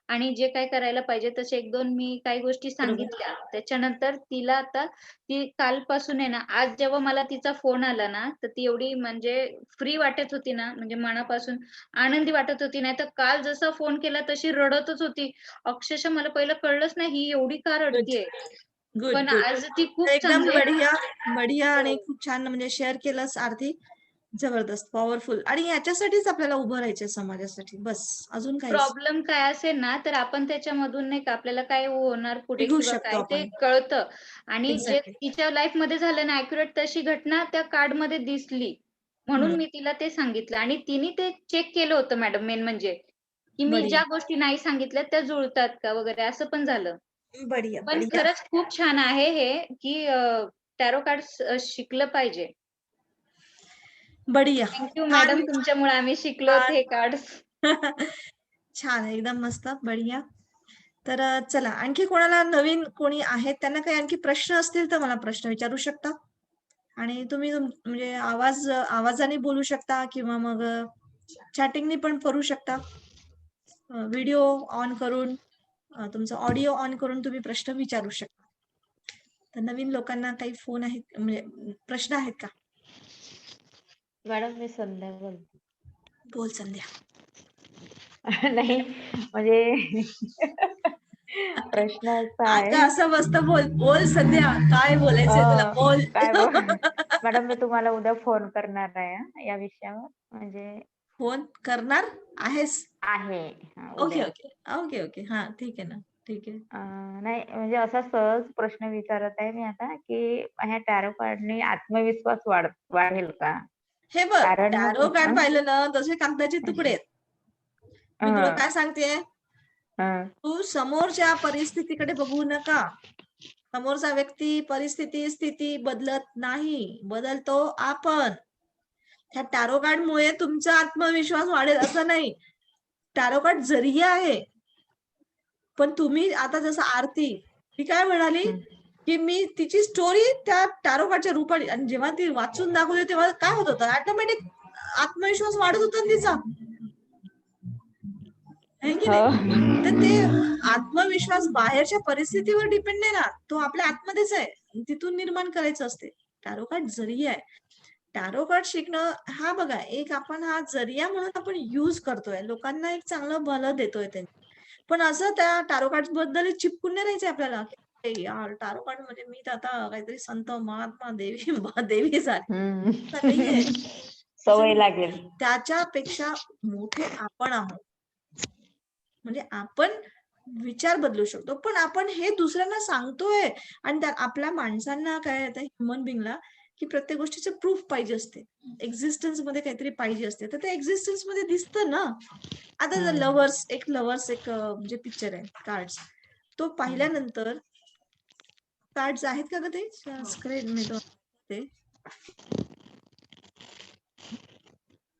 आणि जे काही करायला पाहिजे तसे 1-2 मी काही गोष्टी बरोबर. सांगितल्या. त्याच्यानंतर तिला आता ती कालपासून आहे ना, आज जेव्हा मला तिचा फोन आला ना, तर ती एवढी म्हणजे फ्री वाटत होती ना, म्हणजे मनापासून आनंदी वाटत होती. नाहीतर काल जसा फोन केला तशी रडतच होती. अक्षरशः मला पहिलं कळलंच नाही ही एवढी का गुड, रडतीये. गुड, पण गुड. आज ती खूप एकदम चांगली आहे. बढिया, बढिया आणि हो. खूप छान म्हणजे शेअर केलंस आरती. जबरदस्त, पॉवरफुल आणि याच्यासाठीच आपल्याला उभं राहायचंय समाजासाठी. बस अजून काहीच. प्रॉब्लेम काय असेल ना, तर आपण त्याच्यामधून नाही का आपल्याला काय होणार पुढे निघू किंवा शकतो काय ते आपण. कळतं आणि जे एक्झॅक्टली. तिच्या लाईफमध्ये झालं ना ॲक्युरेट तशी घटना त्या कार्डमध्ये दिसली. म्हणून हं. मी तिला ते सांगितलं आणि तिने ते चेक केलं होतं मॅडम मेन म्हणजे, की मी बढिया, ज्या गोष्टी नाही सांगितल्या त्या जुळतात का वगैरे असं पण झालं. बढिया, पण बढिया. खरंच खूप छान आहे हे, की टॅरो कार्ड्स शिकलं पाहिजे. बढिया. थँक यू छान, मॅडम तुमच्यामुळे आम्ही शिकलोत छान. हे कार्ड्स. छान, एकदम मस्त, बढिया. तर चला आणखी कोणाला नवीन कोणी आहेत त्यांना काही आणखी प्रश्न असतील तर मला प्रश्न विचारू शकता. आणि तुम्ही म्हणजे आवाजाने बोलू शकता किंवा मग चॅटिंगनी पण करू शकता. व्हिडिओ ऑन करून तुमचा ऑडिओ ऑन करून तुम्ही प्रश्न विचारू शकता. तर नवीन लोकांना काही फोन आहेत म्हणजे प्रश्न आहेत का? मॅडम मी संध्या बोलते. बोल संध्या. नाही म्हणजे प्रश्न असा आता आहे असं मस्त बोल. बोल संध्या. काय बोलायचंय तुला अ, बोल. काय मॅडम मी तुम्हाला उद्या फोन करणार आहे हं, या विषयावर म्हणजे फोन करणार आहेस? आहे ओके, उद्या. ओके. Okay, okay. हां, ठीक आहे ना. ठीक आहे. अ, नाही म्हणजे असा सहज प्रश्न विचारत आहे मी आता, की ह्या टॅरो कार्डनी आत्मविश्वास वाढेल का? हे बघ, कारण टॅरो कार्ड पाहिलं ना तसे कागदाचे तुकडे आहेत. मी तुला हं, काय सांगतेय, हं, तू समोरच्या परिस्थितीकडे बघू नका. समोरचा व्यक्ती, परिस्थिती, स्थिती बदलत नाही. बदलतो आपण. त्या टॅरो कार्डमुळे तुमचा आत्मविश्वास वाढेल असं नाही. टॅरो कार्ड जरिया आहे. पण तुम्ही आता जसं आरती, ती काय म्हणाली, हं. की मी तिची स्टोरी त्या टॅरो कार्डच्या रूपाने आणि जेव्हा ती वाचून दाखवते तेव्हा काय होत होतं ऑटोमॅटिक आत्मविश्वास वाढत होता ना तिचा. आहे की नाही? हो. तर ते आत्मविश्वास बाहेरच्या परिस्थितीवर डिपेंड नाही ना. तो आपल्या आतमध्येच आहे. तिथून निर्माण करायचं असते. टॅरो कार्ड जरिया आहे. टॅरो कार्ड शिकणं हा बघा एक आपण हा जरिया म्हणून आपण यूज करतोय. लोकांना एक चांगलं भलं देतोय त्यांनी. पण असं त्या टॅरो कार्ड्स बद्दल चिपकून नाही राहायचंय आपल्याला, की "अरे यार टॅरो कार्ड म्हणजे मी तर आता काहीतरी संत, महात्मा, देवी देवी झाले." हम्म. असं नाहीये. असं सवय नाहीये. लागेल. त्याच्यापेक्षा मोठे आपण आहोत. म्हणजे आपण विचार बदलू शकतो. पण आपण हे दुसऱ्यांना सांगतोय आणि त्या आपल्या माणसांना काय आता ह्युमन बीइंगला की प्रत्येक गोष्टीचं प्रूफ पाहिजे असते. एक्झिस्टन्समध्ये काहीतरी पाहिजे असते. तर ते एक्झिस्टन्समध्ये दिसतं ना. आता हम्म. लव्हर्स एक म्हणजे पिक्चर आहे कार्ड्स. तो पाहिल्यानंतर कार्ड्स आहेत का ग ते? स्क्रीन मी ते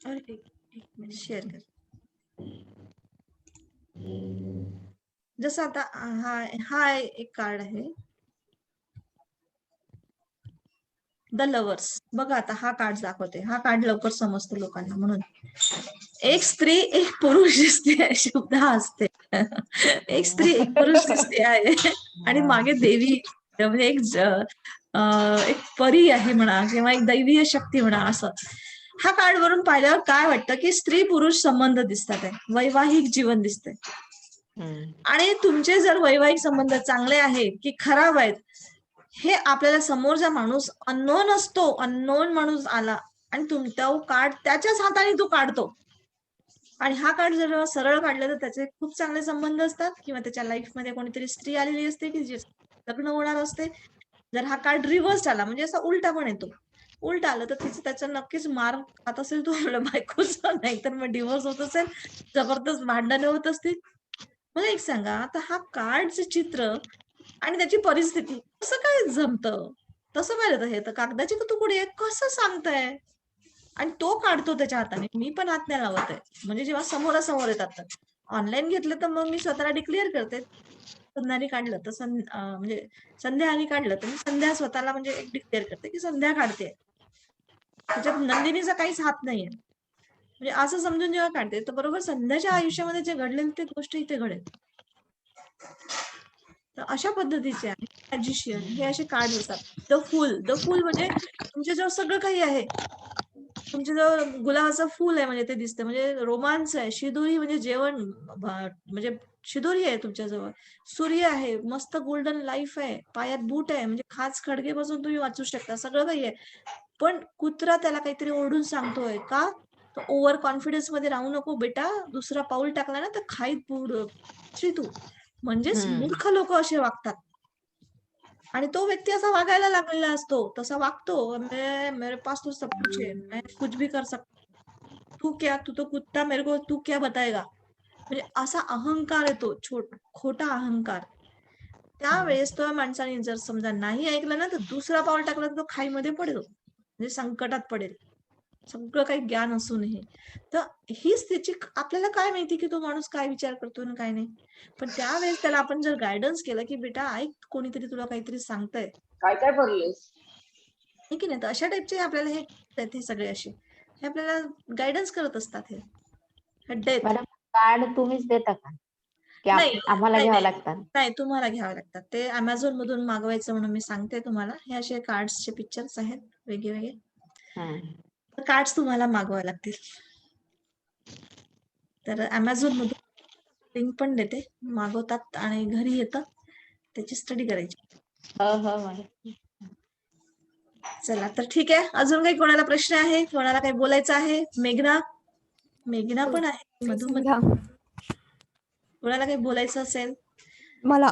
अरे एक मिनिट शेअर कर. जसं आता हा हा एक कार्ड आहे. The lovers. बघा आता हा कार्ड दाखवते. हा कार्ड लवकर समजतो लोकांना म्हणून. एक स्त्री एक पुरुष दिसते शब्द हा असते. एक स्त्री एक पुरुष दिसते आहे आणि मागे देवी म्हणजे एक परी आहे म्हणा किंवा एक दैवीय शक्ती म्हणा असं. हा कार्ड वरून पाहिल्यावर काय वाटतं की स्त्री पुरुष संबंध दिसतात आहे. वैवाहिक जीवन दिसतंय. हम्म. आणि तुमचे जर वैवाहिक संबंध चांगले आहेत की खराब आहेत हे आपल्याला समोरचा माणूस अननोन असतो. अननोन माणूस आला आणि तो कार्ड त्याच्याच हाताने तो काढतो. आणि हा कार्ड जर सरळ काढला तर त्याचे खूप चांगले संबंध असतात किंवा त्याच्या लाईफमध्ये कोणीतरी स्त्री आलेली असते की जे लग्न होणार असते. जर हा कार्ड रिव्हर्स आला म्हणजे असा उलटा पण येतो. उलटा आलं तर त्याचा नक्कीच मार खात असेल तो आपल्या बायकोचा, नाहीतर मग डिव्होर्स होत असेल, जबरदस्त भांडणं होत असतील. मला एक सांगा, आता हा कार्डचं चित्र आणि त्याची परिस्थिती कसं काय जमतं? तसं पाहिलं तर हे तर कागदाचे तुकडे आहे. कसं सांगताय? आणि तो काढतो त्याच्या हाताने. मी पण हात नाही लावत आहे. म्हणजे जेव्हा समोरासमोर येतात तर. ऑनलाईन घेतलं तर मग मी स्वतःला डिक्लेअर करते. संध्याने काढलं तर म्हणजे संध्याने काढलं तर मी संध्या स्वतःला म्हणजे एक डिक्लेअर करते की संध्या काढते. त्याच्यात नंदिनीचा काहीच हात नाहीये. म्हणजे असं समजून जेव्हा काढते तर बरोबर संध्याच्या आयुष्यामध्ये जे घडलेली ते गोष्ट इथे घडेल. तर अशा पद्धतीचे आहे मॅजिशियन हे असे कार्ड असतात. द फूल म्हणजे तुमच्याजवळ सगळं काही आहे. तुमच्याजवळ गुलाबाचं फूल आहे म्हणजे ते दिसतं. म्हणजे रोमांस आहे. शिदोरी म्हणजे जेवण म्हणजे शिदोरी आहे तुमच्याजवळ. सूर्य आहे. मस्त गोल्डन लाईफ आहे. पायात बूट आहे. म्हणजे खाच खडकेपासून तुम्ही वाचू शकता. सगळं काही आहे. पण कुत्रा त्याला काहीतरी ओरडून सांगतोय का? तर ओव्हर कॉन्फिडन्स मध्ये राहू नको बेटा. दुसरा पाऊल टाकला ना तर खाईत बुडशील तू. म्हणजेच हम्म. मूर्ख लोक असे वागतात. आणि तो व्यक्ती असा वागायला लागलेला असतो. तसा वागतो. मेरे पास तो सब कुछ है. मैं कुछ भी कर सकता. तू तो कुत्ता मेरे को तू क्या बताएगा? म्हणजे असा अहंकार येतो. खोटा अहंकार. त्यावेळेस तो माणसाने जर समजा नाही ऐकलं ना तर दुसरा पाऊल टाकला तर तो खाईमध्ये पडेल. म्हणजे संकटात पडेल. सगळं काही ज्ञान असूनही. तर हीच त्याची आपल्याला काय माहिती की तो माणूस काय विचार करतो आणि काय नाही. पण त्यावेळेस त्याला आपण जर गायडन्स केलं की बेटा ऐक कोणीतरी तुला काहीतरी सांगतंय. काय काय बोललेस? आहे की नाही? तर अशा टाईपचे आपल्याला हे सगळे असे हे आपल्याला गायडन्स करत असतात हे डेथ. मॅडम कार्ड तुम्हीच देता का? की नाही आम्हाला नाही घ्यावं नाही लागतात? नाही तुम्हाला घ्यावे लागतात. ते Amazon मधून मागवायचं म्हणून मी सांगते तुम्हाला. हे असे कार्ड्सचे पिक्चर्स आहेत वेगळे. हम्म. कार्ड्स तुम्हाला मागवावे लागतील. तर Amazon मधून लिंक पण देते. मागवतात आणि घरी येतं. त्याची स्टडी करायची. हो मॅडम. चला तर ठीक आहे. अजून काही कोणाला प्रश्न आहे? कोणाला काही बोलायचं आहे? मेघना पण आहे मधून. कोणाला काही बोलायचं असेल मला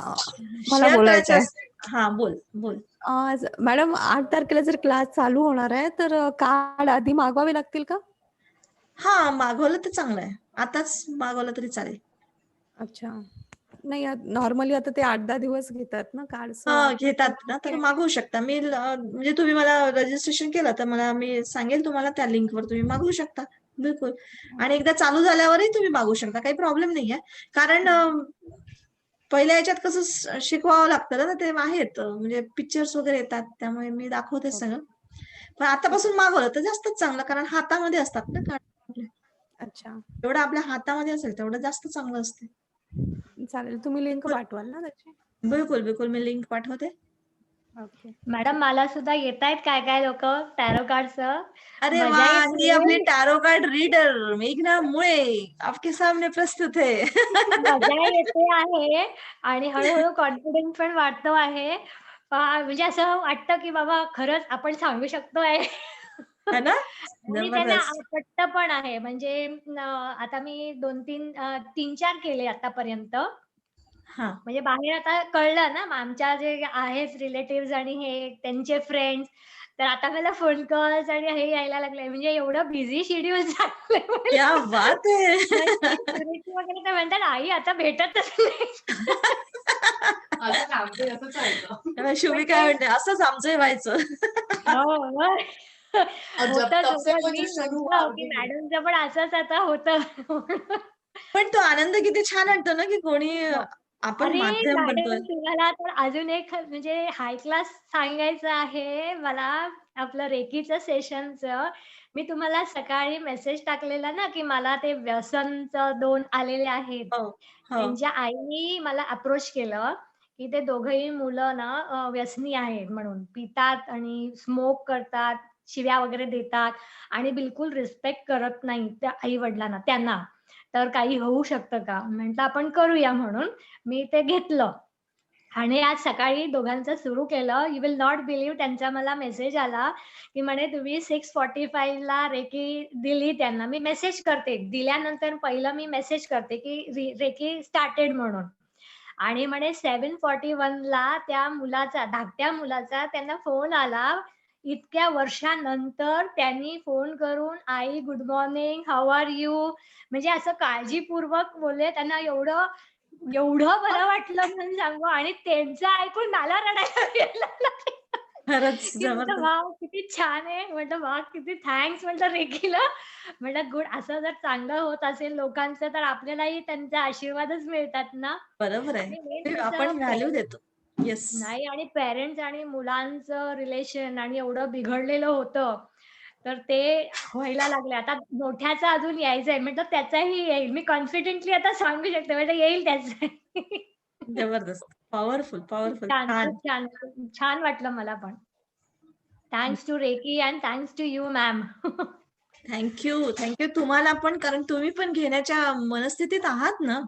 मला शेअर बोलायचं करायचं आहे. असेल हा बोल. आज मॅडम 8 तारखेला जर क्लास चालू होणार आहे तर कार्ड आधी मागवावे लागतील का? हा मागवलं तर चांगलं आहे. आताच मागवलं तरी चालेल. अच्छा. नाही नॉर्मली आता ते 8-10 दिवस घेतात ना कार्ड्स. घेतात ना तर मागवू शकता. मी म्हणजे तुम्ही मला रजिस्ट्रेशन केलं तर मी सांगेल तुम्हाला त्या लिंकवर तुम्ही मागवू शकता. बिलकुल. आणि एकदा चालू झाल्यावरही तुम्ही मागवू शकता. काही प्रॉब्लेम नाहीये. कारण पहिल्या याच्यात कसं शिकवावं लागतं ना ते आहेत म्हणजे पिक्चर्स वगैरे येतात त्यामुळे मी दाखवते सगळं. पण आतापासून मागवलं तर जास्तच चांगलं कारण हातामध्ये असतात ना कार्ड. अच्छा. जेवढं आपल्या हातामध्ये असेल तेवढं जास्त चांगलं असते. चालेल. तुम्ही लिंक पाठवाल ना त्याची? बिलकुल मी लिंक पाठवते. ओके. मॅडम मला सुद्धा येतायत काय काय लोक टॅरो कार्डचं. अरे मजा वाह! ही आपली येते. टॅरो कार्ड रीडर मेघना मुळे आपके सामने प्रस्तुत है. मजा येते आहे आणि हळूहळू कॉन्फिडन्स पण वाढतो आहे. म्हणजे असं वाटतं की बाबा खरंच आपण सांगू शकतोय. है ना? आणि त्यांना जबरदस्त. पटतं पण आहे. म्हणजे आता मी 2-3 3-4 केले आतापर्यंत. हां. म्हणजे बाहेर आता कळलं ना, मग आमच्या जे आहेत रिलेटिव्हज आणि हे त्यांचे फ्रेंड्स, तर आता मला फोन कॉल्स आणि हे यायला लागले. म्हणजे एवढं बिझी शेड्यूल झालंय क्या मला. बात है! म्हणजे सुरेश वगैरे तर म्हणतात, "आई आता भेटतच नाही." असं आमचं असंच व्हायचं. शुभी पण काय ते म्हणते, असंच आमचंही व्हायचं. हो, मग और जब होतं तब से वो मी जो शुरू हुआ म्हटलं, की अभी मॅडमचं पण असंच आता होतं. पण तो आनंद किती छान वाटतो ना, की कोणी हो. आपण अरे माध्यम मॅडम, बनतोय. तुम्हाला तर अजून एक म्हणजे हाय क्लास सांगायचं आहे मला आपलं रेकीचं सेशनचं. मी तुम्हाला सकाळी मेसेज टाकलेला ना, की मला ते व्यसनचं 2 आलेले आहेत. हो, हो. त्यांच्या आईनी मला अप्रोच केलं, की ते दोघंही मुलं ना व्यसनी आहेत म्हणून. पितात आणि स्मोक करतात, शिव्या वगैरे देतात आणि बिलकुल रिस्पेक्ट करत नाही त्या आई-वडिलांना त्यांना. तर काही होऊ शकतं का? म्हटलं आपण करूया म्हणून. मी ते घेतलं आणि आज सकाळी दोघांचं सुरू केलं. यू विल नॉट बिलीव्ह त्यांचा मला मेसेज आला, की म्हणे तुम्ही 6:45 ला रेकी दिली त्यांना. मी मेसेज करते. दिल्यानंतर पहिलं मी मेसेज करते, की रेकी स्टार्टेड म्हणून. आणि म्हणे 7:41 ला त्या मुलाचा, धाकट्या मुलाचा त्यांना फोन आला. इतक्या वर्षानंतर त्यांनी फोन करून, "आई good morning, how are you?" म्हणजे असं काळजीपूर्वक बोलले. त्यांना एवढं एवढं बरं वाटलं म्हणून सांगू आणि त्यांचं ऐकून मला रडायला यायला लागलं. खरंच की म्हटलं जबरदस्त. वॉव! किती छान आहे. म्हटलं वाह! किती थँक्स म्हटलं रेकीला. म्हटलं गुड असं जर चांगलं होत असेल लोकांचं तर आपल्यालाही त्यांचे आशीर्वादच मिळतात ना. बरोबर आहे. आणि मेन ते कसं आपण व्हॅल्यू देतो. येस. नाही आणि पेरेंट्स आणि मुलांचं रिलेशन आणि एवढं बिघडलेलं होतं. तर ते व्हायला लागले. आता मोठ्याचं अजून यायचंय. म्हटलं त्याचाही येईल. मी कॉन्फिडेंटली आता सांगू शकते. म्हटलं येईल त्याचंही. जबरदस्त. पॉवरफुल, खूप पॉवरफुल. छान, छान. खूप छान. छान वाटलं मला पण. Thanks to reiki and thanks to you ma'am. Thank you. Thank you तुम्हाला पण कारण तुम्ही पण घेण्याच्या मनस्थितीत आहात ना,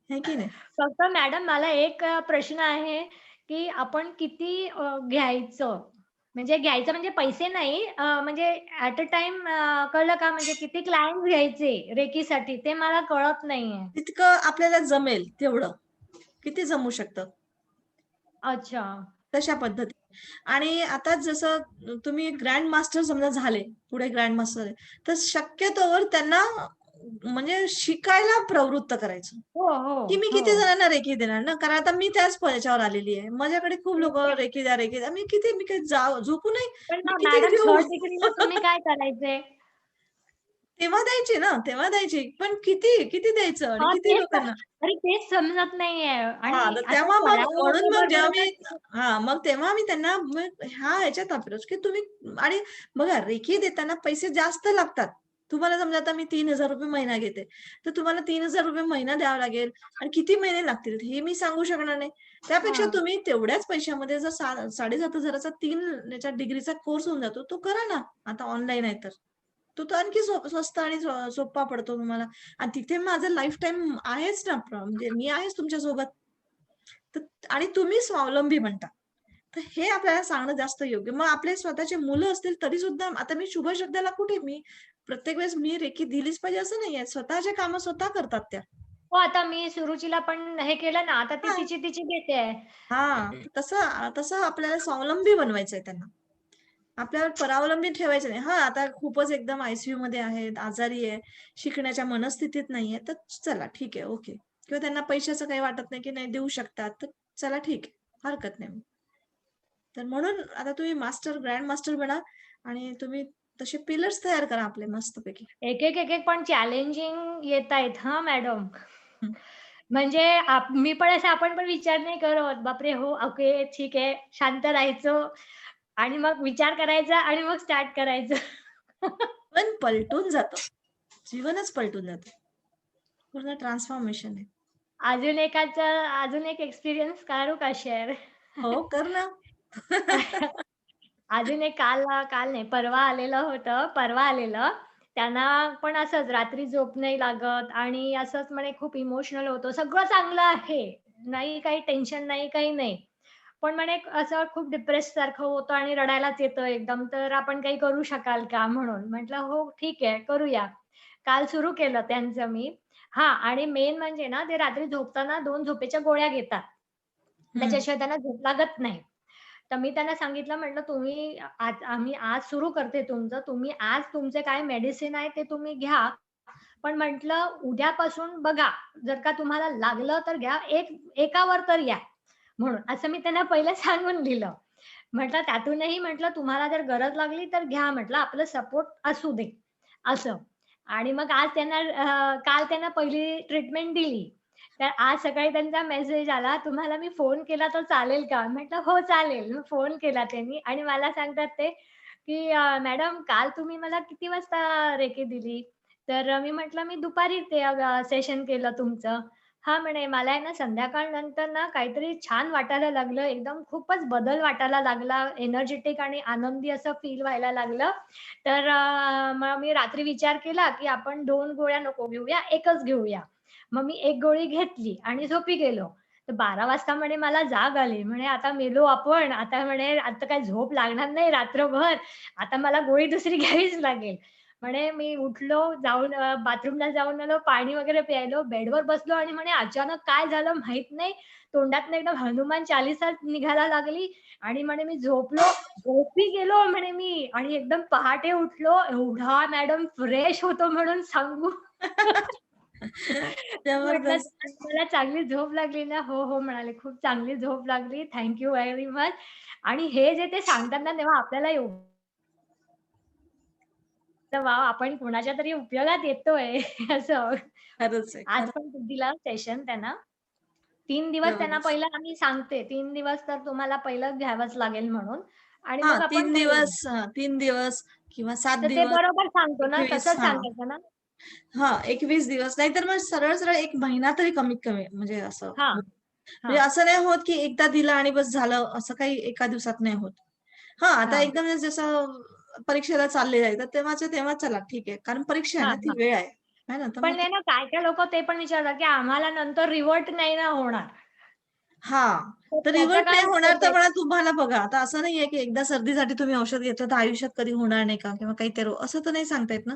है की नाही? फक्त मॅडम मला एक प्रश्न आहे, की आपण किती घ्यायचं? म्हणजे घ्यायचं म्हणजे पैसे नाही म्हणजे ॲट अ टाईम कळलं का? म्हणजे किती क्लायंट्स घ्यायचे रेकीसाठी ते मला कळत नाहीये. तितकं आपल्याला जमेल तेवढं. किती जमू शकतं? अच्छा. तशा पद्धतीने. आणि आता जसं तुम्ही ग्रँड मास्टर समजा झाले, पुढे ग्रँड मास्टर आहे, तर शक्यतोवर त्यांना म्हणजे शिकायला प्रवृत्त करायचं, हो, हो, की मी किती हो. जणांना रेकी देणार ना, कारण आता मी त्याच ह्याच्यावर आलेली आहे. माझ्याकडे खूप लोकं रेकी द्या, रेकी द्या. मी काय झोपू नाही? पण मी किती मॅडम घेऊ? 3rd डिग्रीला तुम्ही काय करायचे? तेव्हा द्यायची ना, तेव्हा द्यायची. पण किती द्यायचं आणि हां, किती तेच लोकांना? अरे तेच समजत नाहीये आणि हां, तर असं तेव्हा मग फराळ म्हणून वगैरे मग जेव्हा मी बनवण्यात मग तेव्हा मी त्यांना मग ह्या ह्याच्यात अप्रोच की तुम्ही आणि बघा रेकी देताना पैसे जास्त लागतात. तुम्हाला समजा आता मी ₹3000 महिना घेते, तर तुम्हाला ₹3000 महिना द्यावा लागेल आणि किती महिने लागतील हे मी सांगू शकणार नाही. त्यापेक्षा हां. तुम्ही तेवढ्याच पैशामध्ये जर 7,500चा 3 याच्या डिग्रीचा कोर्स होऊन जातो, तो करा ना. आता ऑनलाईन आहे तर. तो तर आणखी स्वस्त आणि सोपा पडतो तुम्हाला आणि तिथे माझं लाईफटाईम आहेच ना, म्हणजे मी आहेच तुमच्यासोबत. तर आणि तुम्ही स्वावलंबी बनता. तर हे आपल्याला सांगणं जास्त योग्य. मग आपले स्वतःचे मुलं असतील तरी सुद्धा आता मी शुभ शब्दाला कुठे मी प्रत्येक वेळेस मी रेकी दिलीच पाहिजे असं नाहीये. स्वतःचे कामं स्वतः करतात त्या. हो, आता मी सुरुचीला पण हे केलं ना, आता ती हां, तिची घेते आहे. हां. तसं तसं आपल्याला स्वावलंबी बनवायचंय त्यांना. आपल्यावर परावलंबी ठेवायचं नाही. हां, आता खूपच एकदम आय-सी-यूमध्ये आहेत, आजारी आहे, शिकण्याच्या मनस्थितीत नाहीये, तर चला ठीक आहे, ओके. किंवा त्यांना पैशाचं काही वाटत नाही, की नाही देऊ शकतात, तर चला ठीक आहे, हरकत नाही. तर म्हणून आता तुम्ही ग्रँड मास्टर बना आणि तुम्ही तसे पिलर्स तयार करा आपले मस्तपैकी. एक पण चॅलेंजिंग येतायत हां, मॅडम. हं. म्हणजे मी पण असं आपण पण विचार नाही करत. बापरे! हो, ओके, ठीक आहे. शांत राहायचं आणि मग विचार करायचा आणि मग स्टार्ट करायचं. पण पलटून जातं. जीवनच पलटून जातं. पूर्ण ट्रान्सफॉर्मेशन आहे. अजून एक एक्सपिरियन्स करू का शेअर? हो, कर ना. अजून एक काल काल नाही परवा आलेलं होतं. परवा आलेलं. त्यांना पण असंच रात्री झोप नाही लागत आणि असंच म्हणे खूप इमोशनल होतो. सगळं चांगलं आहे. नाही काही टेन्शन नाही, काही नाही. पण म्हणे असं खूप डिप्रेस सारखं होतं आणि रडायलाच येतं एकदम. तर आपण काही करू शकाल का म्हणून. म्हटलं, "हो, ठीक आहे, करूया." काल सुरू केलं त्यांचं मी. हां आणि मेन म्हणजे ना ते रात्री झोपताना 2 झोपेच्या गोळ्या घेतात. हं. त्याच्याशिवाय त्यांना झोप लागत नाही. तर मी त्यांना सांगितलं म्हटलं, "तुम्ही आम्ही आज सुरू करते तुमचं. तुम्ही आज तुमचे काय मेडिसिन आहे ते तुम्ही घ्या. पण म्हटलं उद्यापासून बघा, जर का तुम्हाला लागलं तर घ्या. एकावर तर या." म्हणून असं मी त्यांना पहिलं सांगून दिलं. म्हटलं त्यातूनही म्हटलं तुम्हाला जर गरज लागली तर घ्या म्हटलं आपलं सपोर्ट असू दे, असं. आणि मग आज त्यांना काल त्यांना पहिली ट्रीटमेंट दिली. तर आज सकाळी त्यांचा मेसेज आला, "तुम्हाला मी फोन केला तर चालेल का?" म्हटलं, "हो चालेल." मग फोन केला त्यांनी आणि मला सांगतात ते, की "मॅडम काल तुम्ही मला किती वाजता रेकी दिली?" तर मी म्हटलं, "मी दुपारी ते सेशन केलं तुमचं." हां, म्हणे, "मला आहे ना संध्याकाळनंतर ना काहीतरी छान वाटायला लागलं. एकदम खूपच बदल वाटायला लागला. एनर्जेटिक आणि आनंदी असं फील व्हायला लागलं. तर मग मी रात्री विचार केला, की आपण 2 गोळ्या नको घेऊया, 1च घेऊया." मग मी 1 गोळी घेतली आणि झोपी गेलो. तर 12 वाजता म्हणे मला जाग आली. म्हणे, "आता मेलो आपण. आता म्हणे आता काय झोप लागणार नाही रात्रभर. आता मला गोळी दुसरी घ्यावीच लागेल." म्हणे मी उठलो, जाऊन बाथरूमला जाऊन आलो, पाणी वगैरे प्यायलो, बेडवर बसलो आणि म्हणे अचानक काय झालं माहीत नाही. तोंडातनं एकदम हनुमान चालीसा निघायला लागली आणि म्हणे मी झोपी गेलो म्हणे मी आणि एकदम पहाटे उठलो. एवढा मॅडम फ्रेश होतो म्हणून सांगू. म्हटलं जबरदस्त. "तुम्हाला चांगली झोप लागली ना?" "हो, हो," म्हणाले. "खूप चांगली झोप लागली. Thank you very much." आणि हे जे ते सांगतात ना, तेव्हा आपल्याला एवढं वाव! आपण कुणाच्या तरी उपयोगात येतोय असं. खरंच आहे. आज खरं पण दिला सेशन त्यांना. 3 दिवस त्यांना जबरदस्त. पहिलं आम्ही सांगते 3 दिवस तर तुम्हाला पहिलं घ्यावंच लागेल म्हणून आणि हां, मग आपण 3 ठरवू. दिवस 3 दिवस किंवा 7 तर ते दिवस, बरोबर सांगतो ना, 21 तसंच हां. सांगायचं ना? हां, 21 दिवस नाहीतर मग सरळ-सरळ 1 महिना तरी कमीत कमी म्हणजे असं हां, होत. म्हणजे हां, असं नाही होत, की एकदा दिला आणि बस झालं, असं काही एका दिवसात नाही होत. हां, आता हां, एकदम जसं परीक्षेला चालले आहे, तर तेव्हाच्या तेव्हा चला ठीक आहे. कारण परीक्षा आहे हां, ना, ती हां. वेळ आहे. आहे ना, तर पण मग आहे ना, काय-काय लोकं ते पण विचारतात, की आम्हाला नंतर रिव्हर्ट नाही ना होणार. हां, तर तर त्याचा रिव्हर्ट काय नाही होणार उपयोग तर आहे? म्हणा तुम्हाला बघा, आता असं नाहीये, की एकदा सर्दीसाठी तुम्ही औषध घेतलं तर आयुष्यात कधी होणार नाही का? किंवा काही ते असं तर नाही सांगता येत ना.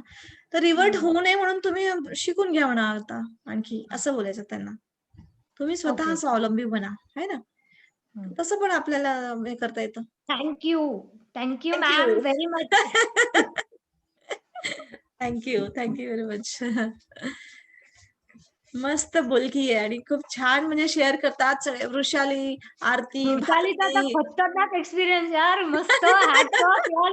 तर रिव्हर्ट हं, होऊ नये म्हणून तुम्ही शिकून घ्या म्हणा आता आणखी, असं बोलायचं त्यांना. तुम्ही स्वतः ओके. स्वावलंबी बना, आहे ना? हं. तसं पण आपल्याला हे करता येतं. Thank you. Thank you thank you. Ma'am very much. Thank you. Thank you very much. मस्त बोलकी आहे आणि खूप छान म्हणजे शेअर करतात सगळे वृषाली, आरती, वृषालीचा तर भारती. खतरनाक एक्सपिरियन्स यार. मस्त हॅट्स ऑफ यार.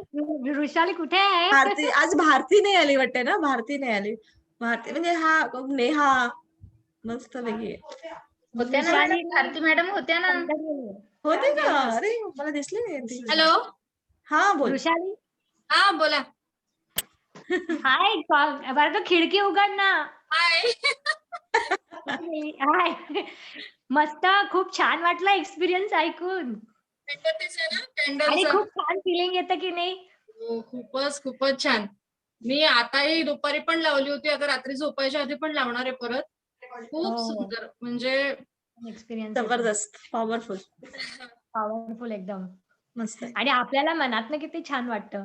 वृषाली कुठे आहे? भारती आज भारती नाही आली वाटते ना? भारती नाही आली. भारती म्हणजे हा नेहा मस्तपैकी आहे. होत्या ना वृषाली मॅडम, भारती मॅडम होत्या ना. होते का? अरे मला दिसली नाही ती. हॅलो. हां, बोल. वृषाली हा बोला. हाय. बरं का खिडकी उघड ना. हाय. हाय. मस्त खूप छान वाटलं एक्सपिरियन्स ऐकून मेणबत्तीचं आहे ना, आणि कॅन्डलचं. खूप छान फीलिंग येतं की नाही? हो, खूपच खूपच छान. मी आताही दुपारी पण लावली होती. आता रात्री झोपायच्या आधी पण लावणार आहे परत. खूप हो, सुंदर म्हणजे एक्सपिरियन्स येतो. जबरदस्त, पॉवरफुल. पॉवरफुल एकदम मस्त आहे. आणि आपल्याला मनातनं किती छान वाटतं.